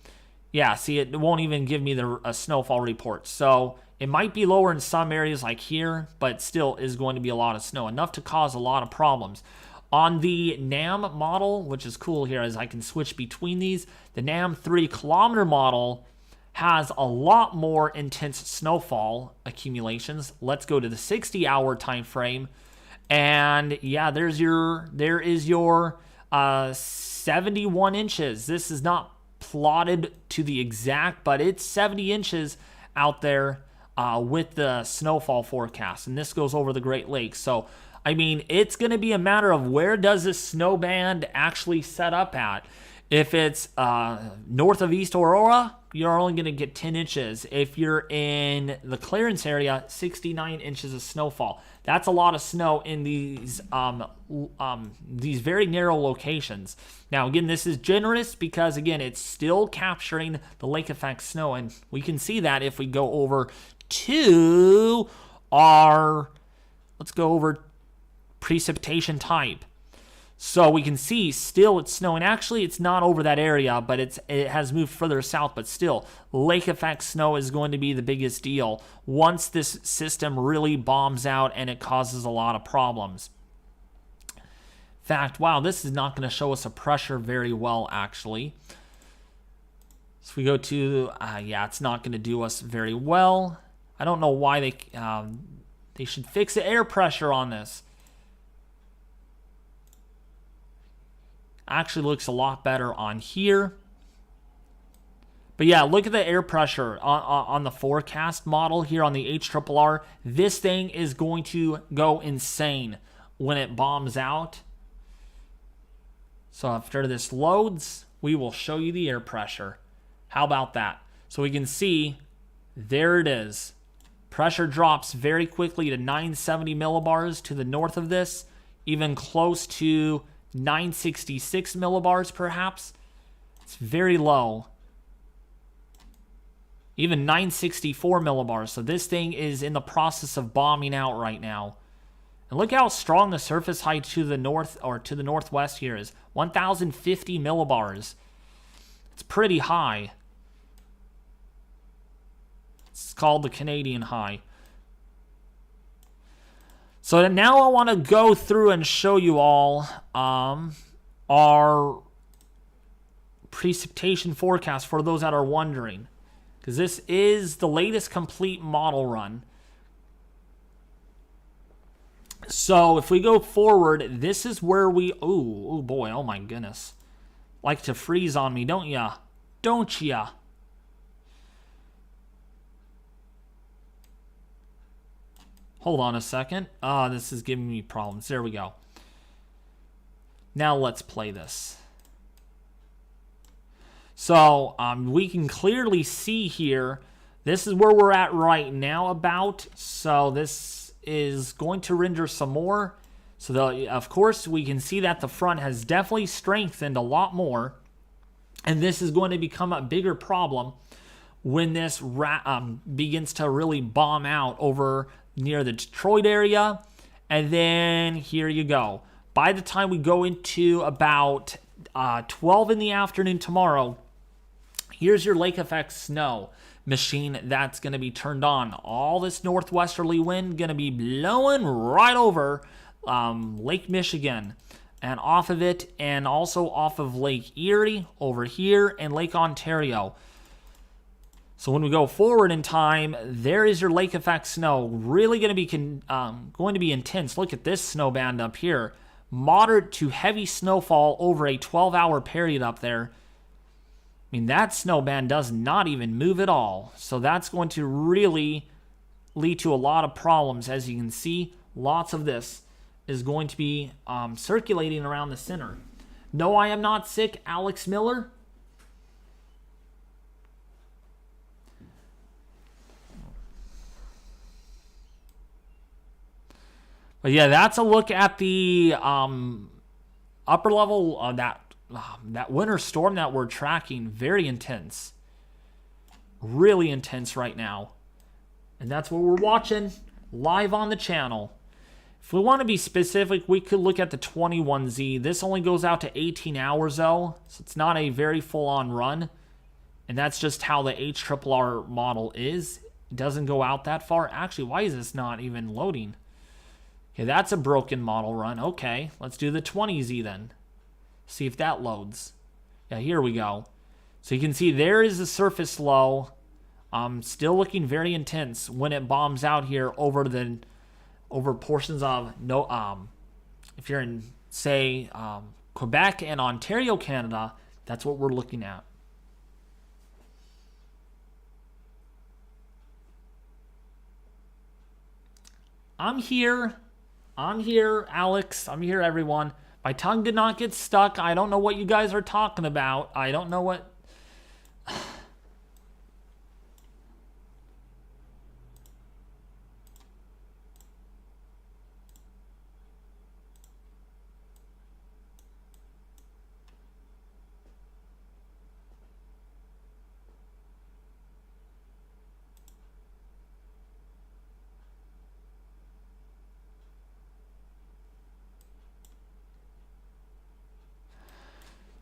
Yeah, see, it won't even give me a snowfall report. So it might be lower in some areas like here, but still is going to be a lot of snow, enough to cause a lot of problems. On the NAM model, which is cool here as I can switch between these, the NAM 3-kilometer model has a lot more intense snowfall accumulations. Let's go to the 60-hour time frame. And yeah, there is your 71 inches. This is not plotted to the exact, but it's 70 inches out there with the snowfall forecast. And this goes over the Great Lakes. So, I mean, it's going to be a matter of where does this snow band actually set up at. If it's north of East Aurora, you're only going to get 10 inches. If you're in the Clarence area, 69 inches of snowfall. That's a lot of snow in these very narrow locations. Now, again, this is generous because, again, it's still capturing the lake effect snow. And we can see that if we go over to let's go over precipitation type. So we can see still it's snowing. Actually, it's not over that area, but it has moved further south. But still, lake effect snow is going to be the biggest deal once this system really bombs out and it causes a lot of problems. In fact, wow, this is not going to show us a pressure very well, actually. So we go to, it's not going to do us very well. I don't know why they should fix the air pressure on this. Actually looks a lot better on here. But yeah, look at the air pressure on the forecast model here on the HRRR. This thing is going to go insane when it bombs out. So after this loads, we will show you the air pressure. How about that? So we can see, there it is. Pressure drops very quickly to 970 millibars to the north of this, even close to 966 millibars perhaps. It's very low. Even 964 millibars. So this thing is in the process of bombing out right now. And look how strong the surface height to the north or to the northwest here is. 1050 millibars. It's pretty high. It's called the Canadian high. So now I want to go through and show you all our precipitation forecast for those that are wondering. Because this is the latest complete model run. So if we go forward, this is where we... Oh boy, oh my goodness. Like to freeze on me, don't ya? Don't ya? Hold on a second. This is giving me problems. There we go. Now let's play this. So we can clearly see here, this is where we're at right now about. So this is going to render some more. So of course we can see that the front has definitely strengthened a lot more. And this is going to become a bigger problem when this begins to really bomb out over near the Detroit area. And then here you go. By the time we go into about 12 in the afternoon tomorrow, here's your lake effect snow machine that's going to be turned on. All this northwesterly wind going to be blowing right over Lake Michigan and off of it, and also off of Lake Erie over here and Lake Ontario. So when we go forward in time, there is your lake effect snow. Really going to be intense. Look at this snow band up here. moderate to heavy snowfall over a 12-hour period up there. I mean, that snow band does not even move at all. So that's going to really lead to a lot of problems. As you can see, lots of this is going to be circulating around the center. No, I am not sick, Alex Miller. But yeah, that's a look at the upper level that winter storm that we're tracking. Very intense. Really intense right now. And that's what we're watching live on the channel. If we want to be specific, we could look at the 21Z. This only goes out to 18 hours though, so it's not a very full-on run. And that's just how the HRRR model is. It doesn't go out that far. Actually, why is this not even loading? Okay, that's a broken model run. Okay, let's do the 20Z then. See if that loads. Yeah, here we go. So you can see there is the surface low. Still looking very intense when it bombs out here over portions of if you're in, say, Quebec and Ontario, Canada. That's what we're looking at. I'm here, Alex. I'm here, everyone. My tongue did not get stuck. I don't know what you guys are talking about. I don't know what...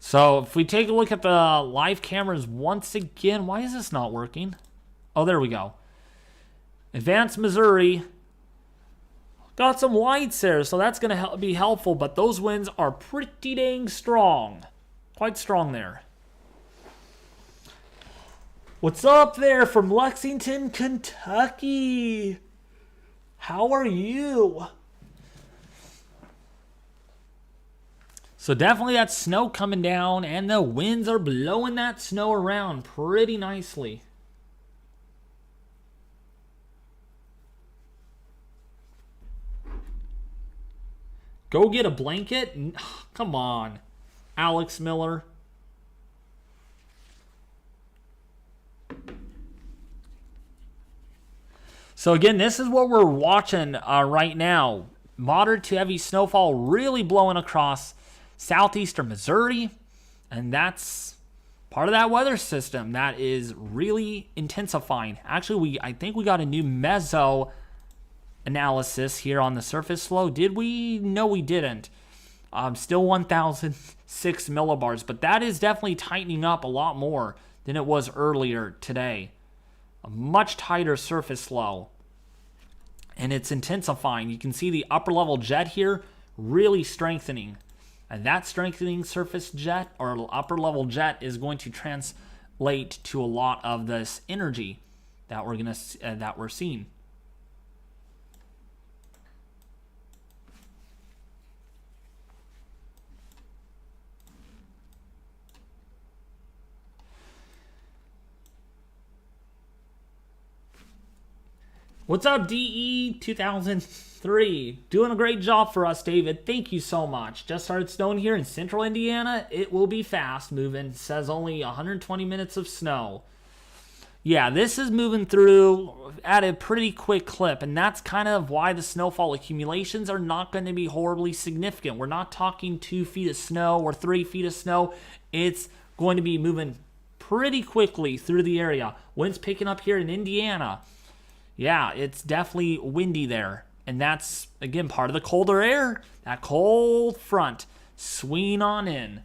So if we take a look at the live cameras once again, why is this not working? Oh, there we go. Advanced Missouri. Got some lights there, so that's going to be helpful, but those winds are pretty dang strong. Quite strong there. What's up there from Lexington, Kentucky? How are you? So definitely that snow coming down, and the winds are blowing that snow around pretty nicely. Go get a blanket? Come on, Alex Miller. So again, this is what we're watching right now. Moderate to heavy snowfall really blowing across southeastern Missouri, and that's part of that weather system that is really intensifying. Actually, I think we got a new meso analysis here on the surface flow. Did we? No, we didn't. Still 1,006 millibars, but that is definitely tightening up a lot more than it was earlier today. A much tighter surface flow, and it's intensifying. You can see the upper level jet here really strengthening. And that strengthening surface jet or upper level jet is going to translate to a lot of this energy that we're seeing. What's up, DE2003? Doing a great job for us, David. Thank you so much. Just started snowing here in central Indiana. It will be fast moving. Says only 120 minutes of snow. Yeah, this is moving through at a pretty quick clip, and that's kind of why the snowfall accumulations are not going to be horribly significant. We're not talking 2 feet of snow or 3 feet of snow. It's going to be moving pretty quickly through the area. Winds picking up here in Indiana. Yeah, it's definitely windy there. And that's, again, part of the colder air. That cold front swinging on in.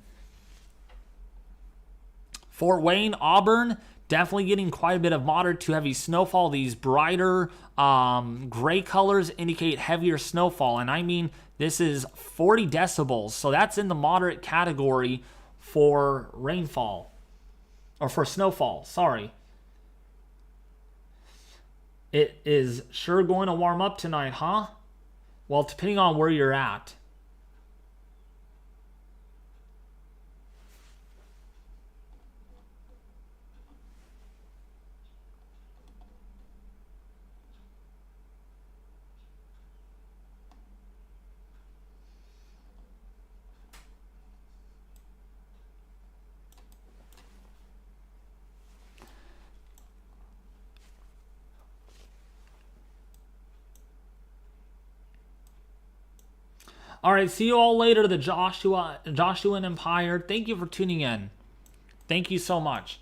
Fort Wayne, Auburn, definitely getting quite a bit of moderate to heavy snowfall. These brighter gray colors indicate heavier snowfall. And I mean, this is 40 decibels. So that's in the moderate category for rainfall. Or for snowfall, sorry. It is sure going to warm up tonight, huh? Well, depending on where you're at. All right, see you all later, the Joshuan Empire. Thank you for tuning in. Thank you so much.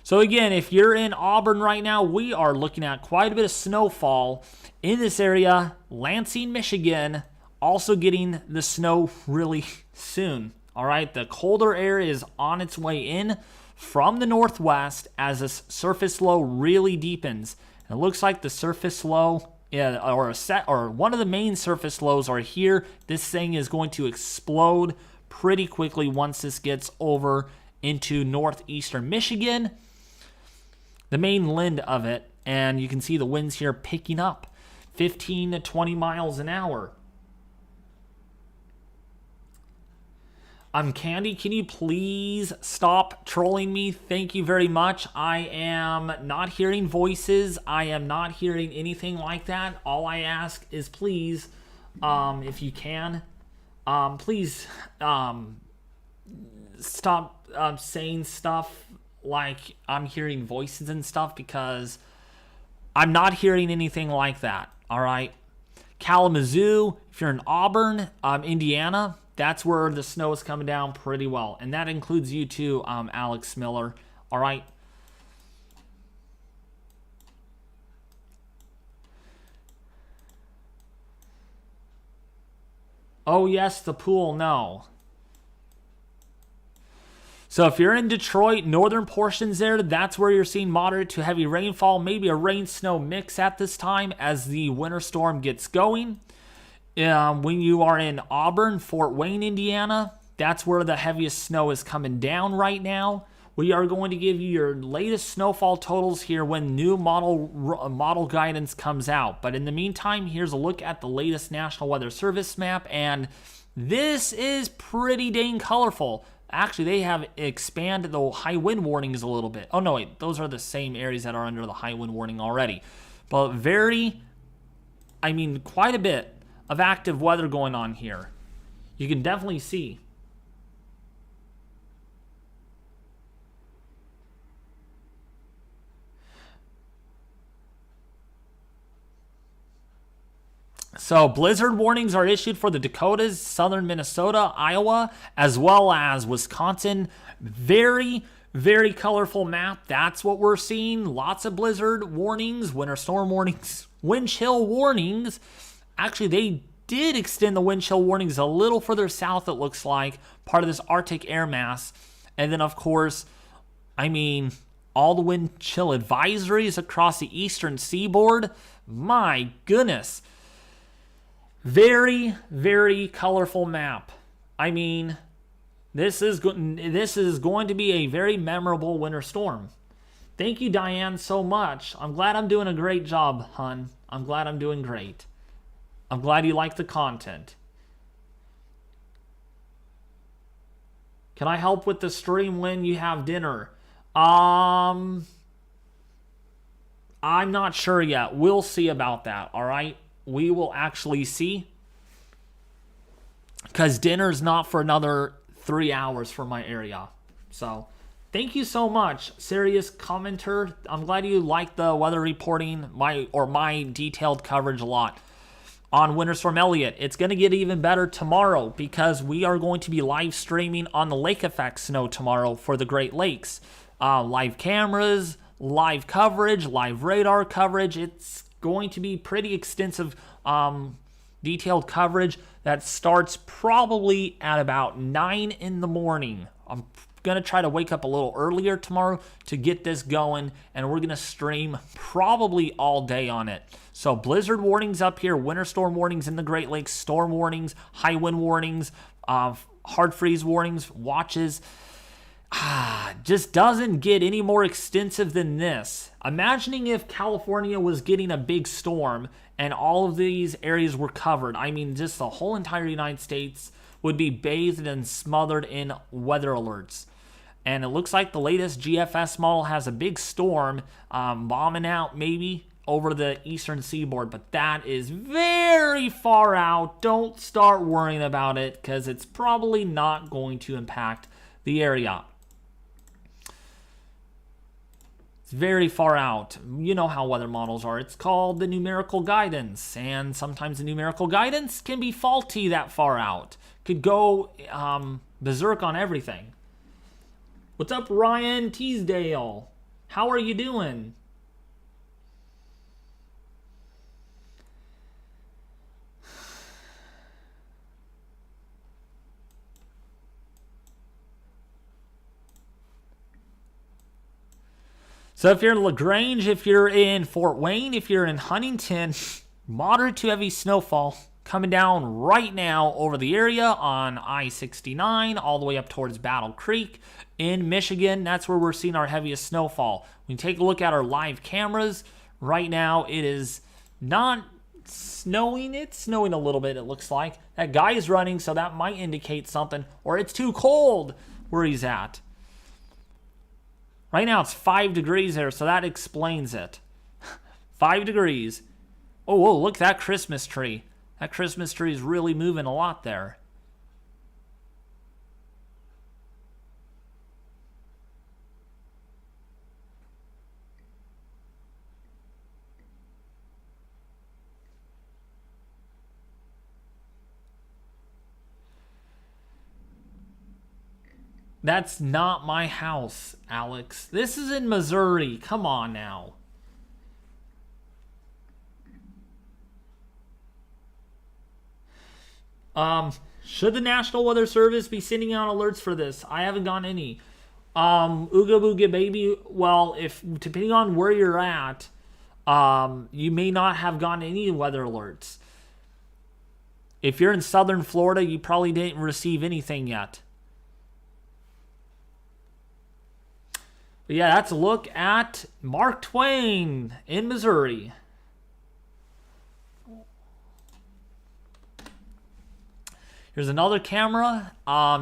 So again, if you're in Auburn right now, we are looking at quite a bit of snowfall in this area. Lansing, Michigan, also getting the snow really soon. All right, the colder air is on its way in from the northwest as this surface low really deepens. And it looks like the surface low, or one of the main surface lows are here. This thing is going to explode pretty quickly once this gets over into northeastern Michigan, the main land of it, and you can see the winds here picking up 15 to 20 miles an hour. Candy, can you please stop trolling me? Thank you very much. I am not hearing voices. I am not hearing anything like that. All I ask is please, if you can, please stop saying stuff like I'm hearing voices and stuff, because I'm not hearing anything like that. All right. Kalamazoo, if you're in Auburn, Indiana, that's where the snow is coming down pretty well. And that includes you too, Alex Miller. All right. Oh, yes, the pool, no. So if you're in Detroit, northern portions there, that's where you're seeing moderate to heavy rainfall, maybe a rain-snow mix at this time as the winter storm gets going. When you are in Auburn, Fort Wayne, Indiana, that's where the heaviest snow is coming down right now. We are going to give you your latest snowfall totals here when new model guidance comes out. But in the meantime, here's a look at the latest National Weather Service map, and this is pretty dang colorful. Actually, they have expanded the high wind warnings a little bit. Oh, no, wait. Those are the same areas that are under the high wind warning already. But quite a bit of active weather going on here. You can definitely see. So blizzard warnings are issued for the Dakotas, southern Minnesota, Iowa, as well as Wisconsin. Very, very colorful map. That's what we're seeing. Lots of blizzard warnings, winter storm warnings, wind chill warnings. Actually, they did extend the wind chill warnings a little further south, it looks like, part of this Arctic air mass. And then, of course, all the wind chill advisories across the eastern seaboard. My goodness. Very, very colorful map. This is going to be a very memorable winter storm. Thank you, Diane, so much. I'm glad I'm doing a great job, hun. I'm glad I'm doing great. I'm glad you like the content. Can I help with the stream when you have dinner? I'm not sure yet. We'll see about that, all right? We will actually see. Because dinner's not for another 3 hours for my area. So, thank you so much, serious commenter. I'm glad you like the weather reporting, my detailed coverage a lot. On Winter Storm Elliott, it's going to get even better tomorrow because we are going to be live streaming on the lake effect snow tomorrow for the Great Lakes. Live cameras, live coverage, live radar coverage. It's going to be pretty extensive detailed coverage that starts probably at about 9 in the morning. I'm going to try to wake up a little earlier tomorrow to get this going, and we're going to stream probably all day on it. So blizzard warnings up here, winter storm warnings in the Great Lakes, storm warnings, high wind warnings, hard freeze warnings, watches. Just doesn't get any more extensive than this. Imagining if California was getting a big storm and all of these areas were covered. Just the whole entire United States would be bathed and smothered in weather alerts. And it looks like the latest GFS model has a big storm bombing out maybe over the eastern seaboard, but that is very far out. Don't start worrying about it because it's probably not going to impact the area. It's very far out. You know how weather models are. It's called the numerical guidance, and sometimes the numerical guidance can be faulty that far out. Could go berserk on everything. What's up, Ryan Teasdale? How are you doing? So if you're in LaGrange, if you're in Fort Wayne, if you're in Huntington, moderate to heavy snowfall coming down right now over the area on I-69 all the way up towards Battle Creek in Michigan. That's where we're seeing our heaviest snowfall. When you take a look at our live cameras, right now it is not snowing. It's snowing a little bit, it looks like. That guy is running, so that might indicate something. Or it's too cold where he's at. Right now it's 5 degrees there, so that explains it. 5 degrees. Oh, whoa, look at that Christmas tree. That Christmas tree is really moving a lot there. That's not my house, Alex. This is in Missouri. Come on now. Should the National Weather Service be sending out alerts for this? I haven't gotten any. Ooga Booga Baby, well, if depending on where you're at, you may not have gotten any weather alerts. If you're in southern Florida, you probably didn't receive anything yet. But yeah, that's a look at Mark Twain in Missouri. Here's another camera.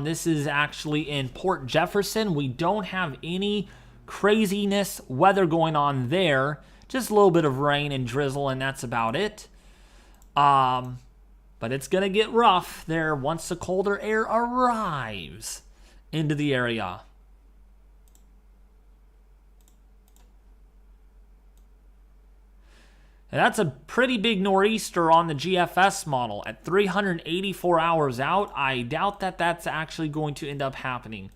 This is actually in Port Jefferson. We don't have any craziness weather going on there. Just a little bit of rain and drizzle, and that's about it. But it's going to get rough there once the colder air arrives into the area. And that's a pretty big nor'easter on the GFS model at 384 hours out. I doubt that that's actually going to end up happening.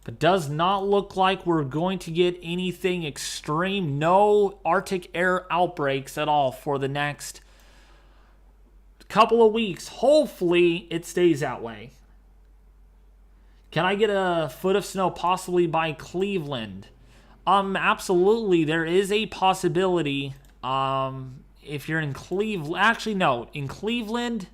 It does not look like we're going to get anything extreme. No Arctic air outbreaks at all for the next couple of weeks. Hopefully it stays that way. Can I get a foot of snow possibly by Cleveland? Absolutely. There is a possibility. If you're in Cleveland, actually no, in Cleveland,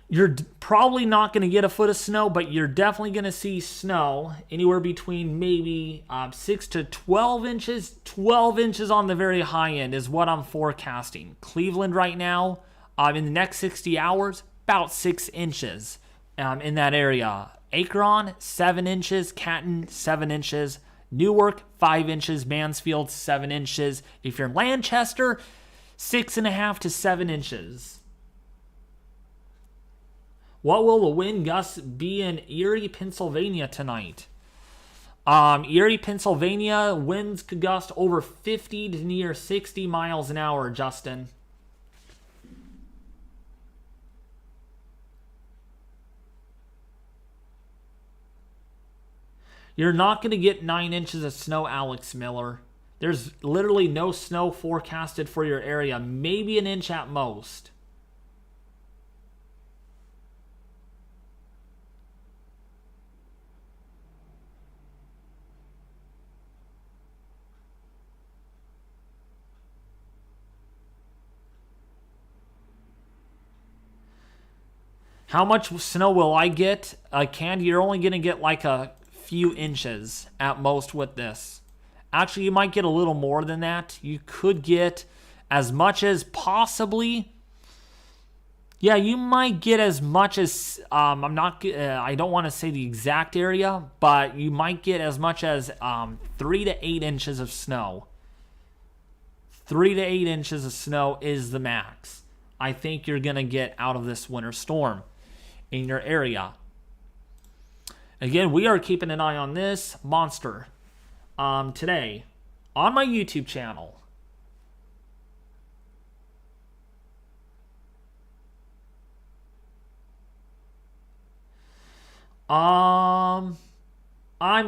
you're probably not going to get a foot of snow, but you're definitely going to see snow anywhere between maybe 6 to 12 inches. 12 inches on the very high end is what I'm forecasting. Cleveland right now, in the next 60 hours, about 6 inches in that area. Akron, 7 inches. Canton, 7 inches. Newark, 5 inches. Mansfield, 7 inches. If you're in Lancaster, 6.5 to 7 inches. What will the wind gusts be in Erie, Pennsylvania tonight? Erie, Pennsylvania, winds could gust over 50 to near 60 miles an hour, Justin. You're not going to get 9 inches of snow, Alex Miller. There's literally no snow forecasted for your area. Maybe an inch at most. How much snow will I get? Candy, you're only going to get like a few inches at most with this. Actually, you might get a little more than that. You could get as much as possibly, Yeah, you might get as much as I don't want to say the exact area, but you might get as much as 3 to 8 inches of snow. 3 to 8 inches of snow is the max I think you're going to get out of this winter storm in your area. Again, we are keeping an eye on this monster today on my YouTube channel. I'm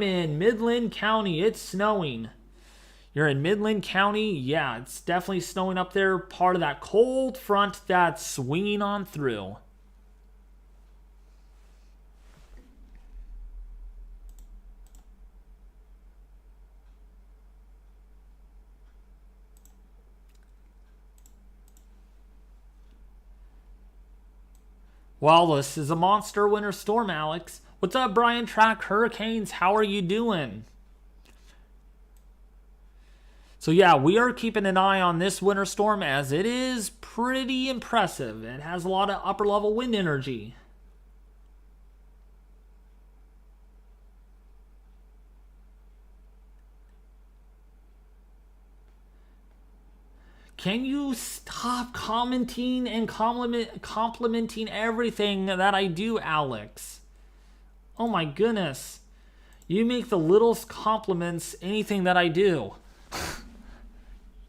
in Midland County. It's snowing. You're in Midland County? Yeah, it's definitely snowing up there. Part of that cold front that's swinging on through. Well, this is a monster winter storm, Alex. What's up, Brian Track Hurricanes? How are you doing? So yeah, we are keeping an eye on this winter storm as it is pretty impressive. It has a lot of upper level wind energy. Can you stop commenting and complimenting everything that I do, Alex? Oh my goodness. You make the littlest compliments anything that I do.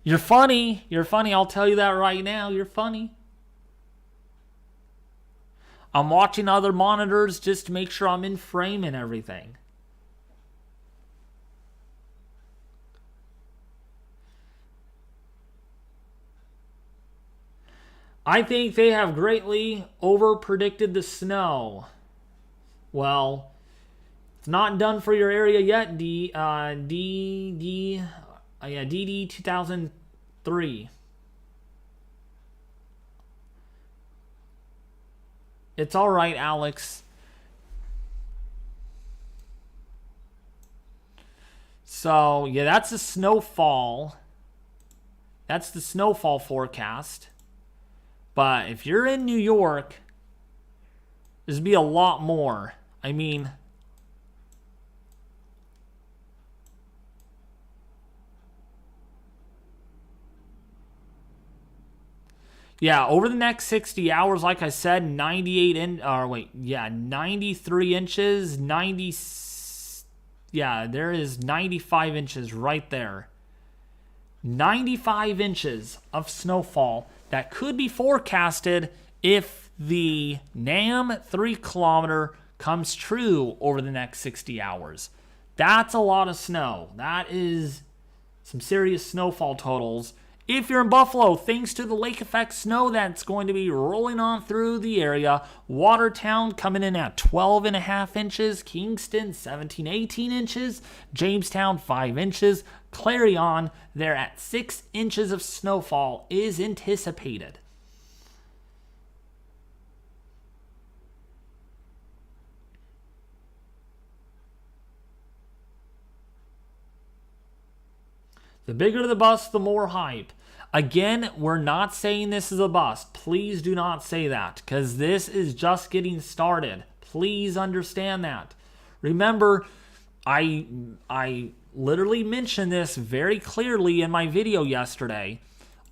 You're funny. You're funny. I'll tell you that right now. You're funny. I'm watching other monitors just to make sure I'm in frame and everything. I think they have greatly over-predicted the snow. Well, it's not done for your area yet, DD 2003. It's all right, Alex. So, yeah, that's the snowfall. That's the snowfall forecast. But if you're in New York, there's be a lot more. I mean, yeah, over the next 60 hours, like I said, 93 inches, there is 95 inches right there. 95 inches of snowfall that could be forecasted if the NAM 3 kilometer comes true over the next 60 hours. That's a lot of snow. That is some serious snowfall totals. If you're in Buffalo, thanks to the lake effect snow that's going to be rolling on through the area. Watertown coming in at 12.5 inches. Kingston 17-18 inches. Jamestown 5 inches. Clarion, they're at 6 inches of snowfall is anticipated. The bigger the bust, the more hype. Again, we're not saying this is a bust. Please do not say that, because this is just getting started. Please understand that. Remember, I literally mentioned this very clearly in my video yesterday,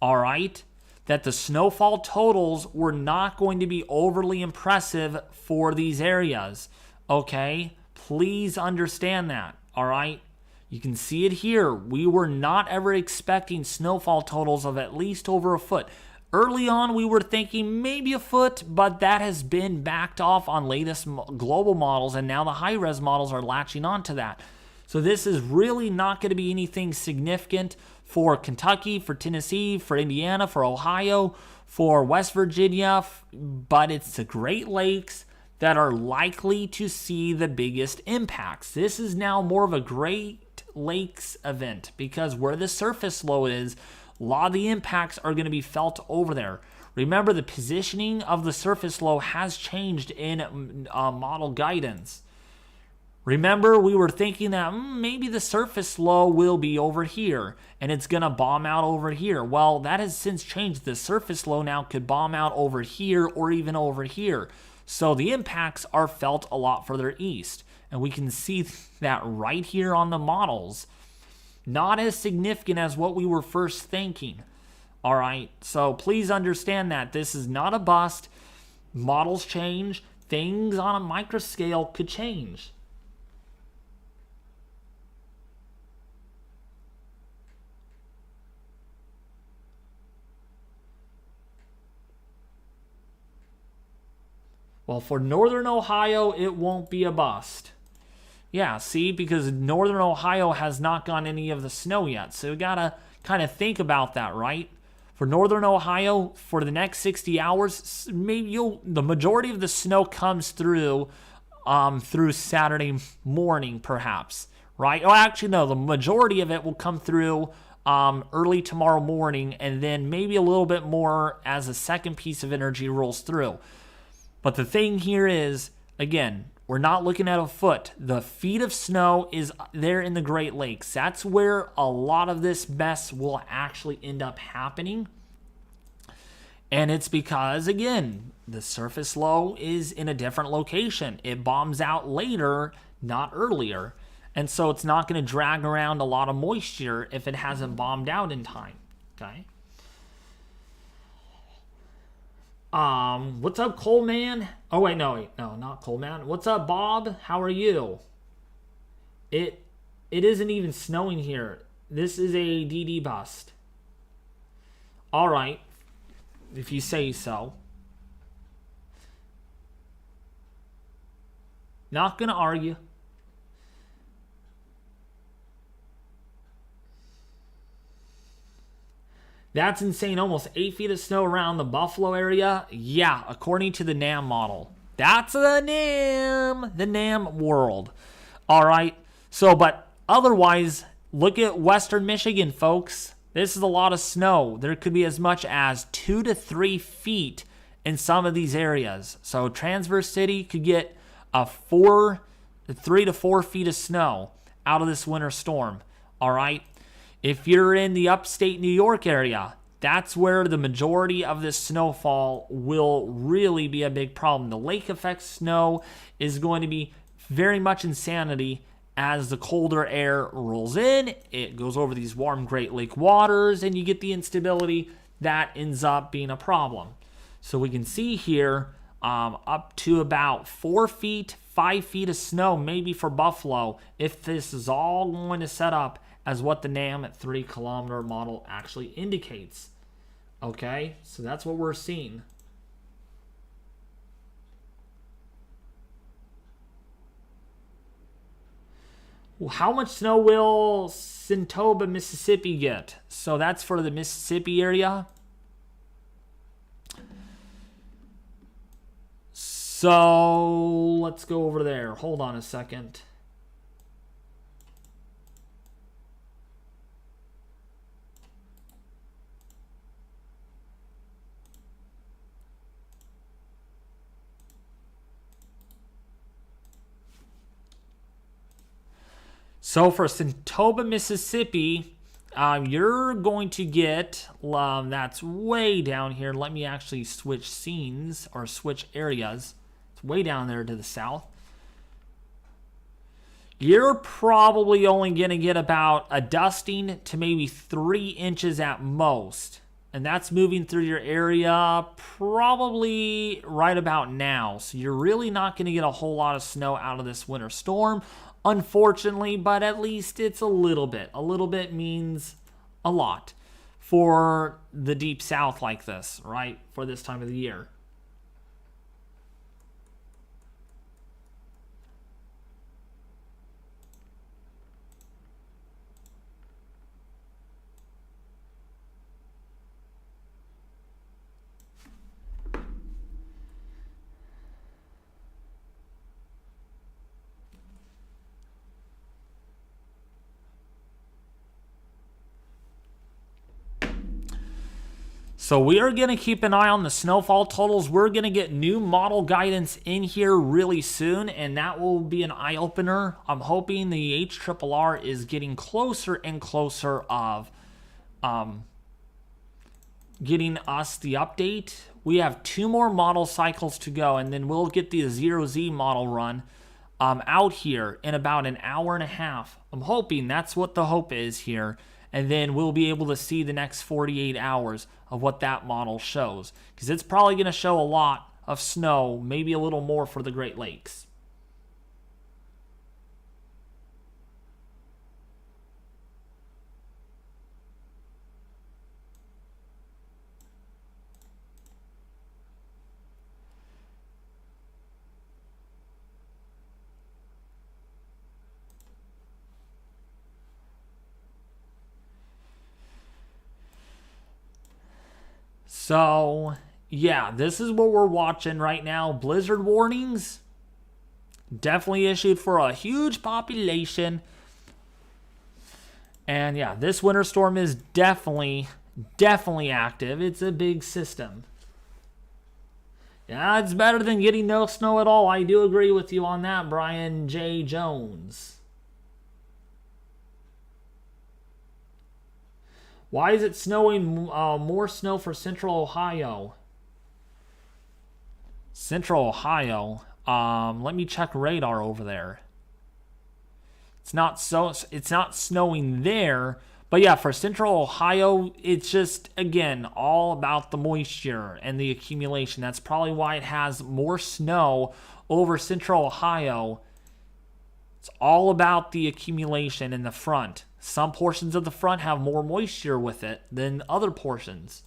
all right, that the snowfall totals were not going to be overly impressive for these areas, okay? Please understand that, all right? You can see it here. We were not ever expecting snowfall totals of at least over a foot. Early on, we were thinking maybe a foot, but that has been backed off on latest global models, and now the high-res models are latching onto that. So this is really not going to be anything significant for Kentucky, for Tennessee, for Indiana, for Ohio, for West Virginia, but it's the Great Lakes that are likely to see the biggest impacts. This is now more of a Great Lakes event because where the surface low is, a lot of the impacts are going to be felt over there. Remember, the positioning of the surface low has changed in model guidance. Remember, we were thinking that maybe the surface low will be over here and it's going to bomb out over here. Well, that has since changed. The surface low now could bomb out over here or even over here. So the impacts are felt a lot further east. And we can see that right here on the models. Not as significant as what we were first thinking. All right, so please understand that this is not a bust. Models change. Things on a micro scale could change. Well, for Northern Ohio, it won't be a bust. Yeah, see, because Northern Ohio has not gotten any of the snow yet. So we got to kind of think about that, right? For Northern Ohio, for the next 60 hours, maybe the majority of the snow comes through Saturday morning, perhaps, right? Oh, actually, no, the majority of it will come through early tomorrow morning, and then maybe a little bit more as a second piece of energy rolls through. But the thing here is, again, we're not looking at a foot. The feet of snow is there in the Great Lakes. That's where a lot of this mess will actually end up happening. And it's because, again, the surface low is in a different location. It bombs out later, not earlier. And so it's not going to drag around a lot of moisture if it hasn't bombed out in time. Okay? What's up, Coleman? Oh, wait, no, not Coleman. What's up, Bob? How are you? It isn't even snowing here. This is a DD bust. All right, if you say so. Not gonna argue. That's insane. Almost 8 feet of snow around the Buffalo area. Yeah, according to the NAM model. That's the NAM world. All right. So, but otherwise, look at Western Michigan, folks. This is a lot of snow. There could be as much as 2 to 3 feet in some of these areas. So, Transverse City could get 3 to 4 feet of snow out of this winter storm. All right. If you're in the upstate New York area, that's where the majority of this snowfall will really be a big problem. The lake effect snow is going to be very much insanity as the colder air rolls in. It goes over these warm Great Lake waters, and you get the instability that ends up being a problem. So we can see here up to about 4 feet, 5 feet of snow, maybe for Buffalo, if this is all going to set up as what the NAM at 3 kilometer model actually indicates. Okay, so that's what we're seeing. Well, how much snow will Sentoba, Mississippi get? So that's for the Mississippi area. So let's go over there. Hold on a second. So for Sentoba, Mississippi, you're going to get, that's way down here. Let me actually switch scenes or switch areas. It's way down there to the south. You're probably only going to get about a dusting to maybe 3 inches at most. And that's moving through your area probably right about now. So you're really not going to get a whole lot of snow out of this winter storm, unfortunately, but at least it's a little bit. A little bit means a lot for the deep south like this, right? For this time of the year. So we are going to keep an eye on the snowfall totals. We're going to get new model guidance in here really soon, and that will be an eye-opener. I'm hoping the HRRR is getting closer and closer of getting us the update. We have 2 more model cycles to go, and then we'll get the 0Z model run out here in about an hour and a half. I'm hoping that's what the hope is here. And then we'll be able to see the next 48 hours of what that model shows. Because it's probably going to show a lot of snow, maybe a little more for the Great Lakes. So, yeah, this is what we're watching right now. Blizzard warnings definitely issued for a huge population. And yeah, this winter storm is definitely active. It's a big system. Yeah, it's better than getting no snow at all. I do agree with you on that, Brian J. Jones. Why is it snowing more snow for Central Ohio? Central Ohio. Let me check radar over there. It's not snowing there, but yeah, for Central Ohio, it's just again all about the moisture and the accumulation. That's probably why it has more snow over Central Ohio. It's all about the accumulation in the front. Some portions of the front have more moisture with it than other portions.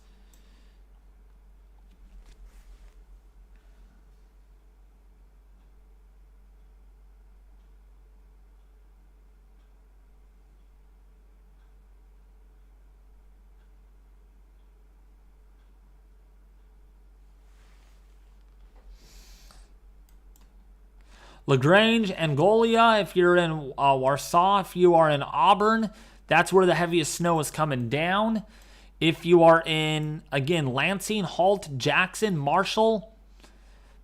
LaGrange, Angolia, if you're in Warsaw, if you are in Auburn, that's where the heaviest snow is coming down. If you are in, again, Lansing, Holt, Jackson, Marshall,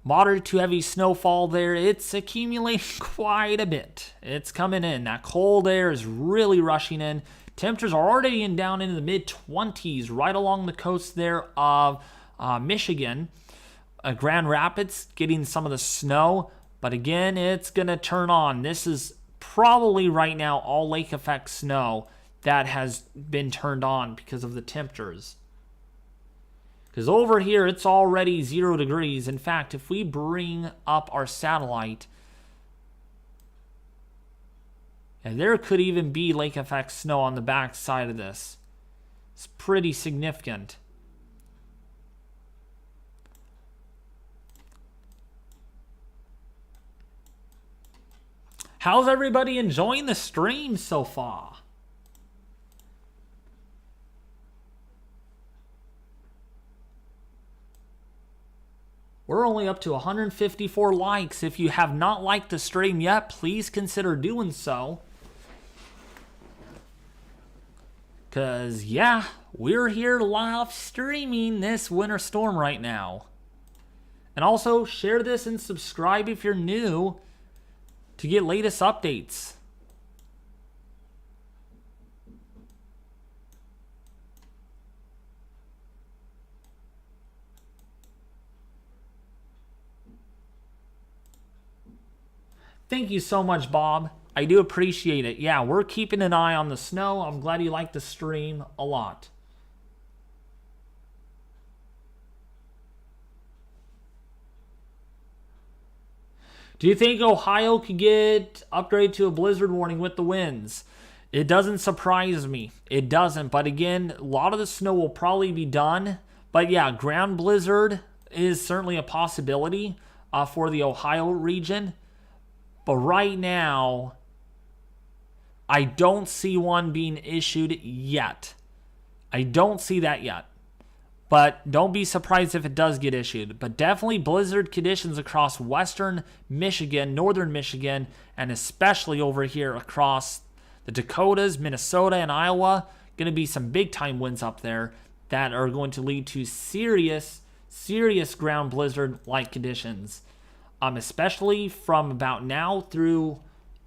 moderate to heavy snowfall there. It's accumulating quite a bit. It's coming in. That cold air is really rushing in. Temperatures are already down into the mid-20s right along the coast there of Michigan. Grand Rapids getting some of the snow. But again, it's going to turn on. This is probably right now all lake effect snow that has been turned on because of the temperatures. Because over here, it's already 0 degrees. In fact, if we bring up our satellite, and there could even be lake effect snow on the back side of this. It's pretty significant. How's everybody enjoying the stream so far? We're only up to 154 likes. If you have not liked the stream yet, please consider doing so. Because, yeah, we're here live streaming this winter storm right now. And also, share this and subscribe if you're new to get latest updates. Thank you so much, Bob. I do appreciate it. Yeah, we're keeping an eye on the snow. I'm glad you liked the stream a lot. Do you think Ohio could get upgraded to a blizzard warning with the winds? It doesn't surprise me. It doesn't. But again, a lot of the snow will probably be done. But yeah, ground blizzard is certainly a possibility for the Ohio region. But right now, I don't see one being issued yet. I don't see that yet. But don't be surprised if it does get issued. But definitely blizzard conditions across western Michigan, northern Michigan, and especially over here across the Dakotas, Minnesota, and Iowa. Going to be some big time winds up there. that are going to lead to serious ground blizzard-like conditions, especially from about now through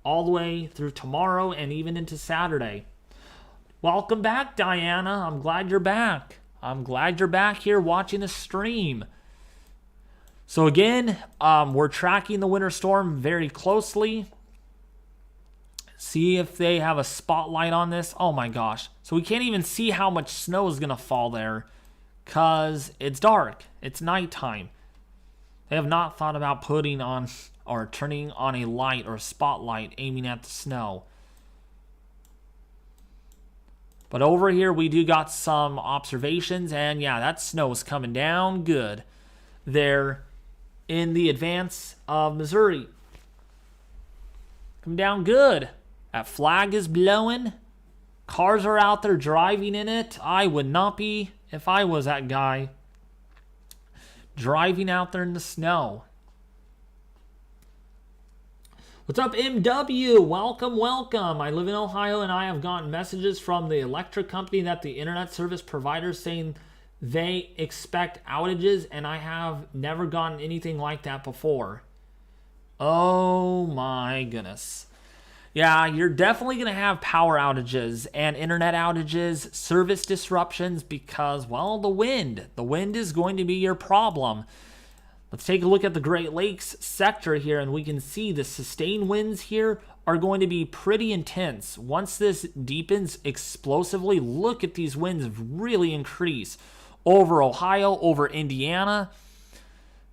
all the way through tomorrow and even into Saturday. Welcome back, Diana. I'm glad you're back. I'm glad you're back here watching the stream. So again, we're tracking the winter storm very closely. See if they have a spotlight on this. Oh my gosh. So we can't even see how much snow is going to fall there because it's dark. It's nighttime. They have not thought about putting on or turning on a light or a spotlight aiming at the snow. But over here we do got some observations, and yeah, that snow is coming down good there in the advance of Missouri. Coming down good. That flag is blowing. Cars are out there driving in it. I would not be if I was that guy driving out there in the snow. What's up, MW? Welcome, welcome. I live in Ohio, and I have gotten messages from the electric company that the internet service provider saying they expect outages, and I have never gotten anything like that before. Oh my goodness. Yeah, you're definitely going to have power outages and internet outages, service disruptions because, well, the wind. The wind is going to be your problem. Let's take a look at the Great Lakes sector here, and we can see the sustained winds here are going to be pretty intense. Once this deepens explosively, look at these winds really increase over Ohio, over Indiana.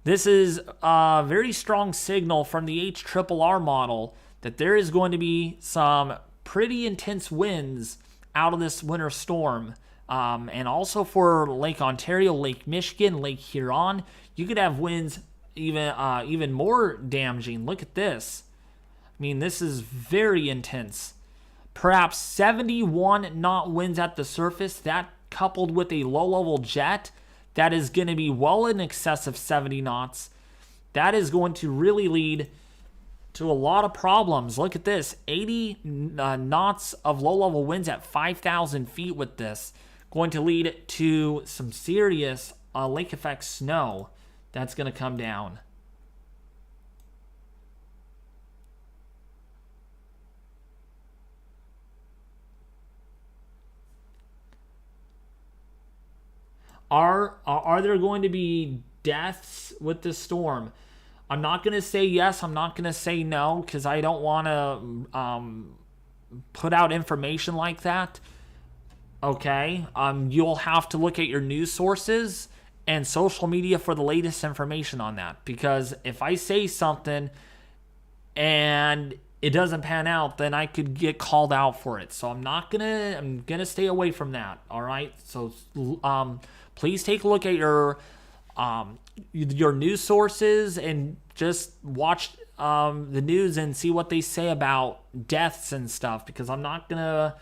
This is a very strong signal from the HRRR model that there is going to be some pretty intense winds out of this winter storm. And also for Lake Ontario, Lake Michigan, Lake Huron, you could have winds even more damaging. Look at this. I mean, this is very intense. Perhaps 71 knot winds at the surface. That coupled with a low-level jet that is going to be well in excess of 70 knots. That is going to really lead to a lot of problems. Look at this. 80 knots of low-level winds at 5,000 feet with this. Going to lead to some serious lake effect snow that's going to come down. Are there going to be deaths with this storm? I'm not going to say yes. I'm not going to say no because I don't want to put out information like that. Okay? You'll have to look at your news sources and social media for the latest information on that. Because if I say something and it doesn't pan out, then I could get called out for it. So I'm gonna stay away from that. All right? So please take a look at your news sources and just watch the news and see what they say about deaths and stuff, because I'm not going to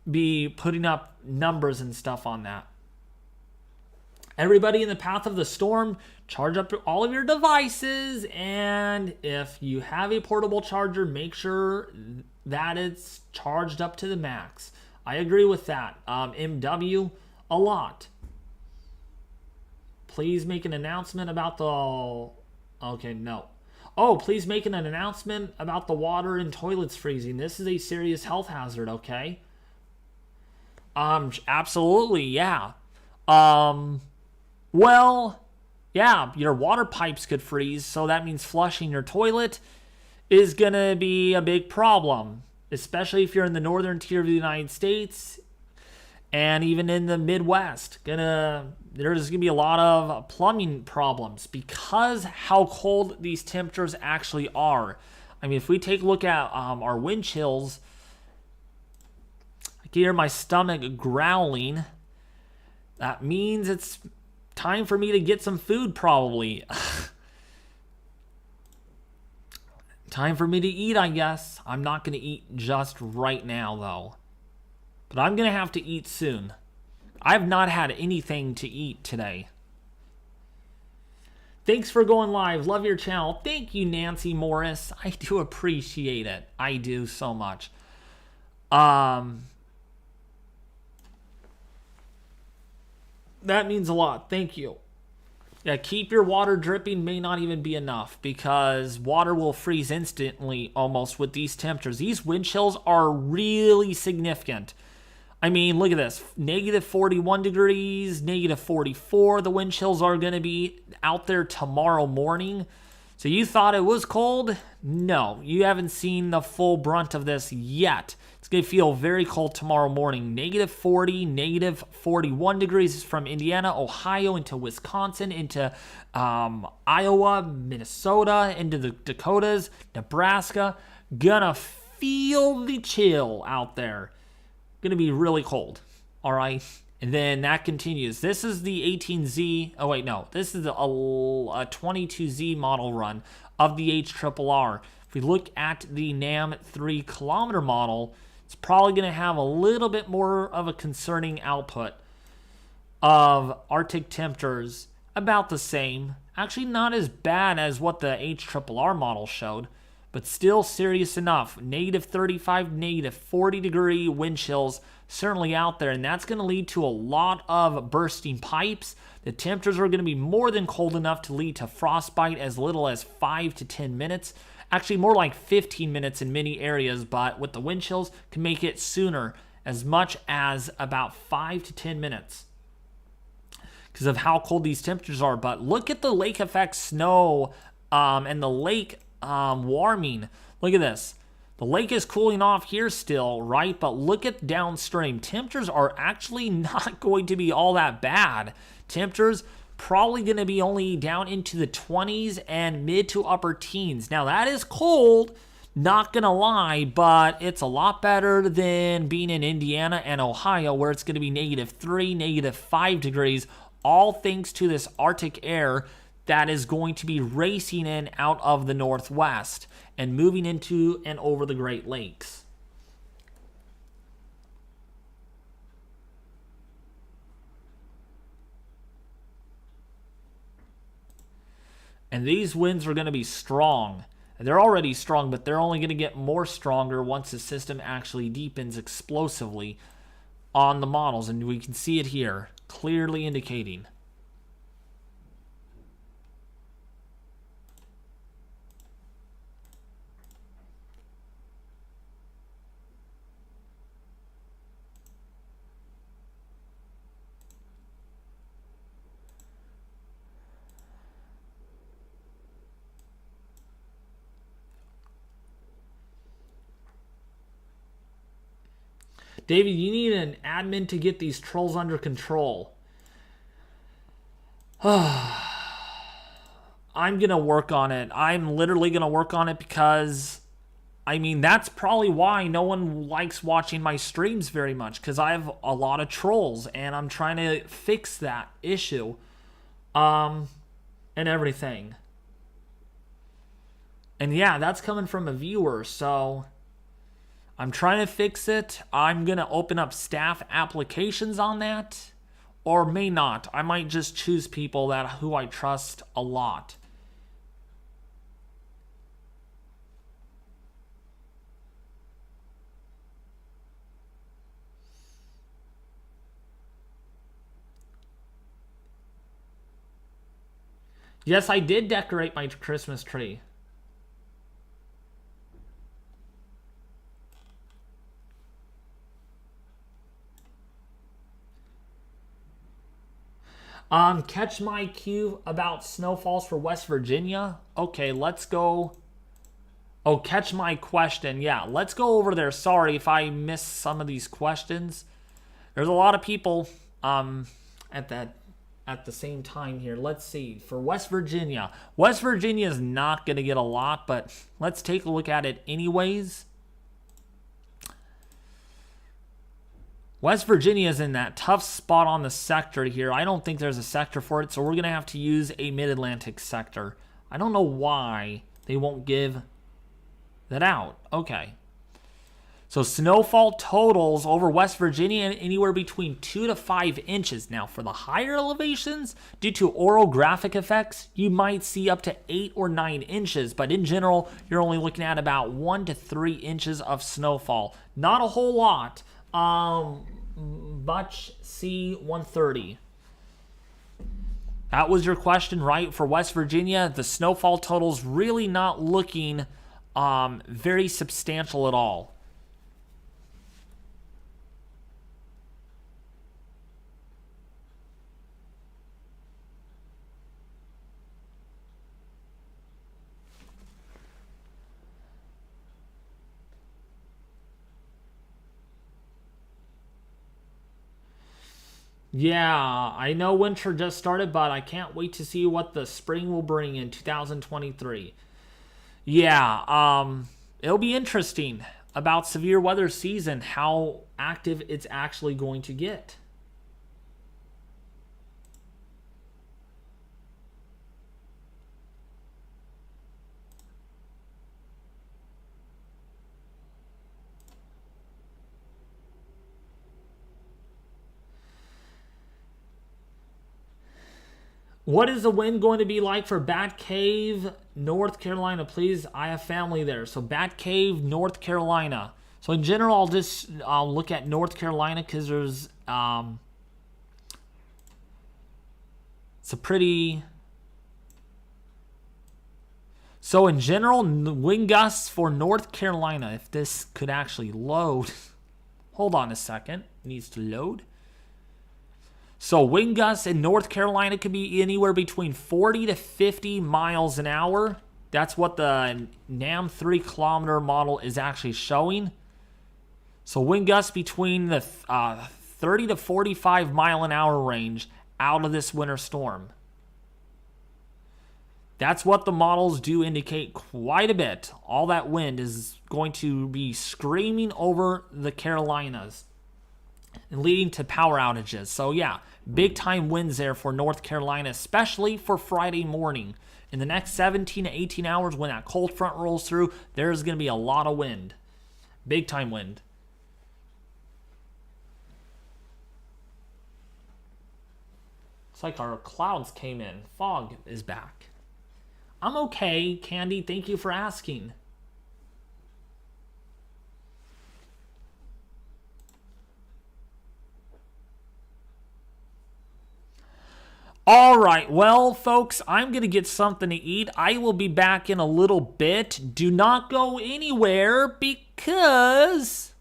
be putting up numbers and stuff on that. Everybody in the path of the storm, charge up all of your devices, and if you have a portable charger, make sure that it's charged up to the max. I agree with that. MW, a lot. Please make an announcement about the... Okay, no. Oh, please make an announcement about the water in toilets freezing. This is a serious health hazard, okay? Absolutely, yeah. Well, yeah, your water pipes could freeze, so that means flushing your toilet is gonna be a big problem, especially if you're in the northern tier of the United States and even in the Midwest. There's gonna be a lot of plumbing problems because how cold these temperatures actually are. I mean, if we take a look at our wind chills, I can hear my stomach growling. That means it's time for me to get some food, probably. Time for me to eat, I guess. I'm not going to eat just right now, though. But I'm going to have to eat soon. I've not had anything to eat today. Thanks for going live. Love your channel. Thank you, Nancy Morris. I do appreciate it. I do so much. That means a lot. Thank you. Yeah, keep your water dripping may not even be enough because water will freeze instantly almost with these temperatures. These wind chills are really significant. I mean, look at this. Negative 41 degrees, negative 44. The wind chills are going to be out there tomorrow morning. So you thought it was cold? No, you haven't seen the full brunt of this yet. It's going to feel very cold tomorrow morning. Negative 40, negative 41 degrees from Indiana, Ohio, into Wisconsin, into Iowa, Minnesota, into the Dakotas, Nebraska. Gonna feel the chill out there. Gonna be really cold. All right. And then that continues. This is the 18Z. Oh, wait, no. This is a 22Z model run of the HRRR. If we look at the NAM 3 kilometer model, it's probably going to have a little bit more of a concerning output of Arctic temperatures. About the same. Actually, not as bad as what the HRRR model showed, but still serious enough. Negative 35, negative 40 degree wind chills certainly out there, and that's going to lead to a lot of bursting pipes. The temperatures are going to be more than cold enough to lead to frostbite as little as 5 to 10 minutes. Actually, more like 15 minutes in many areas, but with the wind chills, can make it sooner, as much as about 5 to 10 minutes because of how cold these temperatures are. But look at the lake effect snow and the lake warming. Look at this. The lake is cooling off here still, right? But look at downstream. Temperatures are actually not going to be all that bad. Temperatures probably going to be only down into the 20s and mid to upper teens. Now, that is cold, not going to lie, but it's a lot better than being in Indiana and Ohio, where it's going to be negative 3, negative 5 degrees, all thanks to this Arctic air that is going to be racing in out of the northwest and moving into and over the Great Lakes. And these winds are going to be strong. They're already strong, but they're only going to get more stronger once the system actually deepens explosively on the models. And we can see it here, clearly indicating. David, you need an admin to get these trolls under control. I'm going to work on it. I'm literally going to work on it because, I mean, that's probably why no one likes watching my streams very much, because I have a lot of trolls, and I'm trying to fix that issue and everything. And yeah, that's coming from a viewer, so I'm trying to fix it. I'm going to open up staff applications on that, or may not. I might just choose people who I trust a lot. Yes, I did decorate my Christmas tree. Catch my cue about snowfalls for West Virginia. Okay, let's go. Oh, catch my question. Yeah, let's go over there. Sorry if I missed some of these questions. There's a lot of people at the same time here. Let's see. For West Virginia. West Virginia is not going to get a lot, but let's take a look at it anyways. West Virginia is in that tough spot on the sector here. I don't think there's a sector for it, so we're going to have to use a mid-Atlantic sector. I don't know why they won't give that out. Okay. So snowfall totals over West Virginia anywhere between 2 to 5 inches. Now, for the higher elevations, due to orographic effects, you might see up to 8 or 9 inches. But in general, you're only looking at about 1 to 3 inches of snowfall. Not a whole lot. Much C130. That was your question, right? For West Virginia, the snowfall total's really not looking very substantial at all. Yeah, I know winter just started, but I can't wait to see what the spring will bring in 2023. Yeah, it'll be interesting about severe weather season, how active it's actually going to get. What is the wind going to be like for Bat Cave, North Carolina? Please, I have family there. So Bat Cave, North Carolina. So in general, I'll just look at North Carolina because there's it's a pretty. So in general, wind gusts for North Carolina. If this could actually load, hold on a second. It needs to load. So wind gusts in North Carolina could be anywhere between 40 to 50 miles an hour. That's what the NAM 3-kilometer model is actually showing. So wind gusts between the 30 to 45 mile an hour range out of this winter storm. That's what the models do indicate quite a bit. All that wind is going to be screaming over the Carolinas and leading to power outages. So yeah, big time winds there for North Carolina, especially for Friday morning. In the next 17 to 18 hours when that cold front rolls through, there's going to be a lot of wind. Big time wind. Looks like our clouds came in. Fog is back. I'm okay, Candy. Thank you for asking. All right, well, folks, I'm going to get something to eat. I will be back in a little bit. Do not go anywhere because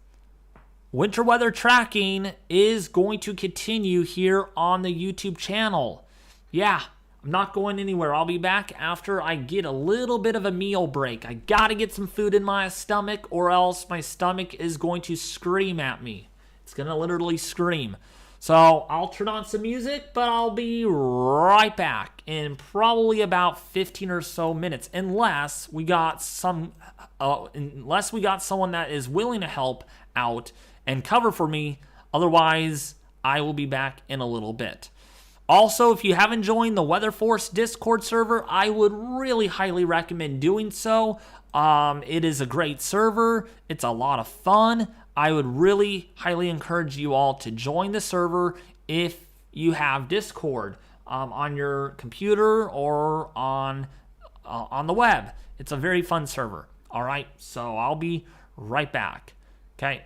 winter weather tracking is going to continue here on the YouTube channel. Yeah, I'm not going anywhere. I'll be back after I get a little bit of a meal break. I got to get some food in my stomach or else my stomach is going to scream at me. It's going to literally scream. So I'll turn on some music, but I'll be right back in probably about 15 or so minutes, unless we got someone that is willing to help out and cover for me. Otherwise, I will be back in a little bit. Also, if you haven't joined the Weather Force Discord server, I would really highly recommend doing so. It is a great server. It's a lot of fun. I would really highly encourage you all to join the server if you have Discord on your computer or on the web. It's a very fun server. All right, so I'll be right back. Okay.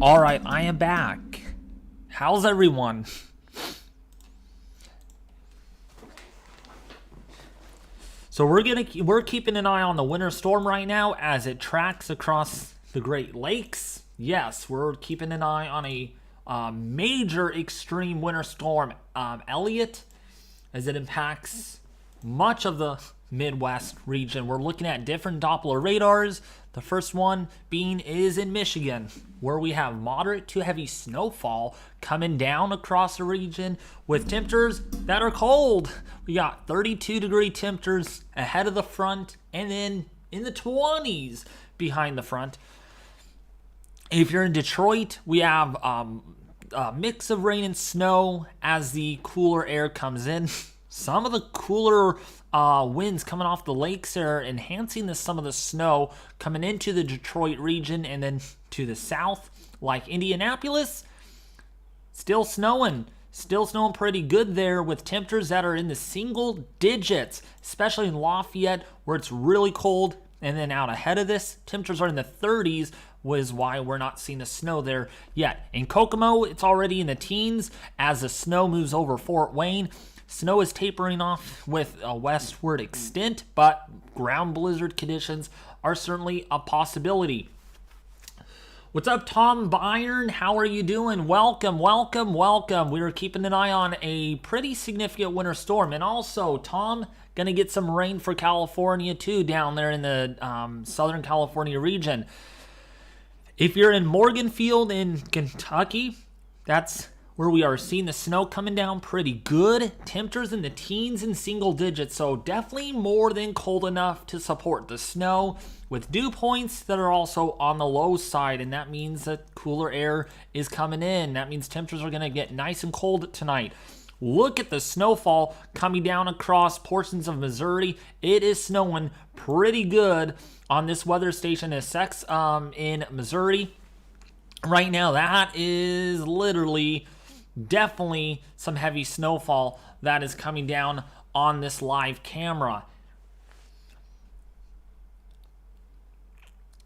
All right, I am back. How's everyone? So we're keeping an eye on the winter storm right now as it tracks across the Great Lakes. Yes, we're keeping an eye on a major extreme winter storm, Elliott, as it impacts much of the Midwest region. We're looking at different Doppler radars. The first one is in Michigan, where we have moderate to heavy snowfall coming down across the region with temperatures that are cold. We got 32-degree temperatures ahead of the front and then in the 20s behind the front. If you're in Detroit, we have a mix of rain and snow as the cooler air comes in. Some of the cooler winds coming off the lakes are enhancing some of the snow coming into the Detroit region, and then to the south, like Indianapolis, still snowing pretty good there with temperatures that are in the single digits, especially in Lafayette where it's really cold. And then out ahead of this, temperatures are in the 30s, was why we're not seeing the snow there yet. In Kokomo, it's already in the teens as the snow moves over Fort Wayne. Snow is tapering off with a westward extent, but ground blizzard conditions are certainly a possibility. What's up, Tom Byron? How are you doing? Welcome. We are keeping an eye on a pretty significant winter storm. And also, Tom, going to get some rain for California, too, down there in the Southern California region. If you're in Morganfield in Kentucky, that's where we are seeing the snow coming down pretty good. Temperatures in the teens and single digits, so definitely more than cold enough to support the snow, with dew points that are also on the low side, and that means that cooler air is coming in. That means temperatures are going to get nice and cold tonight. Look at the snowfall coming down across portions of Missouri. It is snowing pretty good on this weather station SX in Missouri. Right now, that is literally definitely some heavy snowfall that is coming down on this live camera.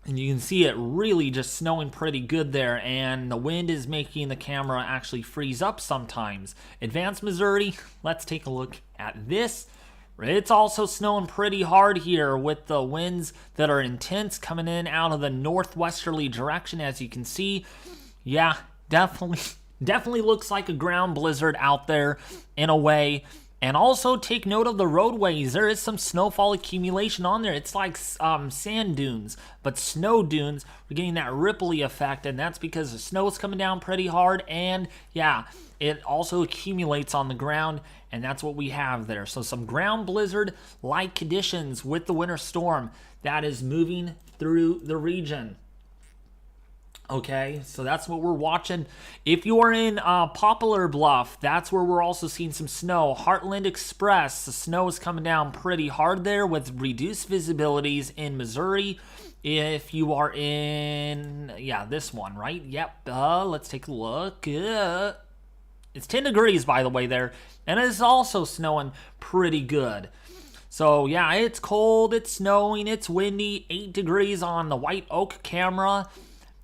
And you can see it really just snowing pretty good there, and the wind is making the camera actually freeze up sometimes. Advanced Missouri, let's take a look at this. It's also snowing pretty hard here with the winds that are intense coming in out of the northwesterly direction, as you can see. Yeah, definitely looks like a ground blizzard out there in a way. And also take note of the roadways. There is some snowfall accumulation on there. It's like sand dunes, but snow dunes. We're getting that ripply effect, and that's because the snow is coming down pretty hard. And yeah, it also accumulates on the ground, and that's what we have there. So some ground blizzard-like conditions with the winter storm that is moving through the region. Okay, so that's what we're watching. If you are in Poplar Bluff, that's where we're also seeing some snow. Heartland Express, the snow is coming down pretty hard there with reduced visibilities in Missouri. If you are in, this one, right? Yep, let's take a look. It's 10 degrees, by the way, there. And it's also snowing pretty good. So, yeah, it's cold, it's snowing, it's windy. 8 degrees on the White Oak camera.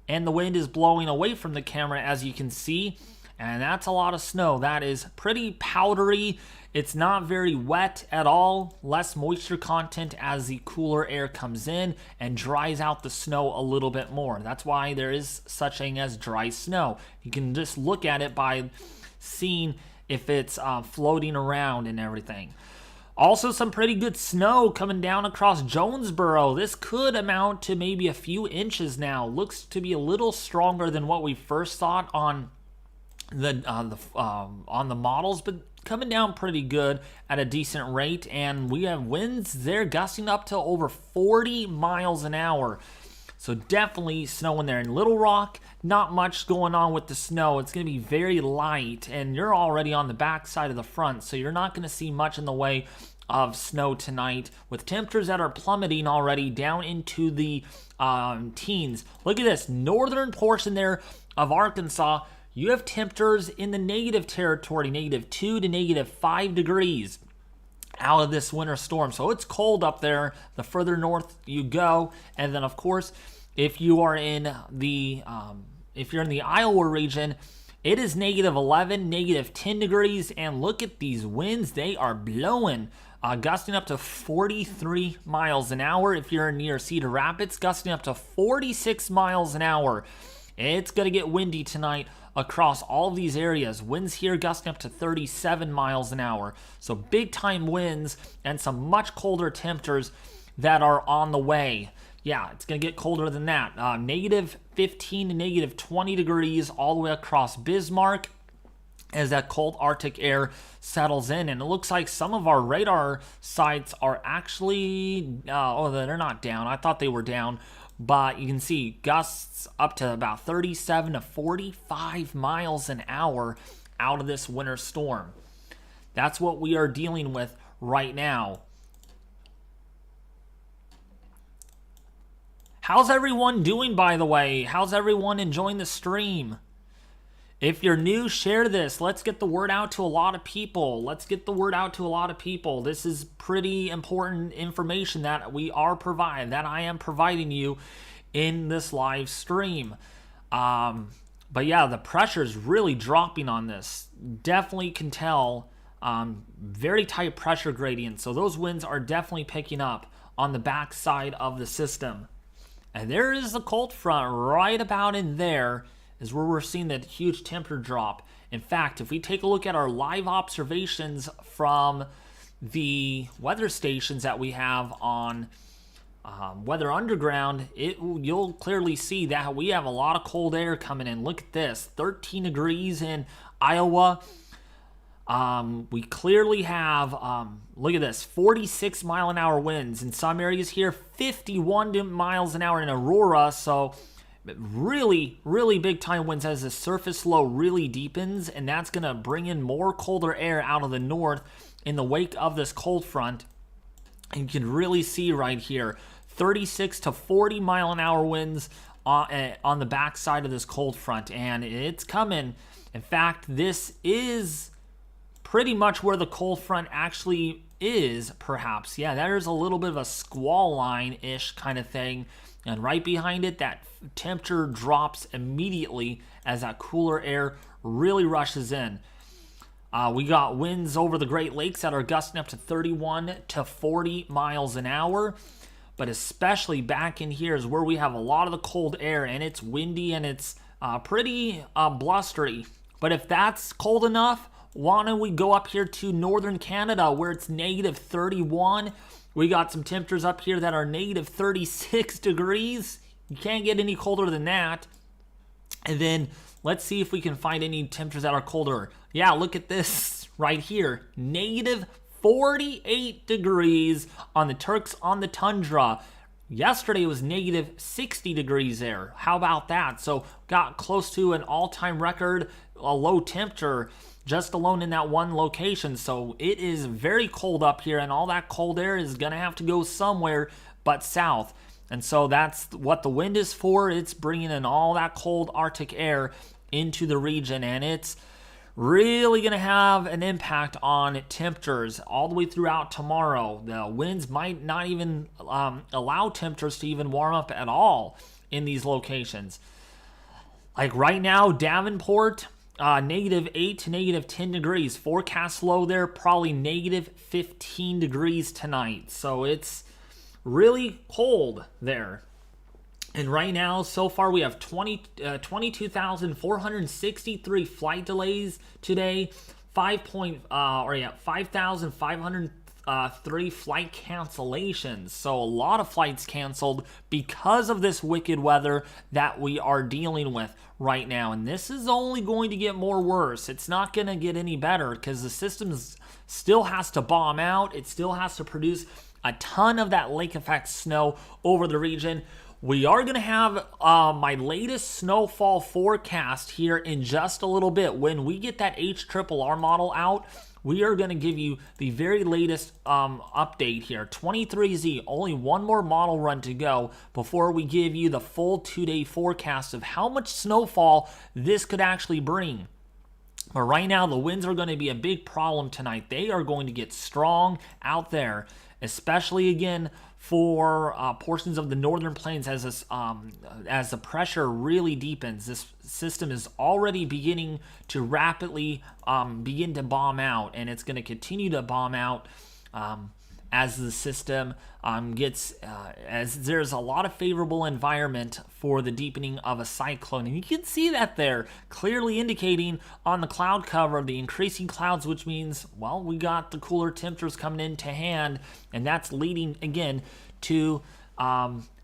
And the wind is blowing away from the camera, as you can see. And that's a lot of snow. That is pretty powdery. It's not very wet at all. Less moisture content as the cooler air comes in and dries out the snow a little bit more. That's why there is such thing as dry snow. You can just look at it by seeing if it's floating around and everything. Also, some pretty good snow coming down across Jonesboro. This could amount to maybe a few inches now. Looks to be a little stronger than what we first thought on the models, but coming down pretty good at a decent rate. And we have winds there gusting up to over 40 miles an hour. So definitely snowing there. In Little Rock, not much going on with the snow. It's going to be very light, and you're already on the back side of the front, so you're not going to see much in the way of snow tonight, with temperatures that are plummeting already down into the teens. Look at this northern portion there of Arkansas. You have temperatures in the negative territory, -2 to -5 degrees. Out of this winter storm. So it's cold up there the further north you go. And then, of course, if you are in the if you're in the Iowa region, it is -11, -10 degrees, and look at these winds. They are blowing, gusting up to 43 miles an hour. If you're near Cedar Rapids, gusting up to 46 miles an hour. It's going to get windy tonight across all of these areas. Winds here gusting up to 37 miles an hour. So big time winds and some much colder temperatures that are on the way. Yeah, it's going to get colder than that. -15 to -20 degrees all the way across Bismarck as that cold Arctic air settles in. And it looks like some of our radar sites are actually, they're not down. I thought they were down. But you can see gusts up to about 37 to 45 miles an hour out of this winter storm. That's what we are dealing with right now. How's everyone doing, by the way? How's everyone enjoying the stream? If you're new, share this. Let's get the word out to a lot of people. This is pretty important information that I am providing you in this live stream. But yeah, the pressure's really dropping on this. Definitely can tell. Very tight pressure gradient. So those winds are definitely picking up on the backside of the system. And there is a cold front right about in there is where we're seeing that huge temperature drop. In fact, if we take a look at our live observations from the weather stations that we have on Weather Underground, you'll clearly see that we have a lot of cold air coming in. Look at this, 13 degrees in Iowa. We clearly have, look at this, 46 mile an hour winds in some areas here, 51 miles an hour in Aurora. So really, really big time winds as the surface low really deepens, and that's going to bring in more colder air out of the north in the wake of this cold front. And you can really see right here, 36 to 40 mile an hour winds on the backside of this cold front, and it's coming. In fact, this is pretty much where the cold front actually is, perhaps. Yeah, there's a little bit of a squall line-ish kind of thing. And right behind it, that temperature drops immediately as that cooler air really rushes in. We got winds over the Great Lakes that are gusting up to 31 to 40 miles an hour. But especially back in here is where we have a lot of the cold air, and it's windy and it's pretty blustery. But if that's cold enough, why don't we go up here to northern Canada where it's -31? We got some temperatures up here that are -36 degrees. You can't get any colder than that. And then let's see if we can find any temperatures that are colder. Yeah, look at this right here. -48 degrees on the Turks on the Tundra. Yesterday it was -60 degrees there. How about that? So got close to an all-time record, a low temperature just alone in that one location. So it is very cold up here, and all that cold air is going to have to go somewhere but south. And so that's what the wind is for. It's bringing in all that cold Arctic air into the region, and it's really going to have an impact on temperatures all the way throughout tomorrow. The winds might not even allow temperatures to even warm up at all in these locations. Like right now, Davenport, -8 to -10 degrees. Forecast low there, probably -15 degrees tonight. So it's really cold there. And right now, so far, we have 22,463 flight delays today. 5,503 flight cancellations. So a lot of flights canceled because of this wicked weather that we are dealing with right now. And this is only going to get more worse. It's not going to get any better because the system still has to bomb out. It still has to produce a ton of that lake effect snow over the region. We are going to have my latest snowfall forecast here in just a little bit. When we get that HRRR model out, we are going to give you the very latest update here. 23Z, only one more model run to go before we give you the full 2-day forecast of how much snowfall this could actually bring. But right now, the winds are going to be a big problem tonight. They are going to get strong out there, especially again for portions of the northern plains as the pressure really deepens. This system is already beginning to rapidly begin to bomb out, and it's going to continue to bomb out as the system as there's a lot of favorable environment for the deepening of a cyclone. And you can see that there, clearly indicating on the cloud cover the increasing clouds, which means, well, we got the cooler temperatures coming into hand, and that's leading, again, to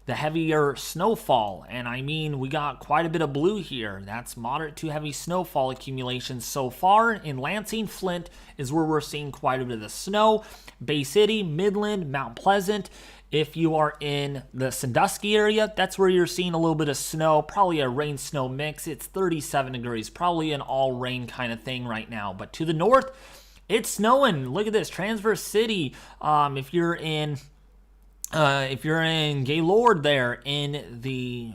the heavier snowfall. And I mean, we got quite a bit of blue here. That's moderate to heavy snowfall accumulation so far. In Lansing, Flint is where we're seeing quite a bit of the snow. Bay City, Midland, Mount Pleasant. If you are in the Sandusky area, that's where you're seeing a little bit of snow, probably a rain-snow mix. It's 37 degrees, probably an all-rain kind of thing right now. But to the north, it's snowing. Look at this, Transverse City. If you're in Gaylord there in the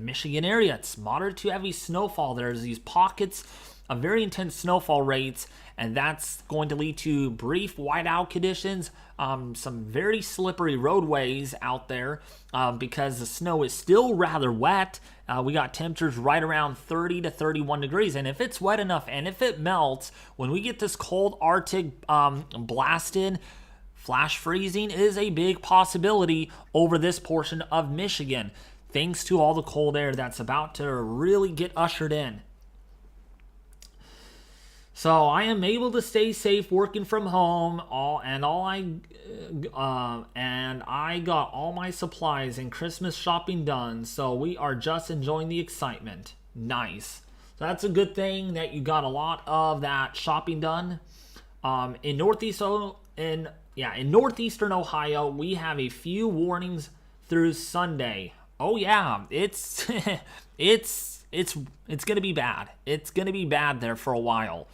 Michigan area, it's moderate to heavy snowfall. There's these pockets of very intense snowfall rates, and that's going to lead to brief whiteout conditions, some very slippery roadways out there because the snow is still rather wet. We got temperatures right around 30 to 31 degrees, and if it's wet enough and if it melts, when we get this cold Arctic blast in, flash freezing is a big possibility over this portion of Michigan, thanks to all the cold air that's about to really get ushered in. So I am able to stay safe working from home, and I got all my supplies and Christmas shopping done. So we are just enjoying the excitement. Nice. So that's a good thing that you got a lot of that shopping done. In northeastern Ohio, we have a few warnings through Sunday. Oh yeah, it's gonna be bad. It's gonna be bad there for a while.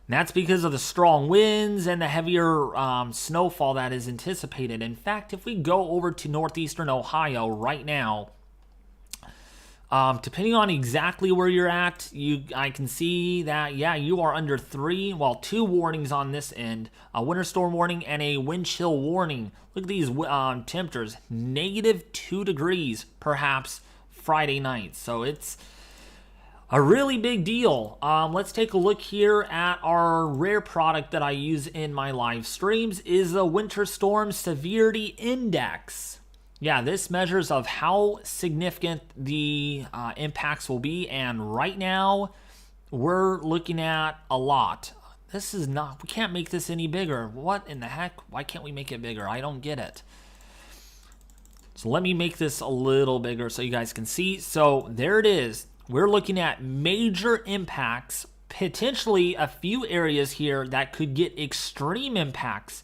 And that's because of the strong winds and the heavier snowfall that is anticipated. In fact, if we go over to northeastern Ohio right now, depending on exactly where you're at, I can see that, yeah, you are under two warnings on this end. A winter storm warning and a wind chill warning. Look at these temperatures. -2 degrees, perhaps, Friday night. So it's a really big deal. Let's take a look here at our rare product that I use in my live streams is the Winter Storm Severity Index. Yeah, this measures of how significant the impacts will be, and right now we're looking at a lot. We can't make this any bigger. What in the heck? Why can't we make it bigger? I don't get it. So let me make this a little bigger so you guys can see. So there it is. We're looking at major impacts, potentially a few areas here that could get extreme impacts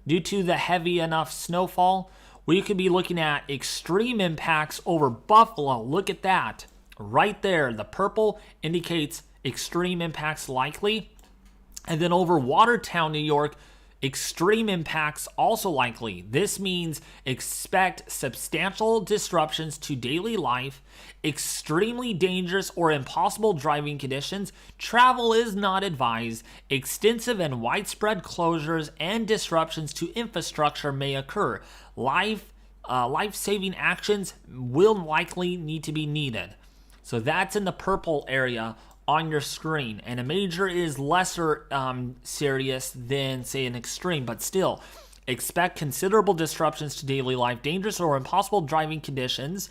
due to the heavy enough snowfall. We could be looking at extreme impacts over Buffalo. Look at that. Right there, the purple indicates extreme impacts likely. And then over Watertown, New York, extreme impacts also likely. This means expect substantial disruptions to daily life, extremely dangerous or impossible driving conditions, travel is not advised, extensive and widespread closures and disruptions to infrastructure may occur. Life-saving actions will likely need to be needed. So that's in the purple area on your screen, and a major is lesser serious than, say, an extreme, but still expect considerable disruptions to daily life, dangerous or impossible driving conditions,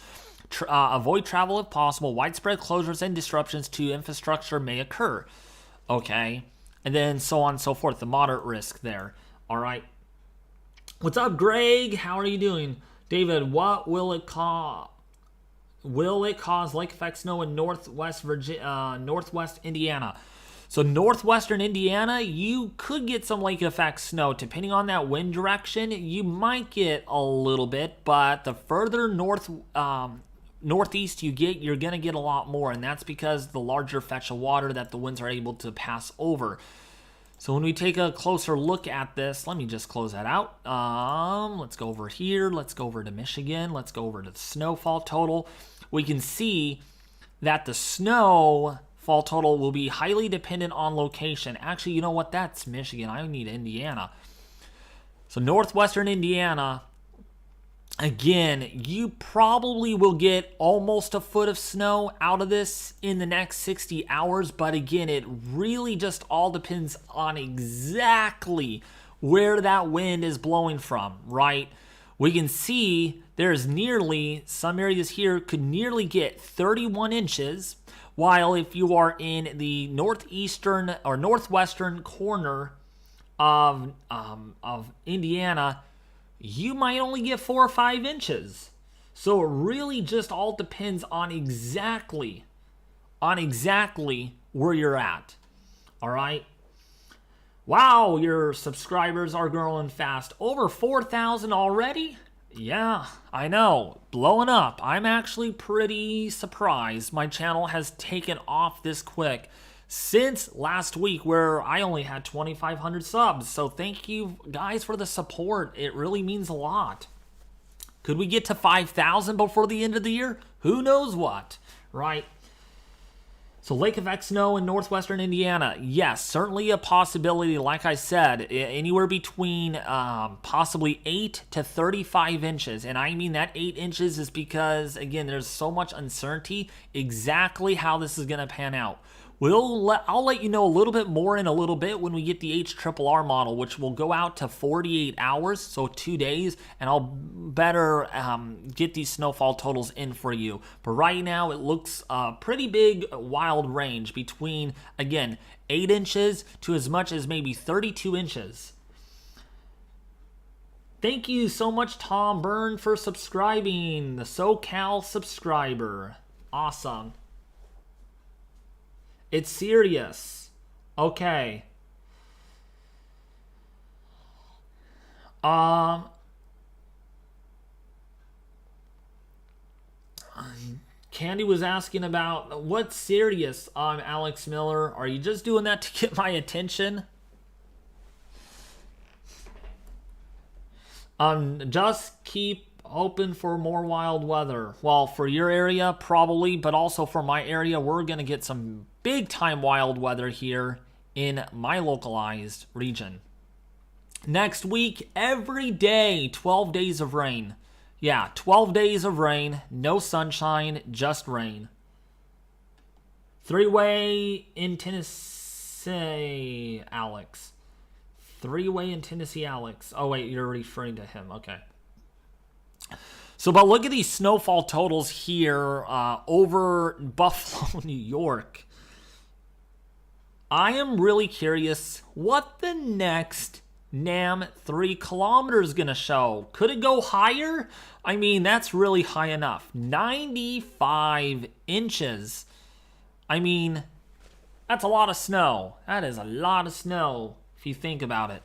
avoid travel if possible, widespread closures and disruptions to infrastructure may occur. Okay, and then so on and so forth, the moderate risk there. All right, what's up, Greg? How are you doing? David, what will it cause? Will it cause lake effect snow in northwest Indiana? So northwestern Indiana, you could get some lake effect snow. Depending on that wind direction, you might get a little bit, but the further northeast you get, you're going to get a lot more, and that's because the larger fetch of water that the winds are able to pass over. So when we take a closer look at this, let me just close that out. Let's go over here. Let's go over to Michigan. Let's go over to the snowfall total. We can see that the snow fall total will be highly dependent on location. Actually, you know what? That's Michigan. I need Indiana. So northwestern Indiana, again, you probably will get almost a foot of snow out of this in the next 60 hours. But again, it really just all depends on exactly where that wind is blowing from, right? We can see there's nearly, some areas here could nearly get 31 inches, while if you are in the northeastern or northwestern corner of Indiana, you might only get 4 or 5 inches. So it really just all depends on exactly where you're at. All right. Wow, your subscribers are growing fast. Over 4,000 already? Yeah, I know. Blowing up. I'm actually pretty surprised my channel has taken off this quick since last week, where I only had 2,500 subs. So thank you guys for the support. It really means a lot. Could we get to 5,000 before the end of the year? Who knows what, right? So lake effect snow in northwestern Indiana, yes, certainly a possibility. Like I said, anywhere between possibly 8 to 35 inches. And I mean that 8 inches is because, again, there's so much uncertainty exactly how this is going to pan out. I'll let you know a little bit more in a little bit when we get the HRRR model, which will go out to 48 hours, so 2 days, and I'll better get these snowfall totals in for you. But right now, it looks a pretty big wild range between, again, 8 inches to as much as maybe 32 inches. Thank you so much, Tom Byrne, for subscribing, the SoCal subscriber. Awesome. It's serious. Okay. Candy was asking about what's serious, Alex Miller. Are you just doing that to get my attention? Just keep open for more wild weather. Well, for your area, probably, but also for my area, we're going to get some big time wild weather here in my localized region. Next week, every day, 12 days of rain. Yeah, 12 days of rain, no sunshine, just rain. 3-way in Tennessee, Alex. 3-way in Tennessee, Alex. Oh, wait, you're referring to him. Okay. So, but look at these snowfall totals here over Buffalo, New York. I am really curious what the next NAM 3 kilometers is going to show. Could it go higher? I mean, that's really high enough. 95 inches. I mean, that's a lot of snow. That is a lot of snow if you think about it.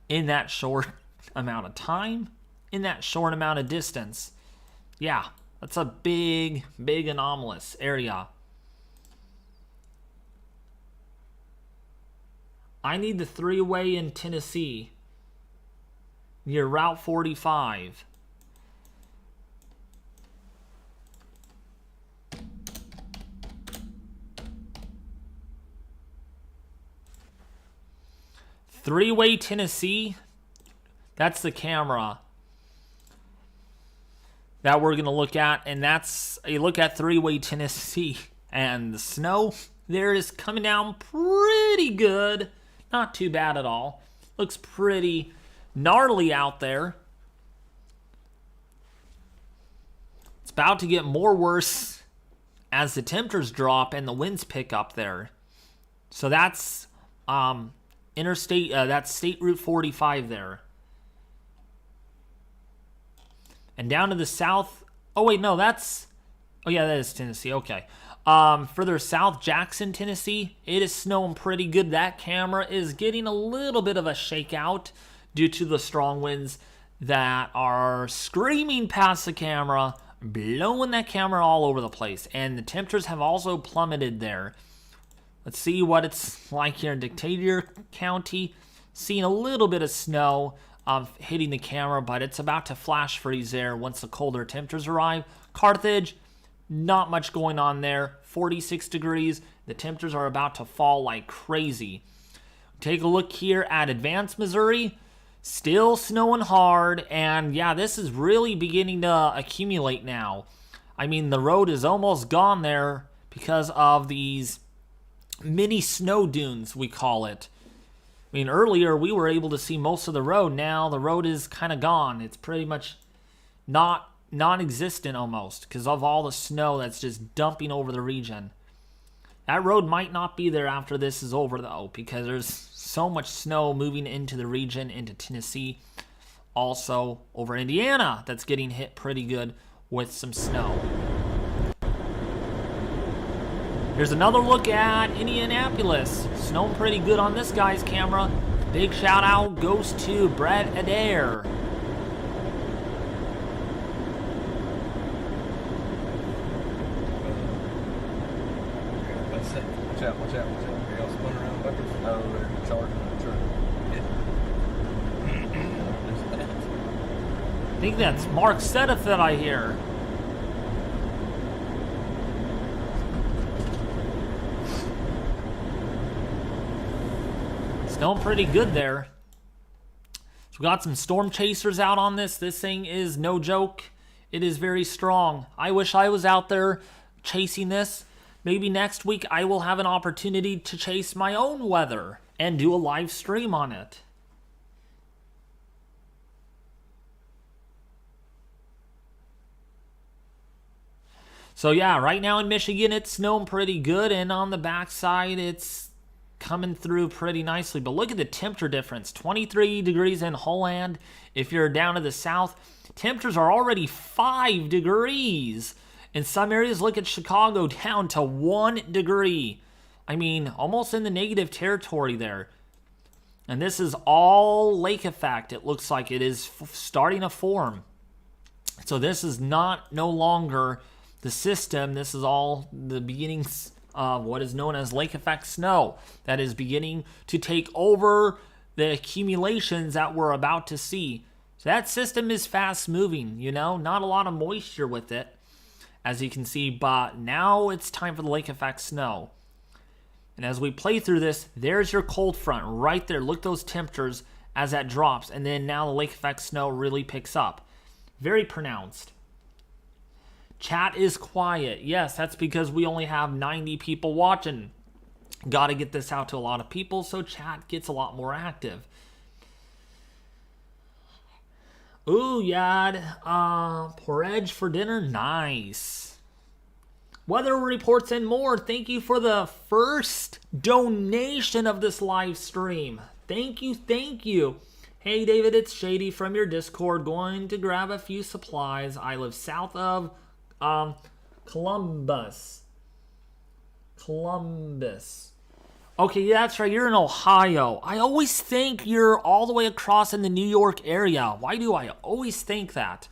In that short amount of time, in that short amount of distance. Yeah, that's a big, big anomalous area. I need the 3-way in Tennessee near Route 45. Three-way Tennessee, that's the camera that we're going to look at, and that's a look at 3-way Tennessee. And the snow there is coming down pretty good. Not too bad at all. Looks pretty gnarly out there. It's about to get more worse as the temperatures drop and the winds pick up there. So that's interstate, that's State Route 45 there. And down to the south, oh wait, no, that's, oh yeah, that is Tennessee, okay. Further south, Jackson, Tennessee, it is snowing pretty good. That camera is getting a little bit of a shakeout due to the strong winds that are screaming past the camera, blowing that camera all over the place. And the temperatures have also plummeted there. Let's see what it's like here in Decatur County. Seeing a little bit of snow hitting the camera, but it's about to flash freeze there once the colder temperatures arrive. Carthage, Not much going on there. 46 degrees. The temperatures are about to fall like crazy. Take a look here at Advanced Missouri. Still snowing hard. And yeah, this is really beginning to accumulate now. I mean, the road is almost gone there because of these mini snow dunes, we call it. I mean, earlier we were able to see most of the road. Now the road is kind of gone. It's pretty much non-existent almost because of all the snow that's just dumping over the region. That road might not be there after this is over, though, because there's so much snow moving into the region, into Tennessee. Also, over Indiana, that's getting hit pretty good with some snow. Here's another look at Indianapolis. Snowing pretty good on this guy's camera. Big shout out goes to Brett Adair. Watch out. They all spun around buckets. Oh, they're charging the truck. I think that's Mark Sedif that I hear. Snowing pretty good there. So we got some storm chasers out on this. This thing is no joke. It is very strong. I wish I was out there chasing this. Maybe next week I will have an opportunity to chase my own weather and do a live stream on it. So yeah, right now in Michigan it's snowing pretty good, and on the backside it's coming through pretty nicely. But look at the temperature difference. 23 degrees in Holland. If you're down to the south, temperatures are already 5 degrees. In some areas, look at Chicago, down to 1 degree. I mean, almost in the negative territory there. And this is all lake effect. It looks like it is starting to form. So this is no longer the system. This is all the beginnings of what is known as lake effect snow that is beginning to take over the accumulations that we're about to see. So that system is fast moving, not a lot of moisture with it, as you can see, but now it's time for the lake effect snow. And as we play through this, there's your cold front right there. Look at those temperatures as that drops, and then now the lake effect snow really picks up. Very pronounced. Chat is quiet. Yes, that's because we only have 90 people watching. Got to get this out to a lot of people so chat gets a lot more active. Ooh, Yad. Porridge for dinner. Nice. Weather reports and more. Thank you for the first donation of this live stream. Thank you. Hey, David, it's Shady from your Discord. Going to grab a few supplies. I live south of Columbus. Okay, yeah, that's right. You're in Ohio. I always think you're all the way across in the New York area. Why do I always think that?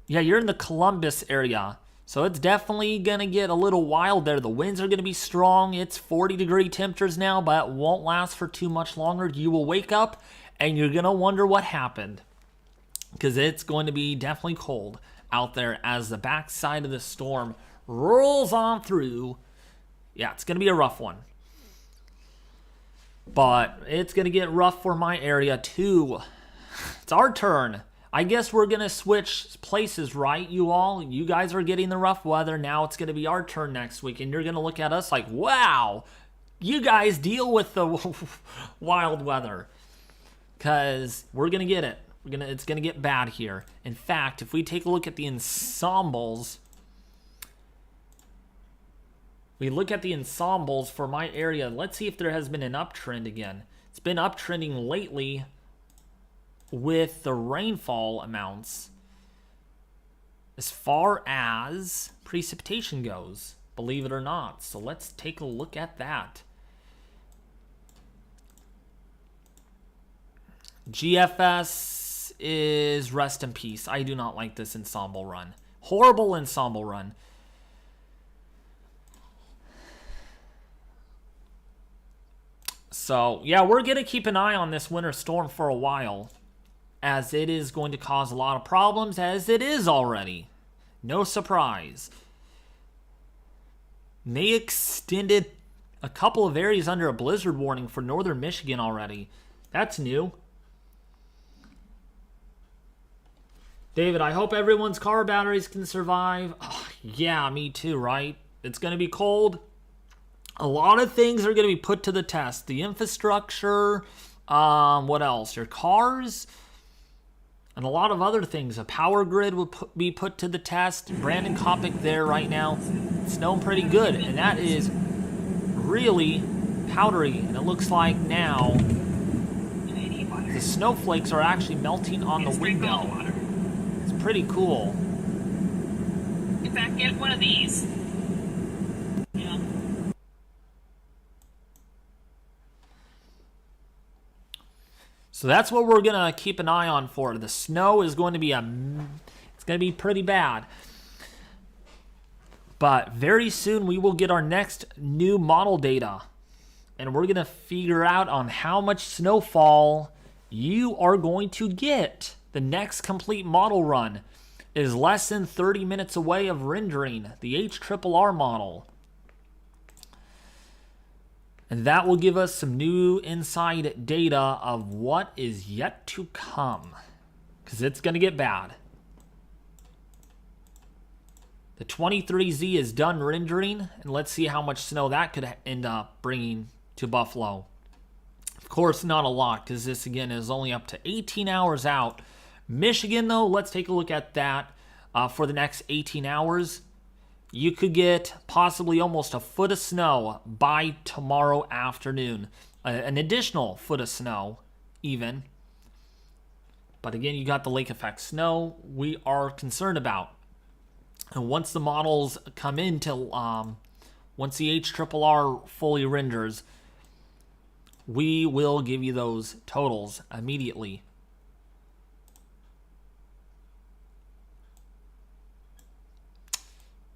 Yeah, you're in the Columbus area. So it's definitely going to get a little wild there. The winds are going to be strong. It's 40-degree temperatures now, but it won't last for too much longer. You will wake up and you're going to wonder what happened, because it's going to be definitely cold out there as the backside of the storm rolls on through. Yeah, it's going to be a rough one. But it's going to get rough for my area too. It's our turn. I guess we're going to switch places, right, you all? You guys are getting the rough weather. Now it's going to be our turn next week. And you're going to look at us like, wow, you guys deal with the wild weather. Because we're going to get it. It's going to get bad here. In fact, if we take a look at the ensembles, for my area. Let's see if there has been an uptrend again. It's been uptrending lately with the rainfall amounts as far as precipitation goes, believe it or not. So let's take a look at that. GFS is rest in peace. I do not like this ensemble run. Horrible ensemble run. So, yeah, we're going to keep an eye on this winter storm for a while, as it is going to cause a lot of problems, as it is already. No surprise. And they extended a couple of areas under a blizzard warning for northern Michigan already. That's new. David, I hope everyone's car batteries can survive. Oh, yeah, me too, right? It's going to be cold. A lot of things are going to be put to the test. The infrastructure, what else? Your cars, and a lot of other things. A power grid will be put to the test. Brandon Kopic there right now. It's snowing pretty good, and that is really powdery. And it looks like now the snowflakes are actually melting on the window. It's pretty cool. In fact, get one of these. Yeah. So that's what we're gonna keep an eye on for. The snow is going to be it's gonna be pretty bad. But very soon we will get our next new model data. And we're gonna figure out on how much snowfall you are going to get. The next complete model run is less than 30 minutes away of rendering the HRRR model. And that will give us some new inside data of what is yet to come. Because it's going to get bad. The 23Z is done rendering. And let's see how much snow that could end up bringing to Buffalo. Of course, not a lot, because this, again, is only up to 18 hours out. Michigan, though, let's take a look at that for the next 18 hours. You could get possibly almost a foot of snow by tomorrow afternoon. An additional foot of snow, even. But again, you got the lake effect snow we are concerned about. And once the models come into, once the HRRR fully renders, we will give you those totals immediately.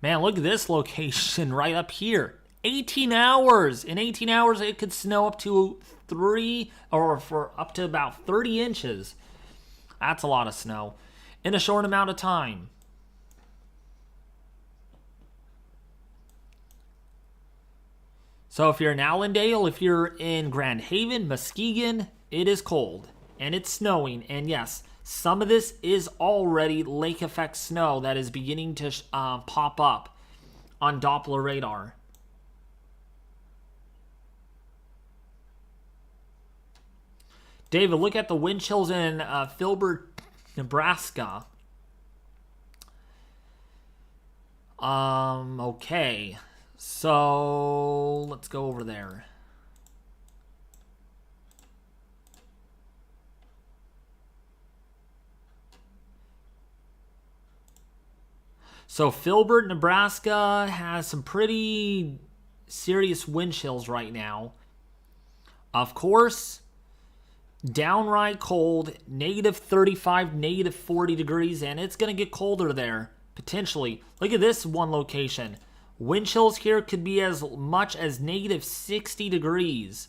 Man, look at this location right up here. 18 hours. In 18 hours, it could snow up to up to about 30 inches. That's a lot of snow in a short amount of time. So if you're in Allendale, if you're in Grand Haven, Muskegon, it is cold and it's snowing. And yes, some of this is already lake effect snow that is beginning to pop up on Doppler radar. David, look at the wind chills in Filbert, Nebraska. Okay. So let's go over there. So Filbert, Nebraska has some pretty serious wind chills right now. Of course, downright cold, negative 35, negative 40 degrees, and it's going to get colder there, potentially. Look at this one location. Wind chills here could be as much as negative 60 degrees.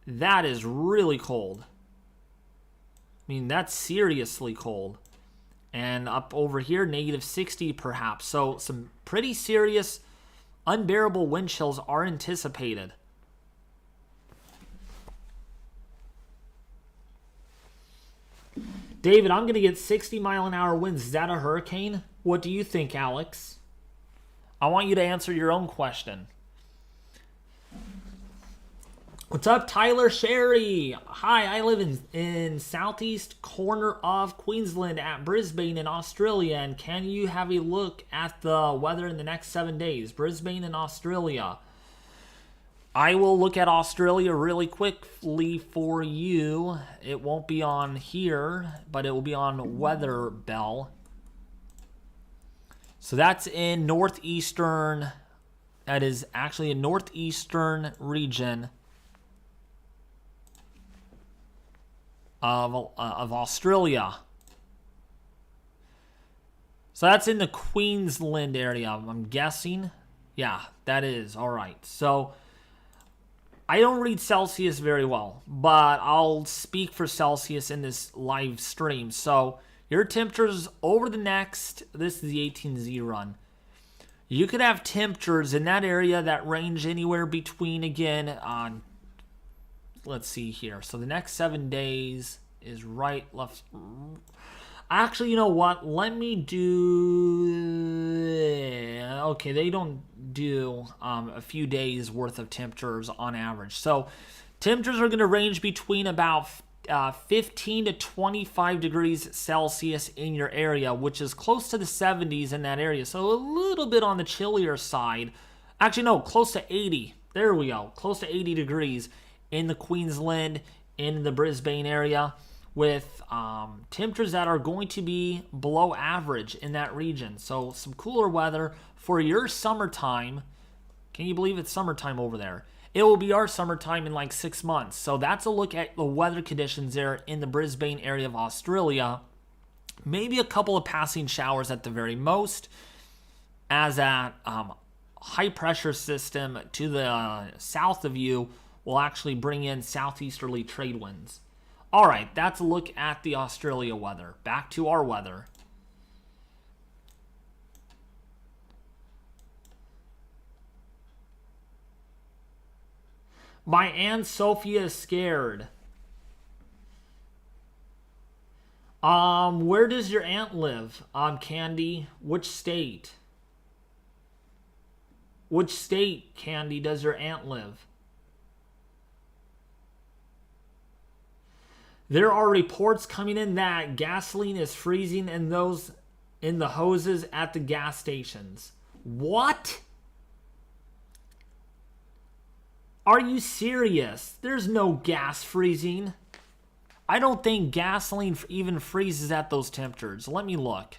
That is really cold. I mean, that's seriously cold. And up over here, negative 60 perhaps. So some pretty serious, unbearable wind chills are anticipated. David, I'm going to get 60-mile-an-hour winds. Is that a hurricane? What do you think, Alex? I want you to answer your own question. What's up, Tyler Sherry? Hi, I live in southeast corner of Queensland at Brisbane in Australia. And can you have a look at the weather in the next 7 days? Brisbane in Australia. I will look at Australia really quickly for you. It won't be on here, but it will be on Weather Bell. So that's in northeastern, that is actually a northeastern region of Australia. So that's in the Queensland area, I'm guessing. Yeah, that is. All right. So I don't read Celsius very well, but I'll speak for Celsius in this live stream. So Your temperatures over the next, this is the 18Z run. You could have temperatures in that area that range anywhere between, again, let's see here. So the next 7 days is right, left. Actually, you know what? Let me do... Okay, they don't do a few days worth of temperatures on average. So temperatures are going to range between about 15 to 25 degrees Celsius in your area, which is close to the 70s in that area. So a little bit on the chillier side. Actually, no, close to 80. There we go. Close to 80 degrees in the Queensland, in the Brisbane area, with temperatures that are going to be below average in that region. So some cooler weather for your summertime. Can you believe it's summertime over there? It will be our summertime in like 6 months. So that's a look at the weather conditions there in the Brisbane area of Australia. Maybe a couple of passing showers at the very most, as that high pressure system to the south of you will actually bring in southeasterly trade winds. All right, that's a look at the Australia weather. Back to our weather. My Aunt Sophia is scared. Where does your aunt live? Candy, which state? Which state, Candy, does your aunt live? There are reports coming in that gasoline is freezing in the hoses at the gas stations. What? Are you serious? There's no gas freezing. I don't think gasoline even freezes at those temperatures. Let me look.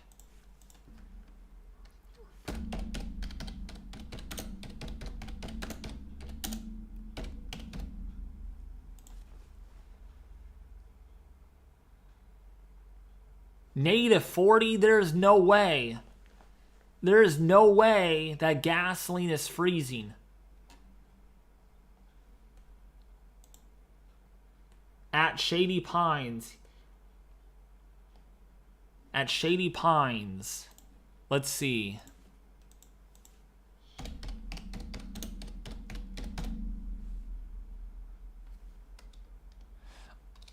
Negative 40? There's no way. There is no way that gasoline is freezing. At Shady Pines. At Shady Pines. Let's see.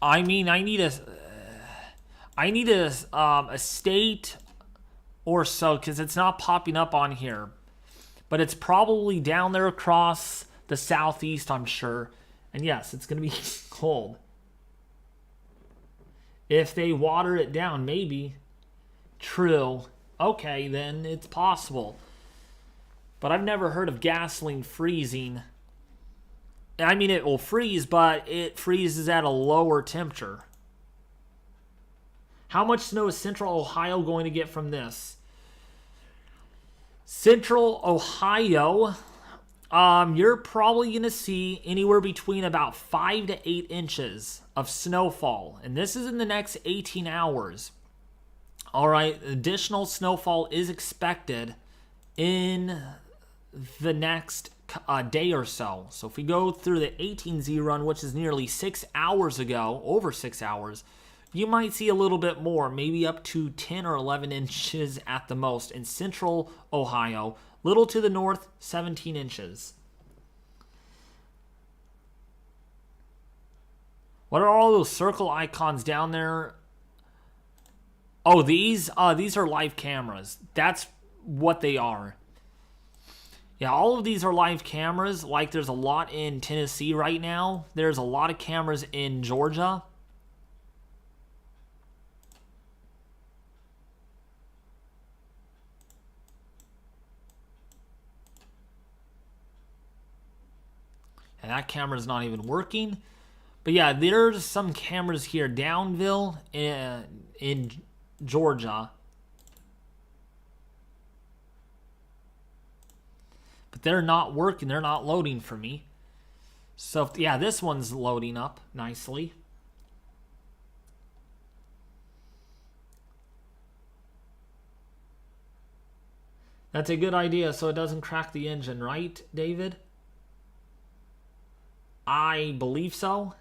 I mean, I need a state or so, because it's not popping up on here. But it's probably down there across the southeast, I'm sure. And yes, it's going to be cold. If they water it down, maybe. True. Okay, then it's possible. But I've never heard of gasoline freezing. I mean, it will freeze, but it freezes at a lower temperature. How much snow is Central Ohio going to get from this? Central Ohio, you're probably going to see anywhere between about 5 to 8 inches of snowfall. And this is in the next 18 hours. All right, additional snowfall is expected in the next day or so. So if we go through the 18Z run, which is nearly 6 hours ago, over 6 hours, you might see a little bit more, maybe up to 10 or 11 inches at the most in Central Ohio. Little to the north, 17 inches. What are all those circle icons down there? Oh, these are live cameras. That's what they are. Yeah, all of these are live cameras. Like there's a lot in Tennessee right now. There's a lot of cameras in Georgia. And that camera's not even working. But yeah, there's some cameras here. Downville in Georgia. But they're not working. They're not loading for me. So, yeah, this one's loading up nicely. That's a good idea so it doesn't crack the engine, right, David? I believe so.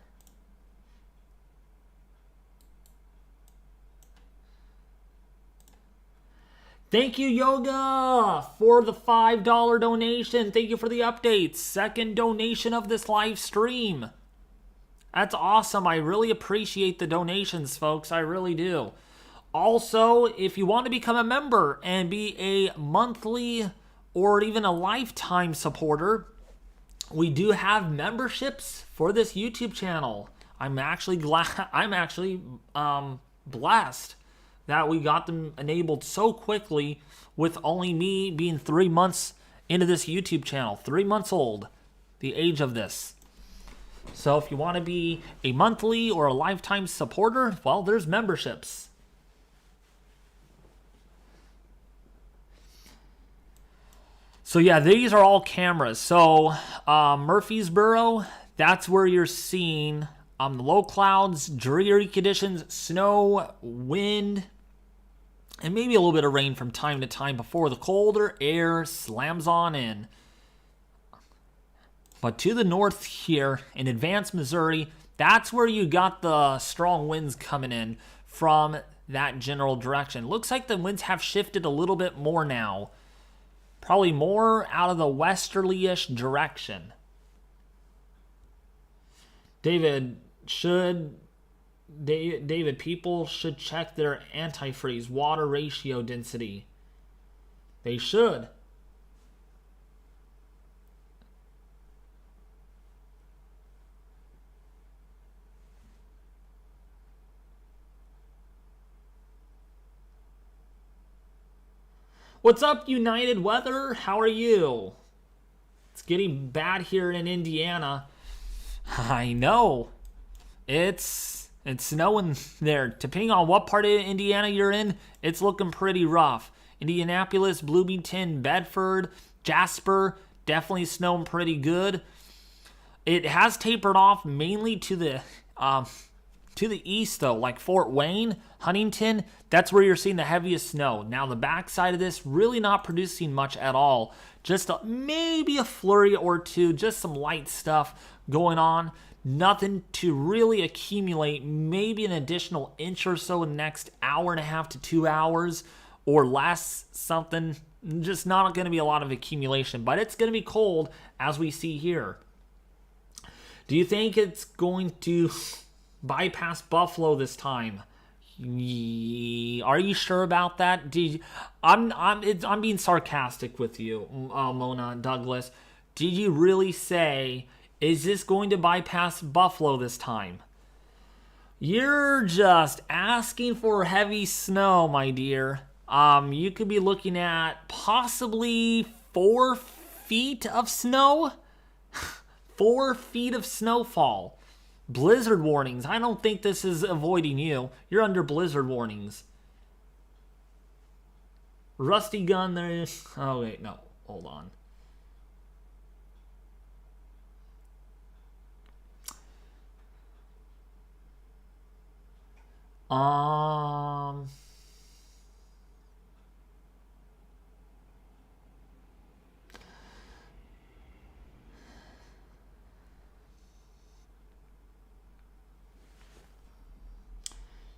Thank you, Yoga, for the $5 donation. Thank you for the updates. Second donation of this live stream. That's awesome. I really appreciate the donations, folks. I really do. Also, if you want to become a member and be a monthly or even a lifetime supporter, we do have memberships for this YouTube channel. I'm actually blessed that we got them enabled so quickly with only me being 3 months into this YouTube channel. 3 months old, the age of this. So if you want to be a monthly or a lifetime supporter, well, there's memberships. So yeah, these are all cameras. So Murfreesboro, that's where you're seeing the low clouds, dreary conditions, snow, wind, and maybe a little bit of rain from time to time before the colder air slams on in. But to the north here, in Advanced Missouri, that's where you got the strong winds coming in from that general direction. Looks like the winds have shifted a little bit more now. Probably more out of the westerly-ish direction. David, people should check their antifreeze water ratio density. They should. What's up, United Weather? How are you? It's getting bad here in Indiana. I know. It's snowing there. Depending on what part of Indiana you're in, it's looking pretty rough. Indianapolis, Bloomington, Bedford, Jasper, definitely snowing pretty good. It has tapered off mainly to the east, though, like Fort Wayne, Huntington. That's where you're seeing the heaviest snow. Now, the backside of this, really not producing much at all. Just maybe a flurry or two, just some light stuff going on. Nothing to really accumulate. Maybe an additional inch or so in the next hour and a half to 2 hours or less, something. Just not going to be a lot of accumulation, but it's going to be cold, as we see here. Do you think it's going to bypass Buffalo this time? Are you sure about that? I'm being sarcastic with you, Mona Douglas. Did you really say, is this going to bypass Buffalo this time? You're just asking for heavy snow, my dear. You could be looking at possibly 4 feet of snow. 4 feet of snowfall. Blizzard warnings. I don't think this is avoiding you. You're under blizzard warnings. Rusty gun there. Oh, wait, no. Hold on.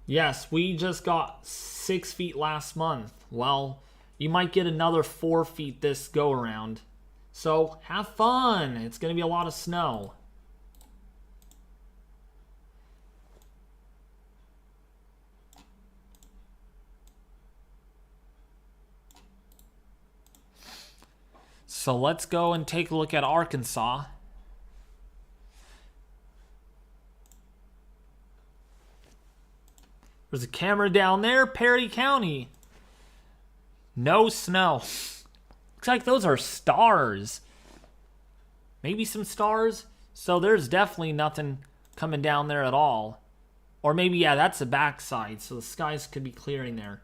Yes, we just got 6 feet last month. Well, you might get another 4 feet this go around. So have fun. It's going to be a lot of snow. So let's go and take a look at Arkansas. There's a camera down there, Perry County. No snow. Looks like those are stars. Maybe some stars. So there's definitely nothing coming down there at all. Or maybe, yeah, that's the backside. So the skies could be clearing there.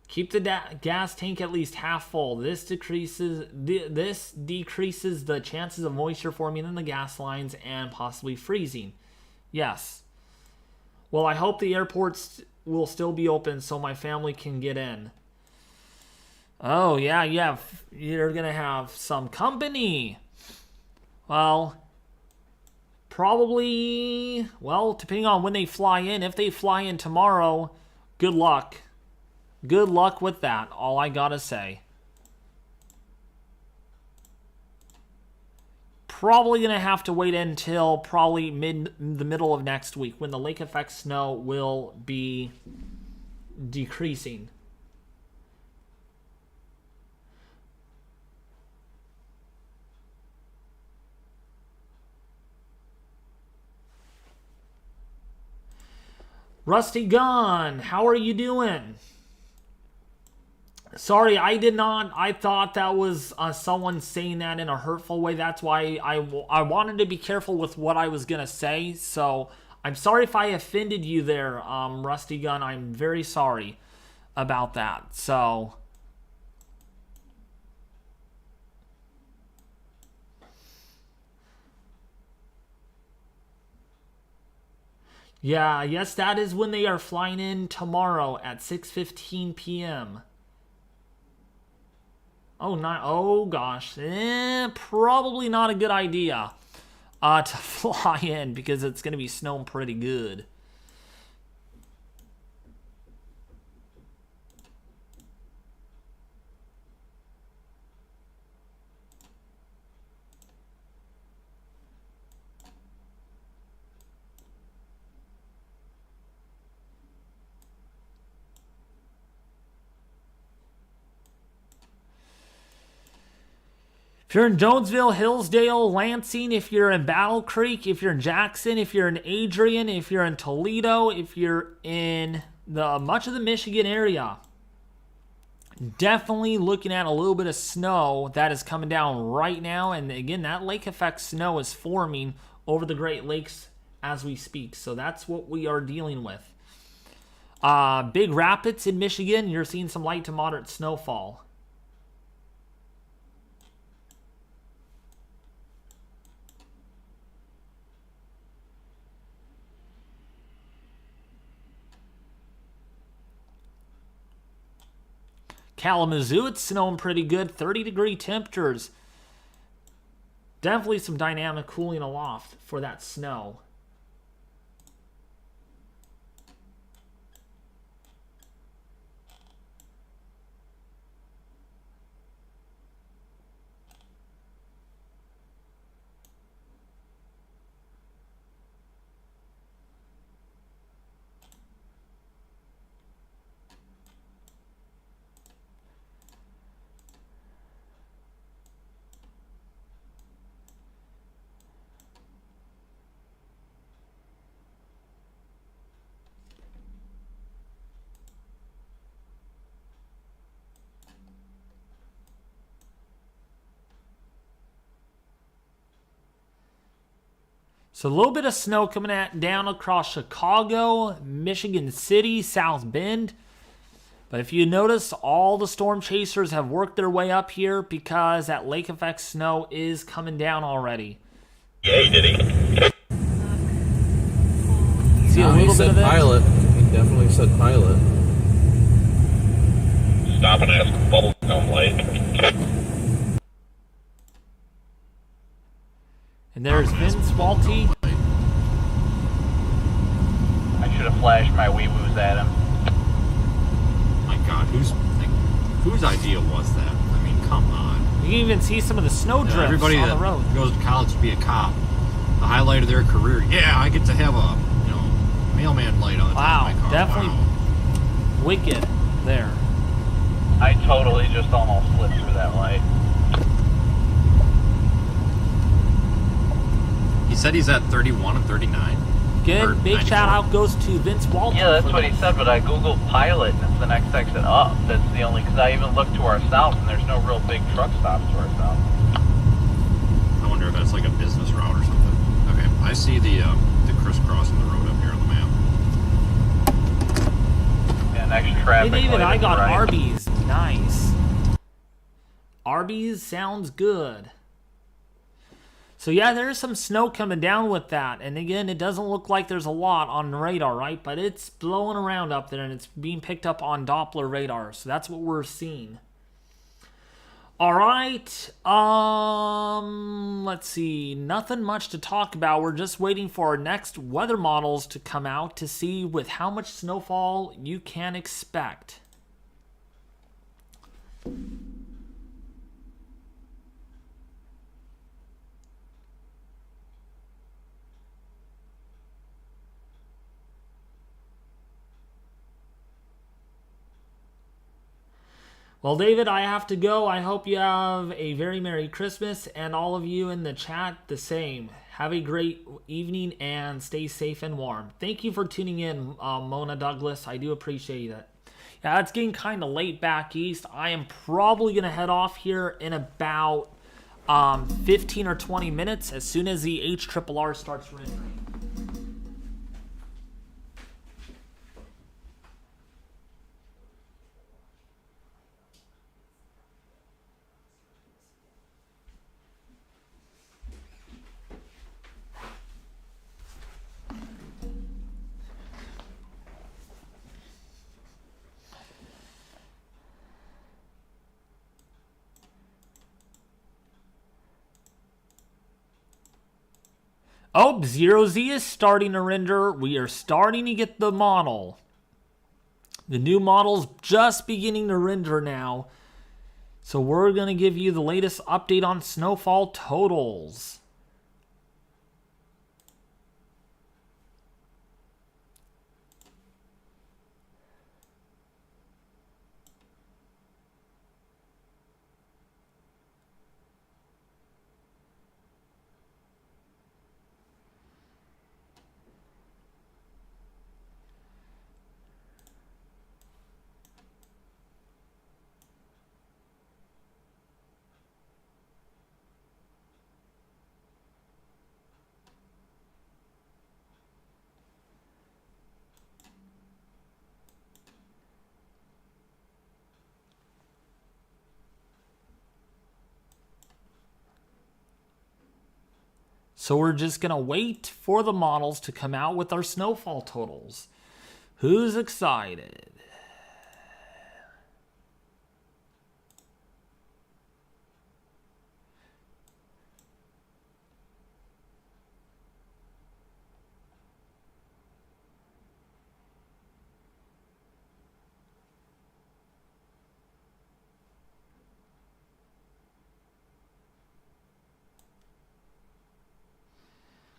Keep the gas tank at least half full. This decreases the chances of moisture forming in the gas lines and possibly freezing. Yes. Well, I hope the airports will still be open so my family can get in. Oh, yeah. You're going to have some company. Well, Probably, well, depending on when they fly in. If they fly in tomorrow, good luck. Good luck with that, all I gotta say. Probably going to have to wait until probably the middle of next week when the lake effect snow will be decreasing. Rusty Gun, how are you doing? Sorry, I did not. I thought that was someone saying that in a hurtful way. That's why I wanted to be careful with what I was going to say. So I'm sorry if I offended you there, Rusty Gun. I'm very sorry about that. So yeah, yes, that is when they are flying in tomorrow at 6:15 p.m. Oh gosh. Probably not a good idea to fly in because it's going to be snowing pretty good. If you're in Jonesville, Hillsdale, Lansing, if you're in Battle Creek, if you're in Jackson, if you're in Adrian, if you're in Toledo, if you're in much of the Michigan area, definitely looking at a little bit of snow that is coming down right now. And again, that lake effect snow is forming over the Great Lakes as we speak. So that's what we are dealing with. Big Rapids in Michigan, you're seeing some light to moderate snowfall. Kalamazoo, it's snowing pretty good. 30-degree temperatures. Definitely some dynamic cooling aloft for that snow. So a little bit of snow coming down across Chicago, Michigan City, South Bend. But if you notice, all the storm chasers have worked their way up here because that lake effect snow is coming down already. Yay, did he? See a He little bit said of it? pilot. He definitely said pilot. Stop and ask Bubblegum Lake. And there's Vince Walty. I should have flashed my wee-woos at him. My God, whose idea was that? I mean, come on. You can even see some of the snow drifts Everybody on that the road. goes to college to be a cop, the highlight of their career. Yeah, I get to have a mailman light on the top of my car. Definitely Wow. wicked there. I totally just almost slipped through that light. He said he's at 31 and 39. Good. Big 94. shout out goes to Vince Walton. Yeah, that's what he said, but I googled pilot and it's the next exit up. That's the only, because I even looked to our south and there's no real big truck stops to our south. I wonder if that's like a business route or something. Okay, I see the crisscrossing the road up here on the map. Yeah, next Hey traffic David, light I is got right. Arby's. Nice. Arby's sounds good. So yeah, there's some snow coming down with that. And again, it doesn't look like there's a lot on the radar, right? But it's blowing around up there and it's being picked up on Doppler radar. So that's what we're seeing. All right. Let's see. Nothing much to talk about. We're just waiting for our next weather models to come out to see with how much snowfall you can expect. Well, David, I have to go. I hope you have a very Merry Christmas, and all of you in the chat the same. Have a great evening and stay safe and warm. Thank you for tuning in, Mona Douglas. I do appreciate it. Yeah, it's getting kind of late back east. I am probably going to head off here in about 15 or 20 minutes as soon as the HRRR starts rendering. Oh, Zero Z is starting to render. We are starting to get the model. The new model's just beginning to render now. So we're going to give you the latest update on snowfall totals. So we're just going to wait for the models to come out with our snowfall totals. Who's excited?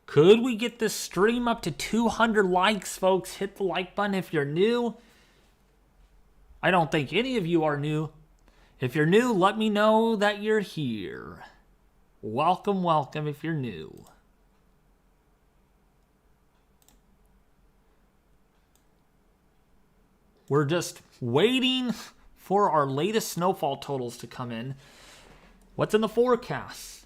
Could we get this stream up to 200 likes, folks? Hit the like button if you're new. I don't think any of you are new. If you're new, let me know that you're here. Welcome, welcome if you're new. We're just waiting for our latest snowfall totals to come in. What's in the forecast?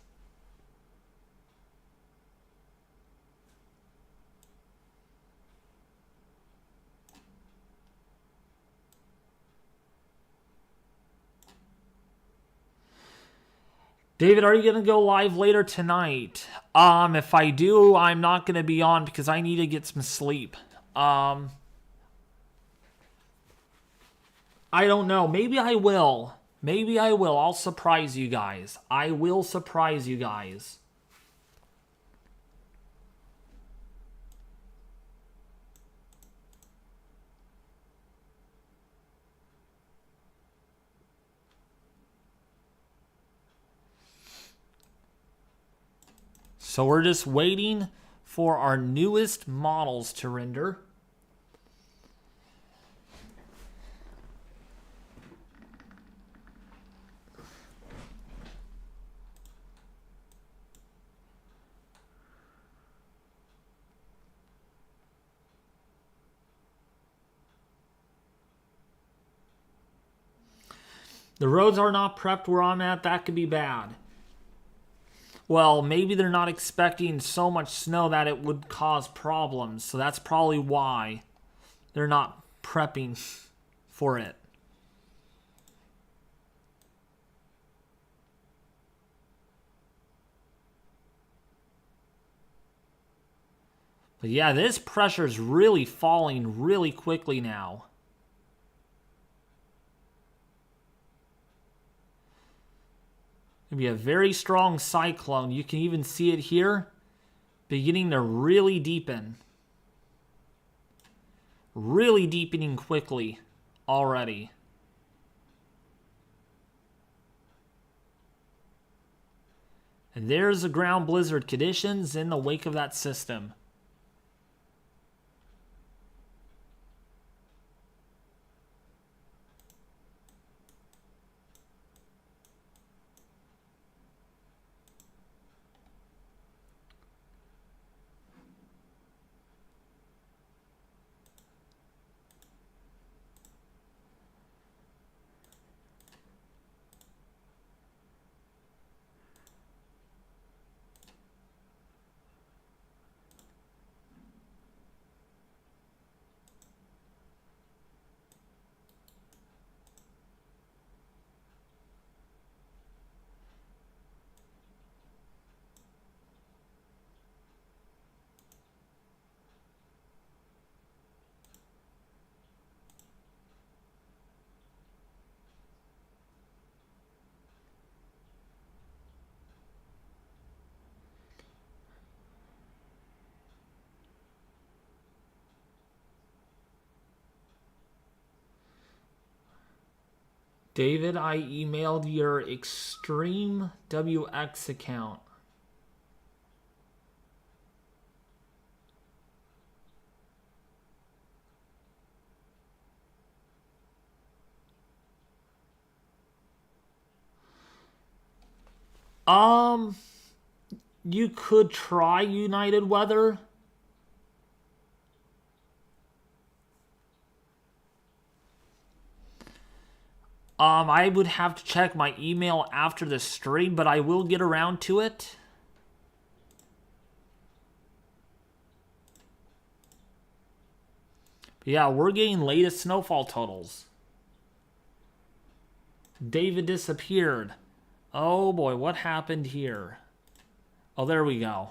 David, are you going to go live later tonight? If I do, I'm not going to be on because I need to get some sleep. I don't know. Maybe I will. Maybe I will. I'll surprise you guys. I will surprise you guys. So we're just waiting for our newest models to render. The roads are not prepped where I'm at. That could be bad. Well, maybe they're not expecting so much snow that it would cause problems. So that's probably why they're not prepping for it. But yeah, this pressure is really falling really quickly now. It'll be a very strong cyclone. You can even see it here, beginning to really deepen. Really deepening quickly already. And there's the ground blizzard conditions in the wake of that system. David, I emailed your Extreme WX account. You could try United Weather. I would have to check my email after the stream, but I will get around to it. But yeah, we're getting latest snowfall totals. David disappeared. Oh boy, what happened here? Oh, there we go.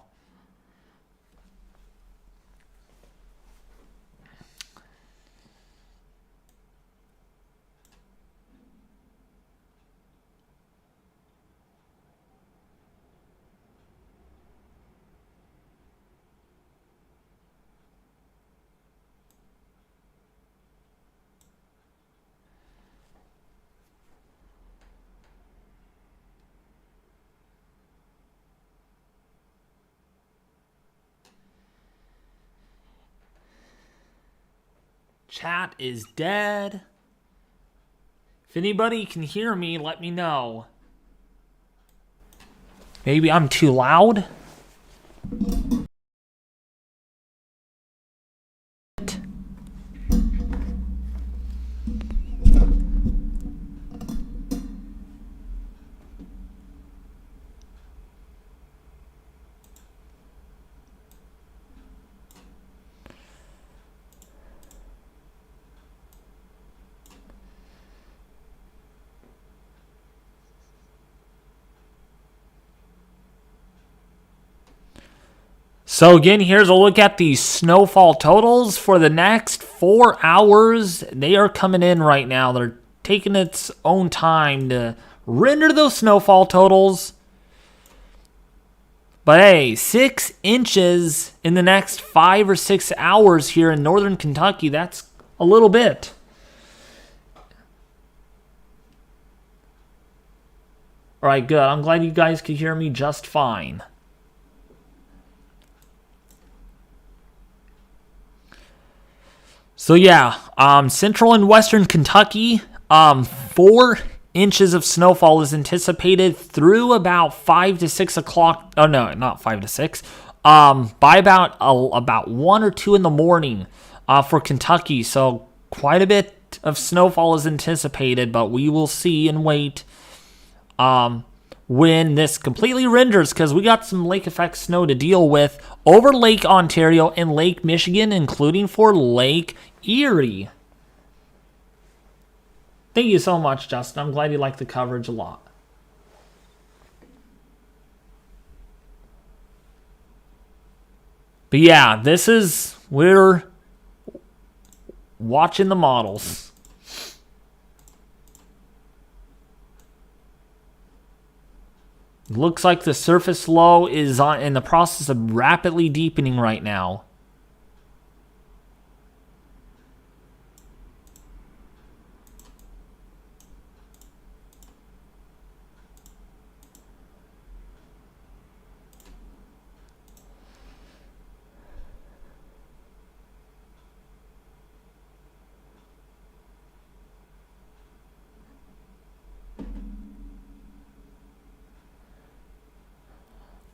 Chat is dead. If anybody can hear me, let me know. Maybe I'm too loud. So again, here's a look at the snowfall totals for the next 4 hours. They are coming in right now. They're taking its own time to render those snowfall totals. But hey, 6 inches in the next 5 or 6 hours here in northern Kentucky. That's a little bit. All right, good. I'm glad you guys could hear me just fine. So yeah, central and western Kentucky, 4 inches of snowfall is anticipated through about 5 to 6 o'clock. Oh no, not 5 to 6. By about 1 or 2 in the morning for Kentucky. So quite a bit of snowfall is anticipated, but we will see and wait when this completely renders, because we got some lake effect snow to deal with over Lake Ontario and Lake Michigan, including for Lake Erie. Thank you so much, Justin. I'm glad you like the coverage a lot. But yeah, we're watching the models. Looks like the surface low is in the process of rapidly deepening right now.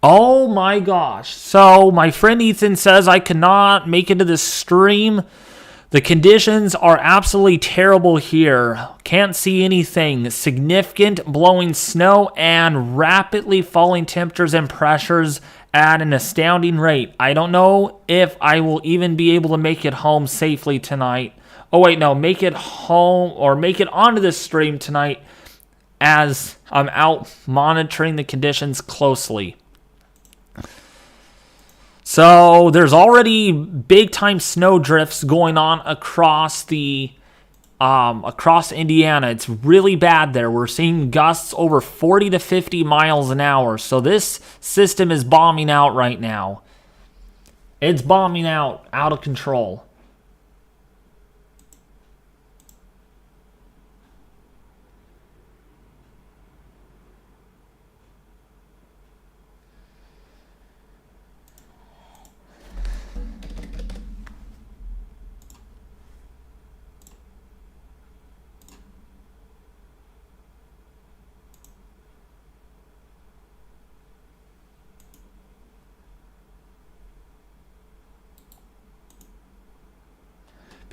Oh my gosh. So my friend Ethan says I cannot make it to this stream. The conditions are absolutely terrible here. Can't see anything. Significant blowing snow and rapidly falling temperatures and pressures at an astounding rate. I don't know if I will even be able to make it home safely tonight. Oh wait, no, make it home or make it onto this stream tonight as I'm out monitoring the conditions closely. So there's already big time snow drifts going on across Indiana. It's really bad there. We're seeing gusts over 40 to 50 miles an hour. So this system is bombing out right now. It's bombing out of control.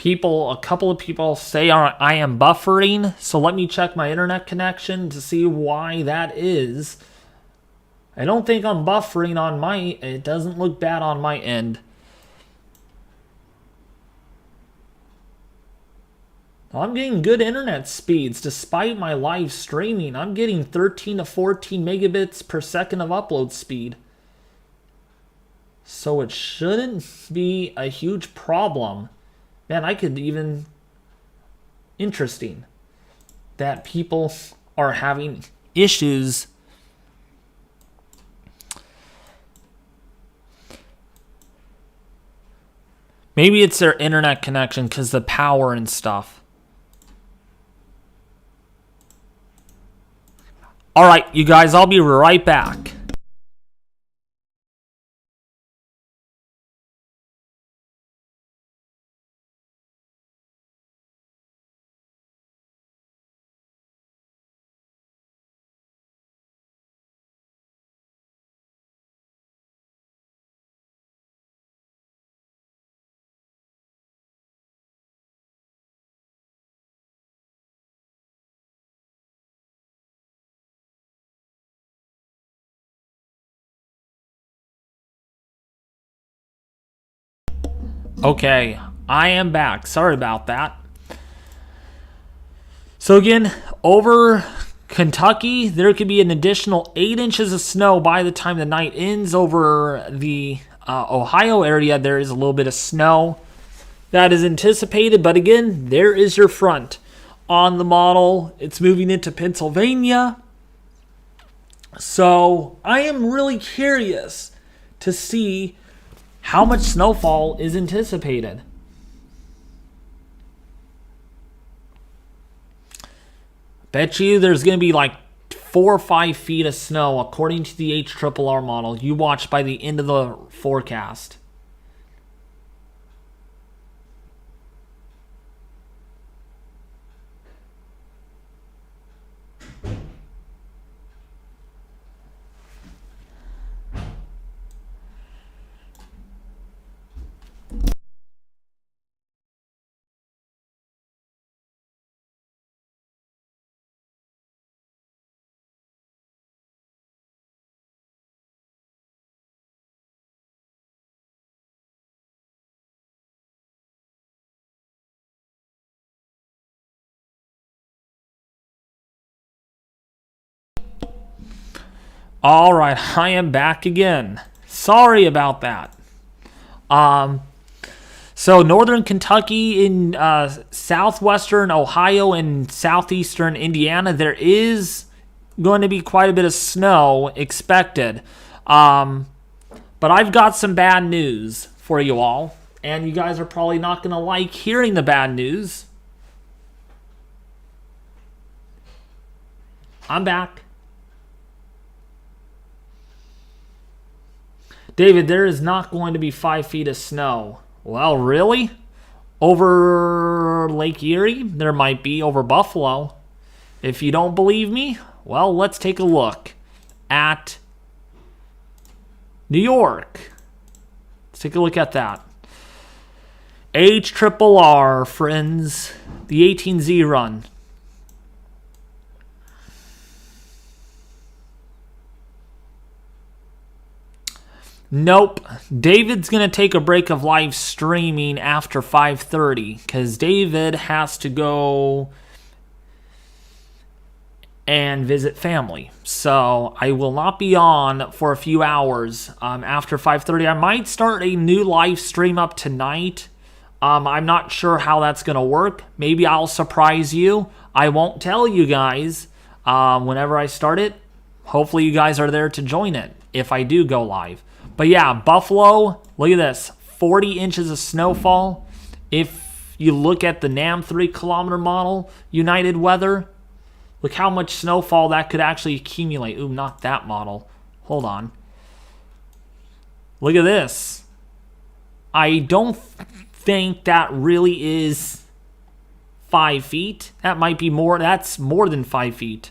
A couple of people say I am buffering, so let me check my internet connection to see why that is. I don't think I'm buffering on it doesn't look bad on my end. I'm getting good internet speeds despite my live streaming. I'm getting 13 to 14 megabits per second of upload speed. So it shouldn't be a huge problem. Man, I could even... Interesting that people are having issues. Maybe it's their internet connection because the power and stuff. All right, you guys, I'll be right back. Okay, I am back. Sorry about that. So again, over Kentucky, there could be an additional 8 inches of snow by the time the night ends. Over the Ohio area, there is a little bit of snow that is anticipated. But again, there is your front on the model. It's moving into Pennsylvania. So I am really curious to see how much snowfall is anticipated. Bet you there's going to be like 4 or 5 feet of snow according to the HRRR model. You watch by the end of the forecast. All right, I am back again. Sorry about that. So northern Kentucky, in southwestern Ohio and southeastern Indiana, there is going to be quite a bit of snow expected. But I've got some bad news for you all. And you guys are probably not going to like hearing the bad news. I'm back. David, there is not going to be 5 feet of snow. Well, really? Over Lake Erie? There might be. Over Buffalo. If you don't believe me, well, let's take a look at New York. Let's take a look at that. HRRR, friends. The 18Z run. Nope. David's going to take a break of live streaming after 5:30 because David has to go and visit family. So I will not be on for a few hours after 5:30. I might start a new live stream up tonight. I'm not sure how that's going to work. Maybe I'll surprise you. I won't tell you guys whenever I start it. Hopefully you guys are there to join it if I do go live. But yeah, Buffalo, look at this. 40 inches of snowfall. If you look at the NAM 3-kilometer model, United Weather, look how much snowfall that could actually accumulate. Ooh, not that model. Hold on. Look at this. I don't think that really is 5 feet. That might be more. That's more than 5 feet.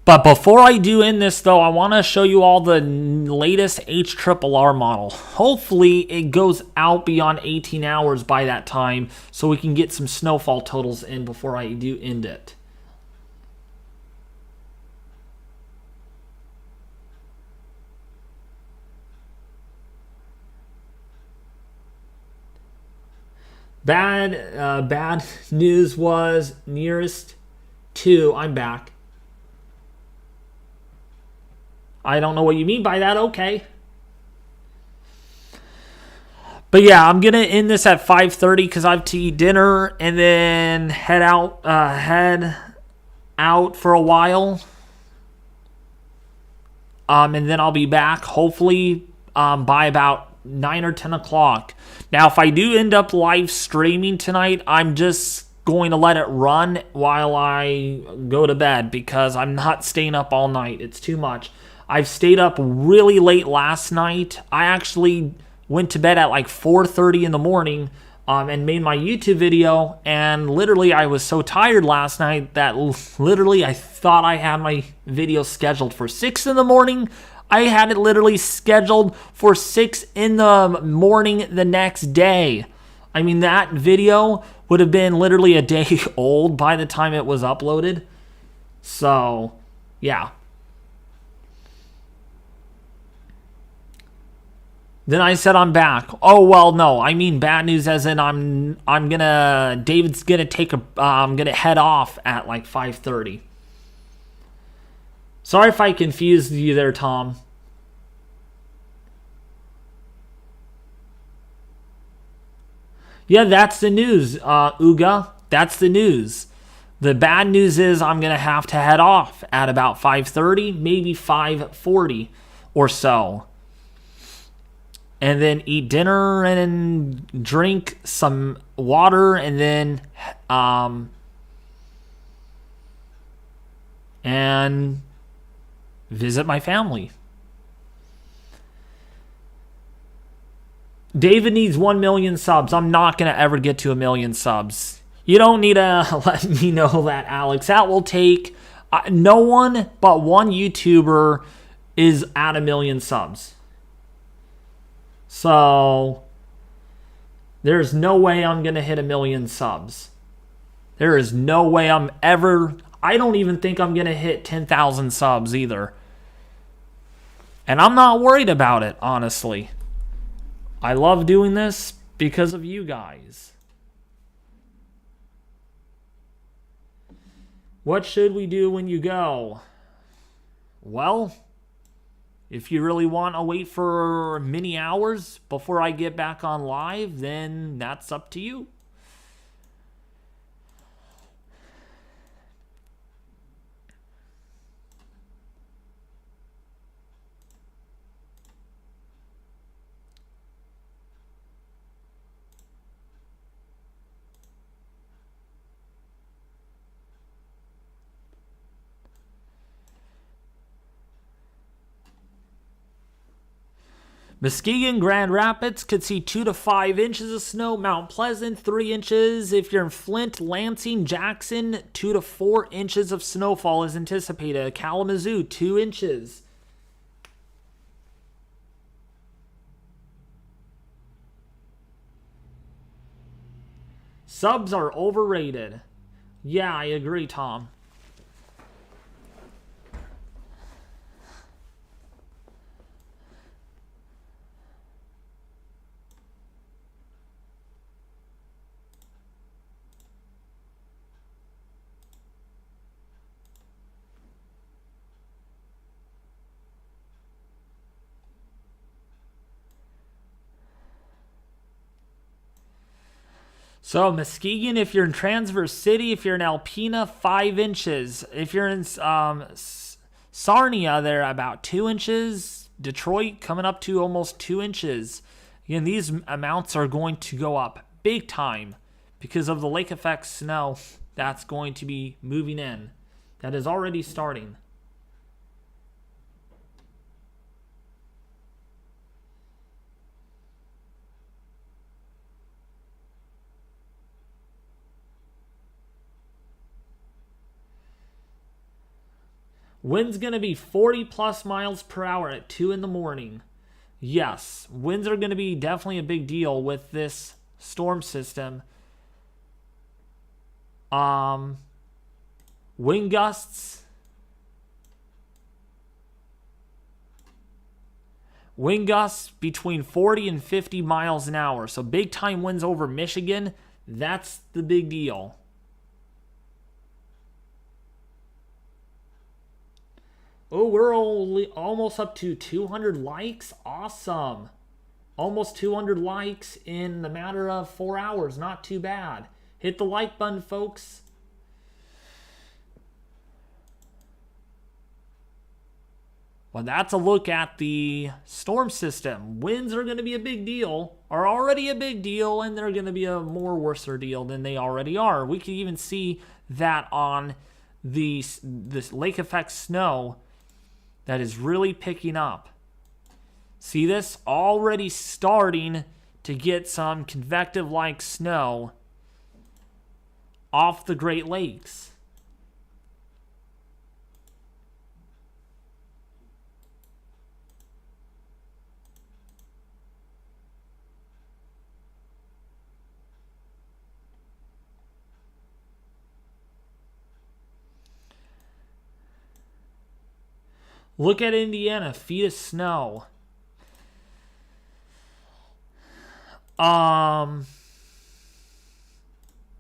But before I do end this, though, I want to show you all the latest HRRR model. Hopefully, it goes out beyond 18 hours by that time so we can get some snowfall totals in before I do end it. Bad news was nearest to. I'm back. I don't know what you mean by that. Okay. But yeah, I'm going to end this at 5:30 because I have to eat dinner and then head out for a while. And then I'll be back hopefully by about 9 or 10 o'clock. Now, if I do end up live streaming tonight, I'm just going to let it run while I go to bed because I'm not staying up all night. It's too much. I've stayed up really late last night. I actually went to bed at like 4:30 in the morning and made my YouTube video. And literally, I was so tired last night that literally I thought I had my video scheduled for 6 in the morning. I had it literally scheduled for 6 in the morning the next day. I mean, that video would have been literally a day old by the time it was uploaded. So, yeah. Then I said I'm back. Oh, well, no. I mean bad news as in David's gonna take I'm gonna head off at like 5:30. Sorry if I confused you there, Tom. Yeah, that's the news, Uga. That's the news. The bad news is I'm gonna have to head off at about 5:30, maybe 5:40 or so. And then eat dinner and drink some water and then and visit my family. David needs 1 million subs. I'm not going to ever get to 1 million subs. You don't need to let me know that, Alex. That will take... no one but one YouTuber is at 1 million subs. So, there's no way I'm going to hit 1 million subs. There is no way I'm ever... I don't even think I'm going to hit 10,000 subs either. And I'm not worried about it, honestly. I love doing this because of you guys. What should we do when you go? Well... if you really want to wait for many hours before I get back on live, then that's up to you. Muskegon, Grand Rapids could see 2 to 5 inches of snow. Mount Pleasant, 3 inches. If you're in Flint, Lansing, Jackson, 2 to 4 inches of snowfall is anticipated. Kalamazoo, 2 inches. Subs are overrated. Yeah, I agree, Tom. So Muskegon, if you're in Transverse City, if you're in Alpena, 5 inches. If you're in Sarnia, they're about 2 inches. Detroit coming up to almost 2 inches. Again, these amounts are going to go up big time because of the lake effect snow that's going to be moving in. That is already starting. Wind's going to be 40 plus miles per hour at 2 in the morning. Yes, winds are going to be definitely a big deal with this storm system. Wind gusts. Wind gusts between 40 and 50 miles an hour. So big time winds over Michigan. That's the big deal. Oh, we're only almost up to 200 likes. Awesome. Almost 200 likes in the matter of 4 hours. Not too bad. Hit the like button, folks. Well, that's a look at the storm system. Winds are going to be a big deal, are already a big deal, and they're going to be a more worser deal than they already are. We can even see that on this lake effect snow that is really picking up. See this? Already starting to get some convective-like snow off the Great Lakes. Look at Indiana, feet of snow.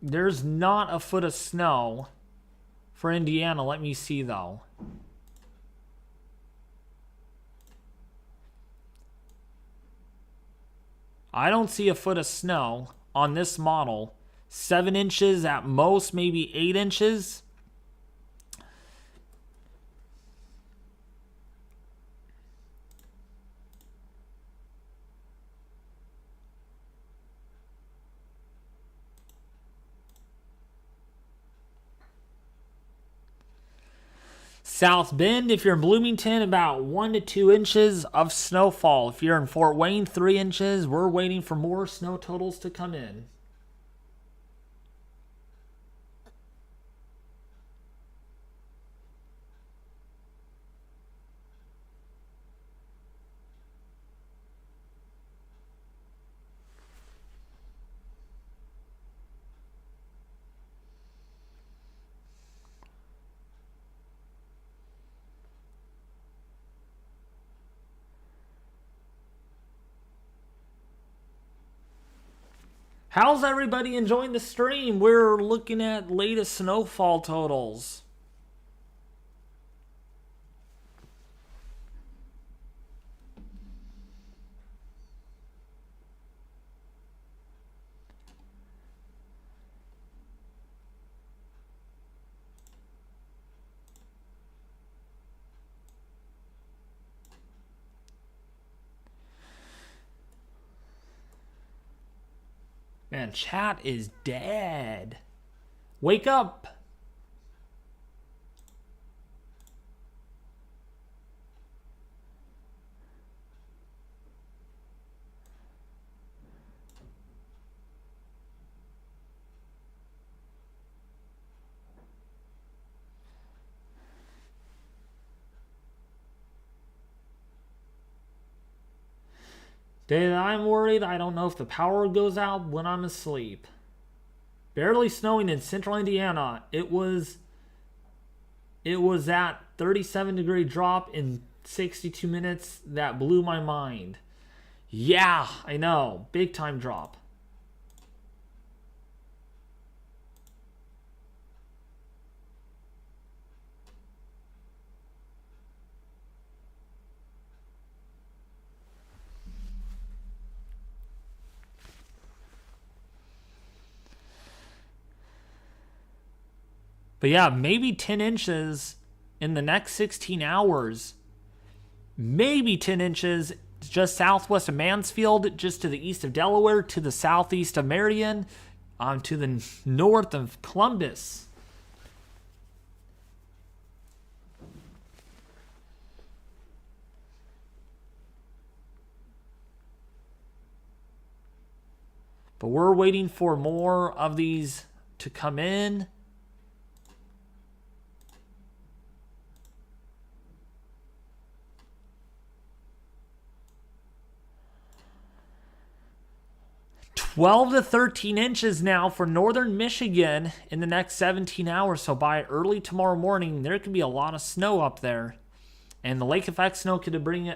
There's not a foot of snow for Indiana. Let me see, though. I don't see a foot of snow on this model. 7 inches at most, maybe 8 inches. South Bend, if you're in Bloomington, about 1 to 2 inches of snowfall. If you're in Fort Wayne, 3 inches. We're waiting for more snow totals to come in. How's everybody enjoying the stream? We're looking at latest snowfall totals. Man, chat is dead. Wake up. Day that I'm worried, I don't know if the power goes out when I'm asleep. Barely snowing in central Indiana. It was that 37-degree drop in 62 minutes that blew my mind. Yeah, I know. Big time drop. But yeah, maybe 10 inches in the next 16 hours. Maybe 10 inches just southwest of Mansfield, just to the east of Delaware, to the southeast of Marion, to the north of Columbus. But we're waiting for more of these to come in. $12 to 13 inches now for northern Michigan in the next 17 hours. So by early tomorrow morning, there could be a lot of snow up there. And the lake effect snow could bring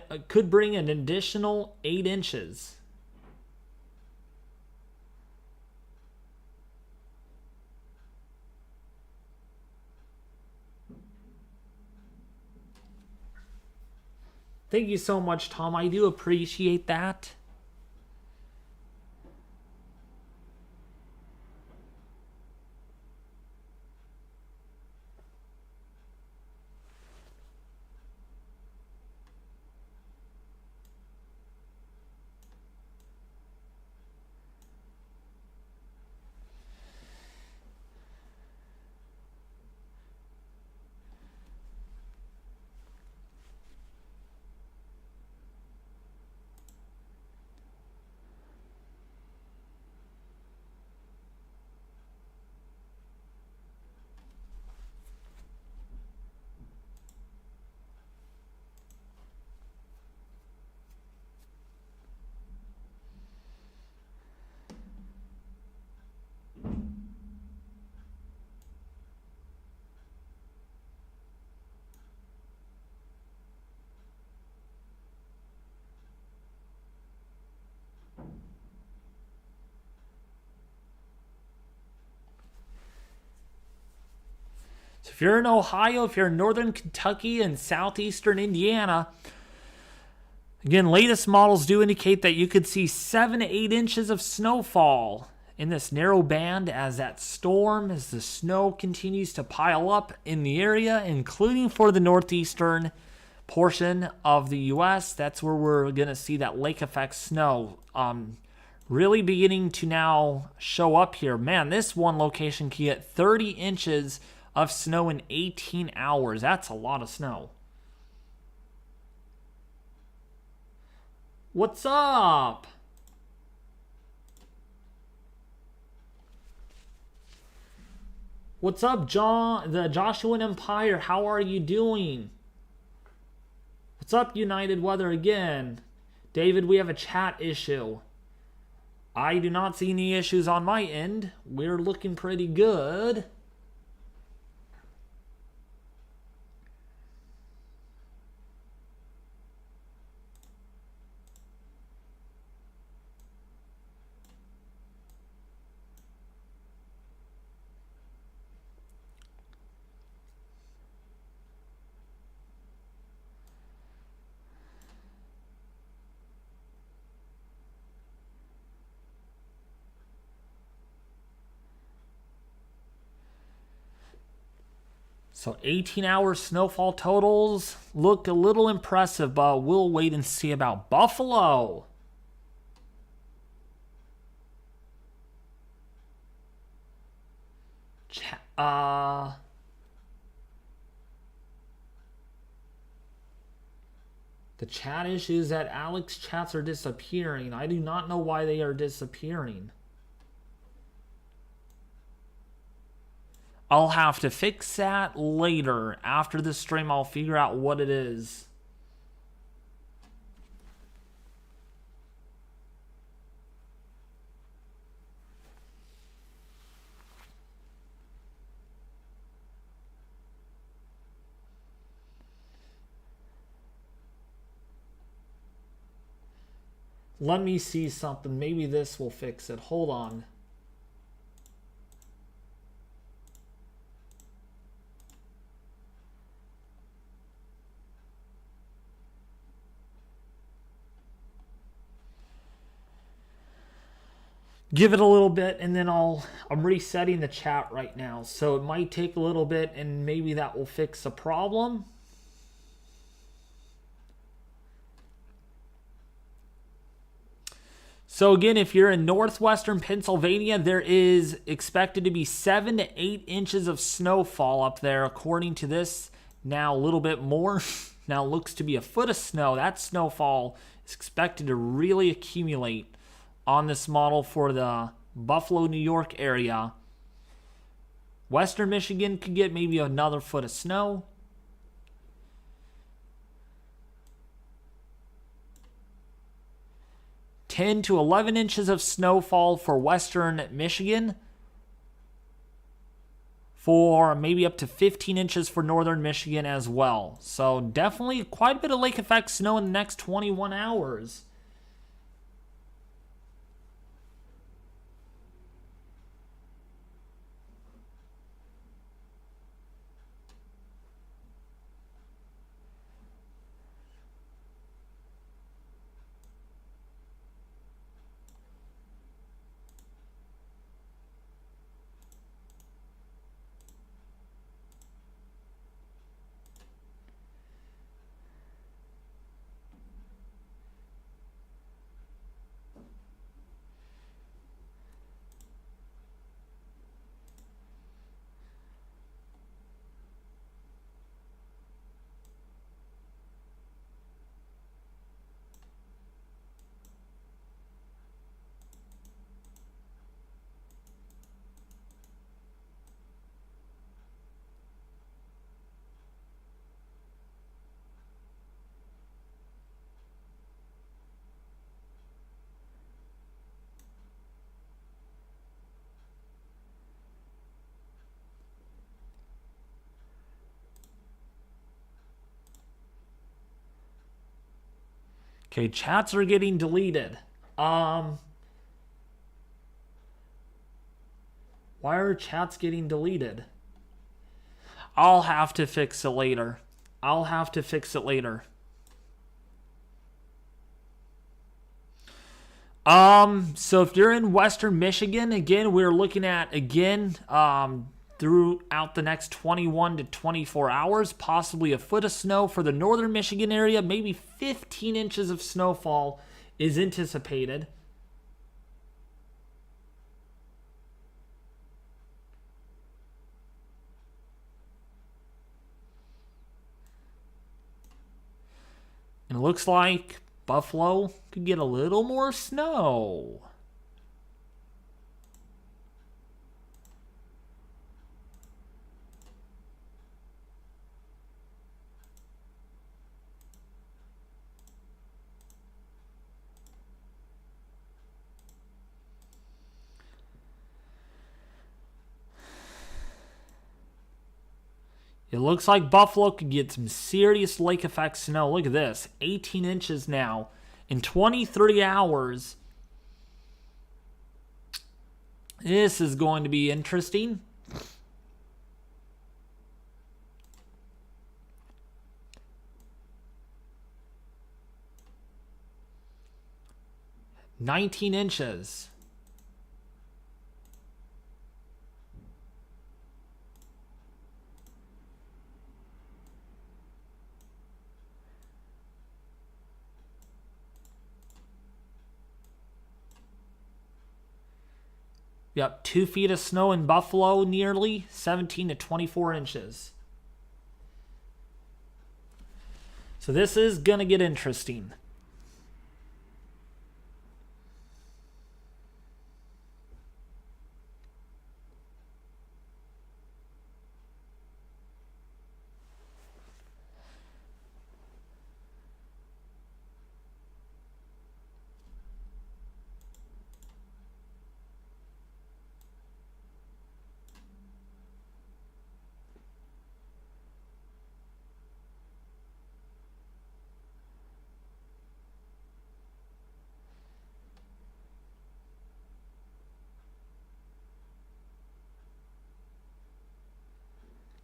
an additional 8 inches. Thank you so much, Tom. I do appreciate that. So if you're in Ohio, if you're in northern Kentucky and southeastern Indiana, again, latest models do indicate that you could see 7 to 8 inches of snowfall in this narrow band as that storm, as the snow continues to pile up in the area, including for the northeastern portion of the U.S. That's where we're going to see that lake effect snow really beginning to now show up here. Man, this one location can get 30 inches of snow in 18 hours. That's a lot of snow. What's up? What's up, John? The Joshuan Empire. How are you doing? What's up, United Weather again? David, we have a chat issue. I do not see any issues on my end. We're looking pretty good. So 18-hour snowfall totals look a little impressive, but we'll wait and see about Buffalo. The chat issues that Alex chats are disappearing. I do not know why they are disappearing. I'll have to fix that later. After the stream, I'll figure out what it is. Let me see something. Maybe this will fix it. Hold on. Give it a little bit, and then I'm resetting the chat right now. So it might take a little bit, and maybe that will fix the problem. So again, if you're in northwestern Pennsylvania, there is expected to be 7 to 8 inches of snowfall up there, according to this. Now a little bit more. Now it looks to be a foot of snow. That snowfall is expected to really accumulate on this model for the Buffalo, New York area. Western Michigan could get maybe another foot of snow. $10 to 11 inches of snowfall for western Michigan. For maybe up to 15 inches for northern Michigan as well. So definitely quite a bit of lake effect snow in the next 21 hours. Okay, chats are getting deleted. Why are chats getting deleted? I'll have to fix it later. So if you're in western Michigan, again, we're looking at, throughout the next 21 to 24 hours, possibly a foot of snow for the northern Michigan area. Maybe 15 inches of snowfall is anticipated. And it looks like Buffalo could get a little more snow. It looks like Buffalo could get some serious lake effect snow. Look at this. 18 inches now in 23 hours. This is going to be interesting. $19 inches. Yep, 2 feet of snow in Buffalo, nearly 17 to 24 inches. So this is going to get interesting.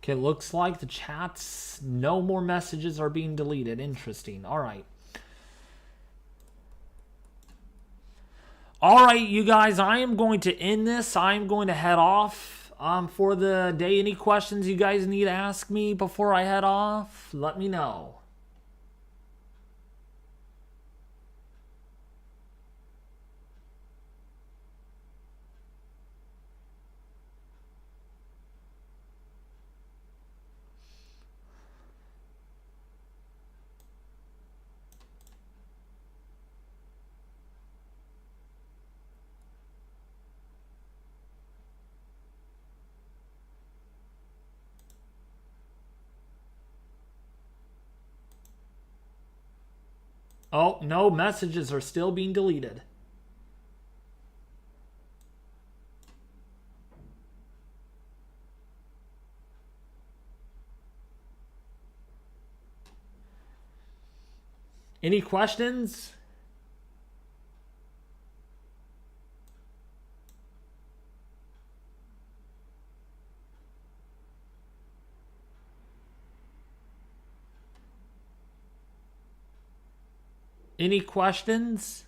Okay, looks like the chats, no more messages are being deleted. Interesting. All right. All right, you guys, I am going to end this. I am going to head off for the day. Any questions you guys need to ask me before I head off, let me know. Oh, no, messages are still being deleted. Any questions? Any questions?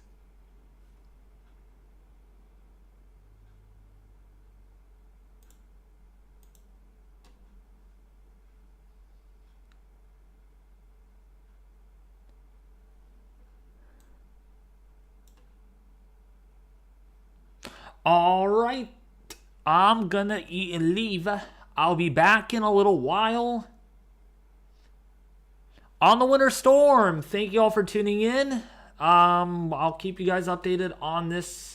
All right. I'm gonna eat and leave. I'll be back in a little while. On the Winter Storm. Thank you all for tuning in. I'll keep you guys updated on this